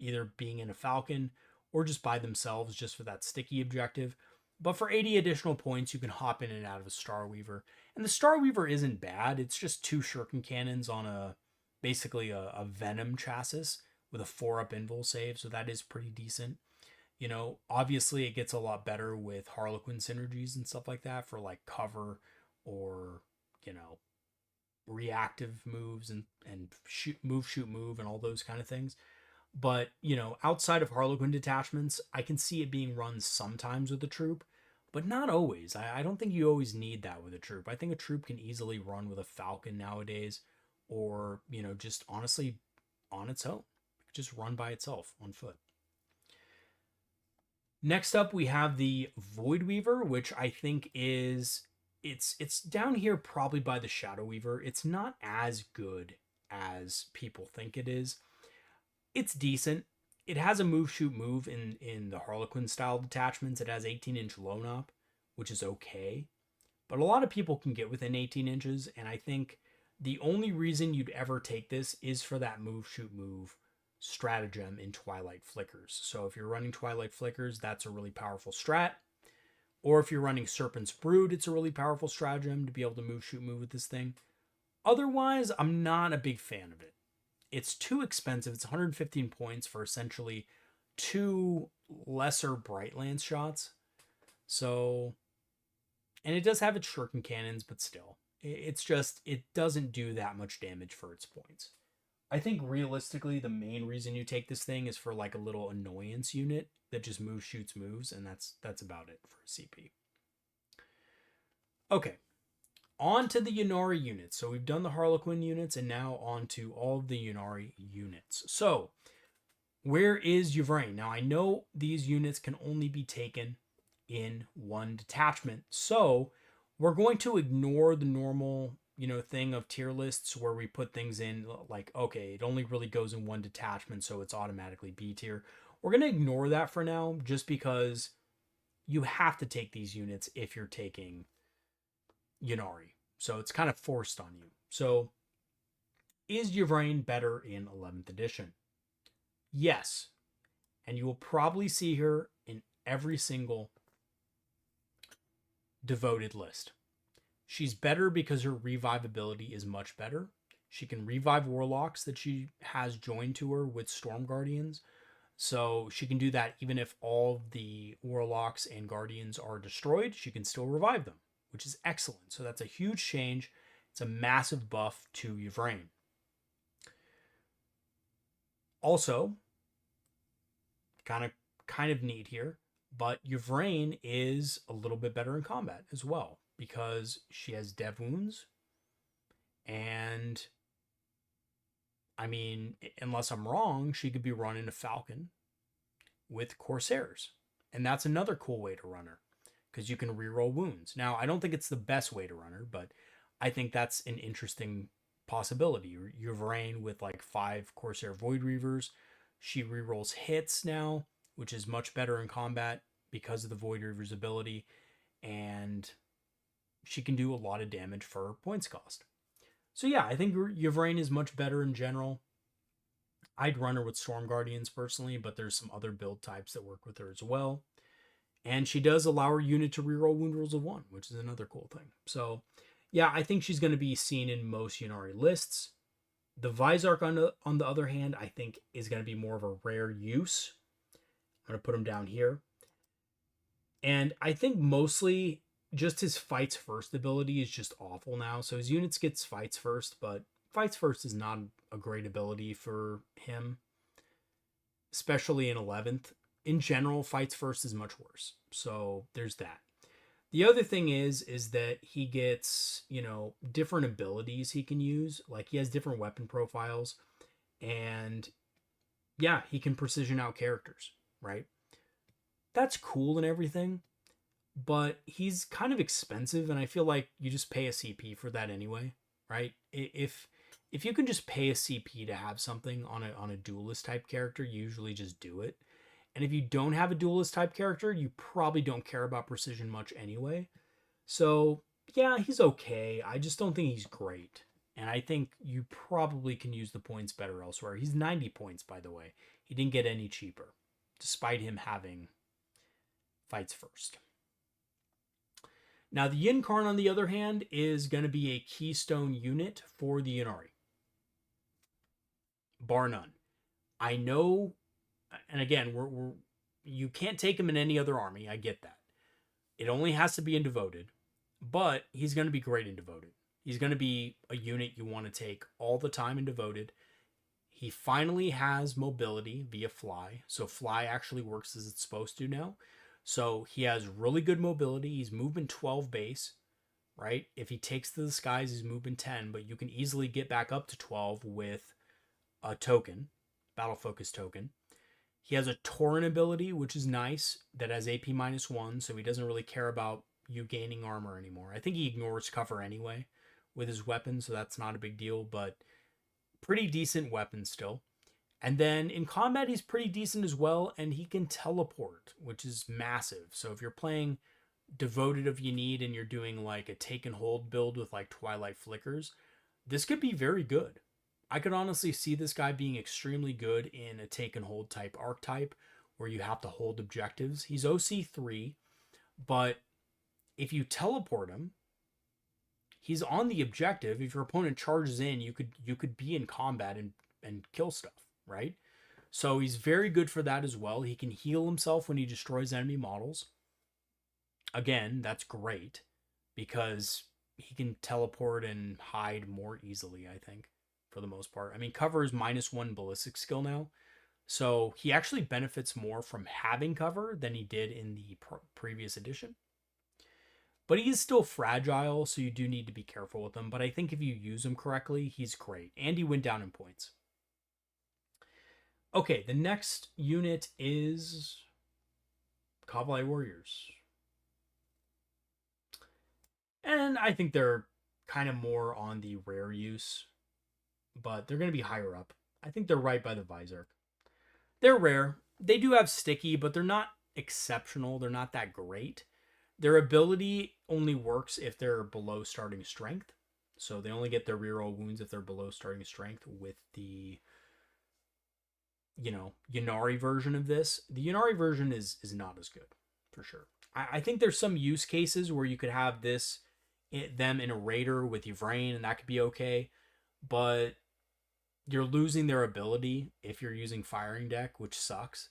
Speaker 1: either being in a Falcon or just by themselves just for that sticky objective. But for 80 additional points, you can hop in and out of a Starweaver. And the Starweaver isn't bad. It's just 2 Shuriken Cannons on basically a Venom chassis with a 4-up invul save, so that is pretty decent. Obviously it gets a lot better with Harlequin synergies and stuff like that for like cover or, reactive moves and shoot, move, and all those kind of things. But, outside of Harlequin detachments, I can see it being run sometimes with a troop, but not always. I don't think you always need that with a troop. I think a troop can easily run with a Falcon nowadays, or, just honestly on its own. Just run by itself on foot. Next up, we have the Void Weaver, which I think it's down here probably by the Shadow Weaver. It's not as good as people think it is. It's decent. It has a move shoot move in the Harlequin style detachments. It has 18-inch loan up, which is okay. But a lot of people can get within 18 inches, and I think the only reason you'd ever take this is for that move shoot move stratagem in Twilight Flickers. So if you're running Twilight Flickers, that's a really powerful strat. Or if you're running Serpent's Brood, it's a really powerful stratagem to be able to move shoot move with this thing. Otherwise, I'm not a big fan of it. It's too expensive. It's 115 points for essentially 2 lesser Bright Lance shots. So, and it does have its shuriken cannons, but still, it's just, it doesn't do that much damage for its points. I think realistically, the main reason you take this thing is for like a little annoyance unit that just shoots moves, and that's about it for a CP. Okay, on to the Ynnari units. So we've done the Harlequin units, and now on to all of the Ynnari units. So where is Yvraine? Now I know these units can only be taken in one detachment, so we're going to ignore the normal thing of tier lists where we put things in like, okay, it only really goes in one detachment, so it's automatically B tier. We're going to ignore that for now, just because you have to take these units if you're taking Ynnari. So it's kind of forced on you. So is Yvraine better in 11th edition? Yes. And you will probably see her in every single devoted list. She's better because her revivability is much better. She can revive warlocks that she has joined to her with Storm Guardians. So she can do that even if all the warlocks and guardians are destroyed. She can still revive them, which is excellent. So that's a huge change. It's a massive buff to Yvraine. Also, kind of neat here, but Yvraine is a little bit better in combat as well, because she has dev wounds, and I mean, unless I'm wrong, she could be running a Falcon with Corsairs, and that's another cool way to run her, because you can reroll wounds. Now, I don't think it's the best way to run her, but I think that's an interesting possibility. Yvraine with like 5 Corsair Void Reavers, she rerolls hits now, which is much better in combat because of the Void Reaver's ability, and she can do a lot of damage for points cost. So yeah, I think Yvraine is much better in general. I'd run her with Storm Guardians personally, but there's some other build types that work with her as well. And she does allow her unit to reroll wound rolls of 1, which is another cool thing. So yeah, I think she's going to be seen in most Ynnari lists. The Vizark, on the other hand, I think is going to be more of a rare use. I'm going to put him down here. And I think mostly just his fights first ability is just awful now. So his units gets fights first, but fights first is not a great ability for him, especially in 11th. In general, fights first is much worse. So there's that. The other thing is that he gets, different abilities he can use. Like he has different weapon profiles, and yeah, he can precision out characters, right? That's cool and everything, but he's kind of expensive, and I feel like you just pay a CP for that anyway, right? If you can just pay a CP to have something on a duelist type character, you usually just do it. And if you don't have a duelist type character, you probably don't care about precision much anyway. So yeah, he's okay. I just don't think he's great. And I think you probably can use the points better elsewhere. He's 90 points, by the way. He didn't get any cheaper, despite him having fights first. Now, the Yncarne, on the other hand, is going to be a keystone unit for the Ynnari. Bar none. I know, and again, you can't take him in any other army. I get that. It only has to be in Devoted, but he's going to be great in Devoted. He's going to be a unit you want to take all the time in Devoted. He finally has mobility via fly. So fly actually works as it's supposed to now. So he has really good mobility. He's movement 12 base, right? If he takes to the skies, he's movement 10, but you can easily get back up to 12 with a token, battle focus token. He has a Tauren ability, which is nice, that has AP -1, so he doesn't really care about you gaining armor anymore. I think he ignores cover anyway with his weapon, so that's not a big deal, but pretty decent weapon still. And then in combat, he's pretty decent as well, and he can teleport, which is massive. So if you're playing Devoted of Ynnari and you're doing like a take and hold build with like Twilight Flickers, this could be very good. I could honestly see this guy being extremely good in a take and hold type archetype where you have to hold objectives. He's OC3, but if you teleport him, he's on the objective. If your opponent charges in, you could be in combat and kill stuff, right? So he's very good for that as well. He can heal himself when he destroys enemy models. Again, that's great because he can teleport and hide more easily, I think, for the most part. I mean, cover is -1 ballistic skill now. So he actually benefits more from having cover than he did in the previous edition. But he is still fragile, so you do need to be careful with him. But I think if you use him correctly, he's great. And he went down in points. Okay, the next unit is Kavalai Warriors. And I think they're kind of more on the rare use, but they're going to be higher up. I think they're right by the Visor. They're rare. They do have sticky, but they're not exceptional. They're not that great. Their ability only works if they're below starting strength. So they only get their reroll wounds if they're below starting strength with the, Ynnari version of this. The Ynnari version is not as good, for sure. I think there's some use cases where you could have them in a Raider with Yvrain, and that could be okay. But you're losing their ability if you're using Firing Deck, which sucks.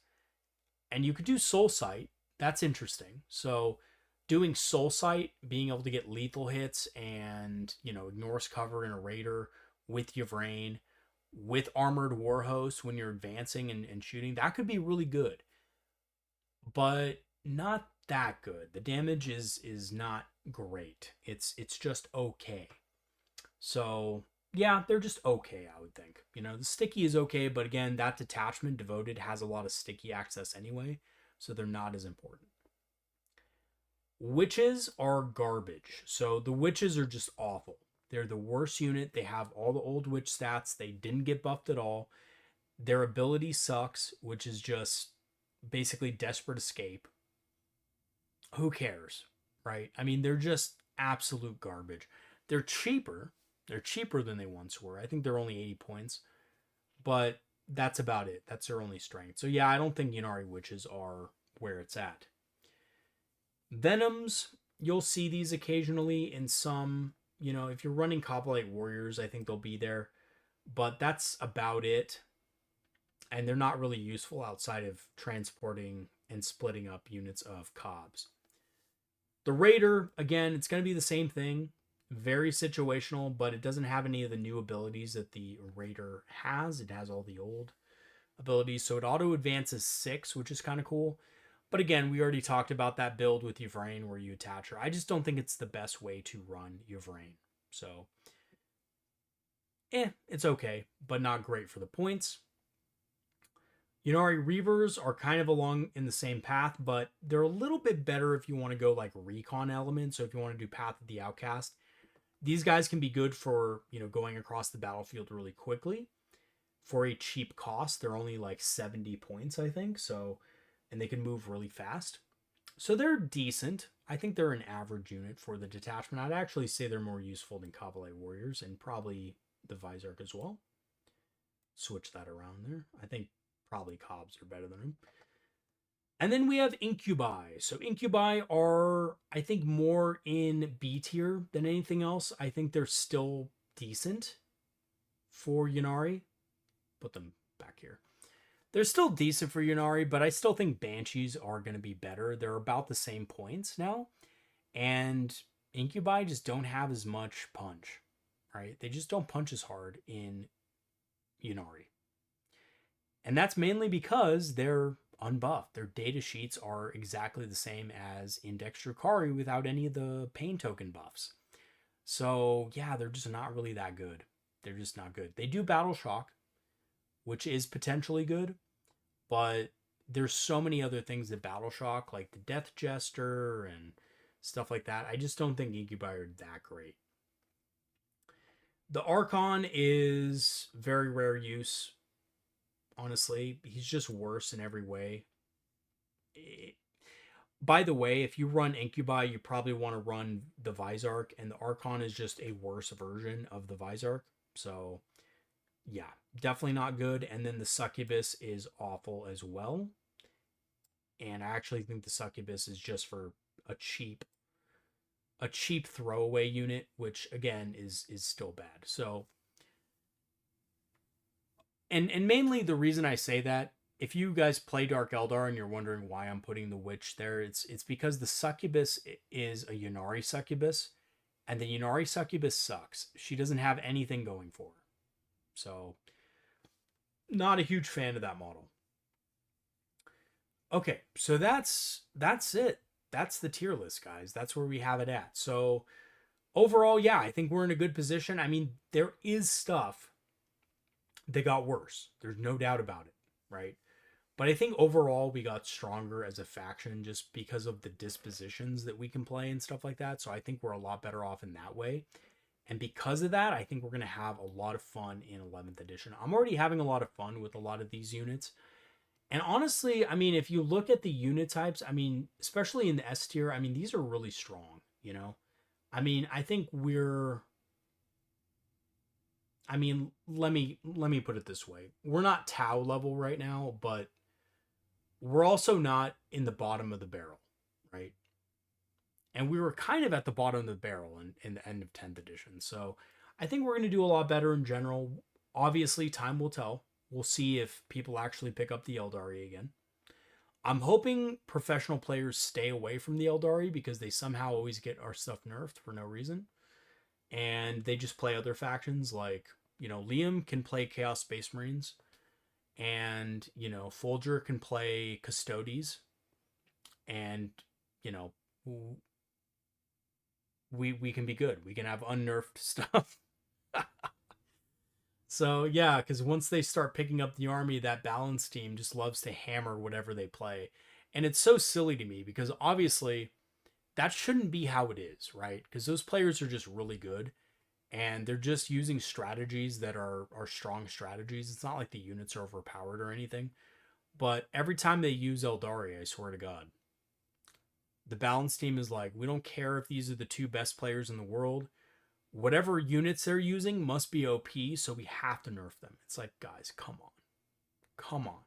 Speaker 1: And you could do Soul Sight. That's interesting. So doing Soul Sight, being able to get lethal hits and, ignores cover in a Raider with Yvrain, with Armored Warhost when you're advancing and shooting, that could be really good. But not that good. The damage is not great. It's just okay. So yeah, they're just okay, I would think. The sticky is okay, but again, that detachment Devoted has a lot of sticky access anyway, so they're not as important. Witches are garbage. So the witches are just awful. They're the worst unit. They have all the old witch stats. They didn't get buffed at all. Their ability sucks, which is just basically Desperate Escape. Who cares, right? I mean, they're just absolute garbage. They're cheaper. They're cheaper than they once were. I think they're only 80 points. But that's about it. That's their only strength. So yeah, I don't think Ynnari Witches are where it's at. Venoms, you'll see these occasionally in some, if you're running Coblite Warriors, I think they'll be there. But that's about it. And they're not really useful outside of transporting and splitting up units of Cobs. The Raider, again, it's going to be the same thing. Very situational, but it doesn't have any of the new abilities that the Raider has. It has all the old abilities. So it auto advances 6, which is kind of cool. But again, we already talked about that build with Yvrain where you attach her. I just don't think it's the best way to run Yvrain. So, it's okay, but not great for the points. Ynnari Reavers are kind of along in the same path, but they're a little bit better if you want to go like recon elements. So if you want to do Path of the Outcast, these guys can be good for, going across the battlefield really quickly for a cheap cost. They're only like 70 points, I think. So, and they can move really fast. So they're decent. I think they're an average unit for the detachment. I'd actually say they're more useful than Kavalai Warriors and probably the Visarch as well. Switch that around there. I think probably Cobs are better than them. And then we have Incubi. So Incubi are, I think, more in B tier than anything else. I think they're still decent for Ynnari. Put them back here. They're still decent for Ynnari, but I still think Banshees are going to be better. They're about the same points now. And Incubi just don't have as much punch, right? They just don't punch as hard in Ynnari. And that's mainly because they're unbuffed. Their data sheets are exactly the same as Index Drukhari without any of the pain token buffs. So, yeah, they're just not really that good. They're just not good. They do Battle Shock, which is potentially good, but there's so many other things that Battle Shock, like the Death Jester and stuff like that. I just don't think Incubi are that great. The Archon is very rare use. Honestly, he's just worse in every way. By the way, if you run Incubi, you probably want to run the Visarch, and the Archon is just a worse version of the Visarch. So, yeah, definitely not good. And then the Succubus is awful as well. And I actually think the Succubus is just for a cheap throwaway unit, which again is still bad. So, and mainly the reason I say that, if you guys play Dark Eldar and you're wondering why I'm putting the Witch there, it's because the Succubus is a Ynnari Succubus, and the Ynnari Succubus sucks. She doesn't have anything going for her. So, not a huge fan of that model. Okay, so that's it. That's the tier list, guys. That's where we have it at. So, overall, yeah, I think we're in a good position. I mean, there is stuff that got worse. There's no doubt about it, right? But I think overall we got stronger as a faction just because of the dispositions that we can play and stuff like that. So I think we're a lot better off in that way. And because of that, I think we're going to have a lot of fun in 11th edition. I'm already having a lot of fun with a lot of these units. And honestly, I mean, if you look at the unit types, I mean, especially in the S tier, I mean, these are really strong, you know? I mean, I think let me put it this way. We're not Tau level right now, but we're also not in the bottom of the barrel, right? And we were kind of at the bottom of the barrel in the end of 10th edition. So I think we're going to do a lot better in general. Obviously, time will tell. We'll see if people actually pick up the Eldari again. I'm hoping professional players stay away from the Eldari because they somehow always get our stuff nerfed for no reason. And they just play other factions like, Liam can play Chaos Space Marines. And, Folger can play Custodes. And, we can be good. We can have unnerfed stuff. So, yeah, because once they start picking up the army, that balance team just loves to hammer whatever they play. And it's so silly to me because obviously that shouldn't be how it is, right? Because those players are just really good. And they're just using strategies that are strong strategies. It's not like the units are overpowered or anything. But every time they use Eldari, I swear to God, the balance team is like, we don't care if these are the two best players in the world. Whatever units they're using must be OP, so we have to nerf them. It's like, guys, come on. Come on.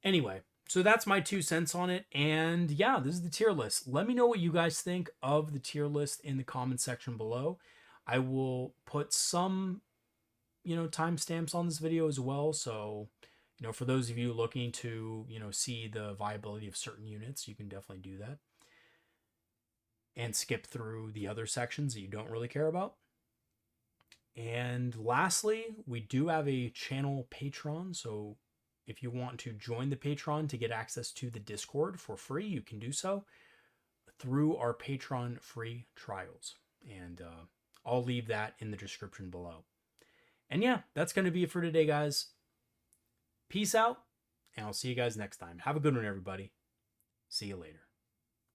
Speaker 1: Anyway, so that's my 2 cents on it. And yeah, this is the tier list. Let me know what you guys think of the tier list in the comment section below. I will put some, timestamps on this video as well. So, for those of you looking to, see the viability of certain units, you can definitely do that. And skip through the other sections that you don't really care about. And lastly, we do have a channel Patreon. So if you want to join the Patreon to get access to the Discord for free, you can do so through our Patreon free trials. And I'll leave that in the description below. And yeah, that's going to be it for today, guys. Peace out, and I'll see you guys next time. Have a good one, everybody. See you later.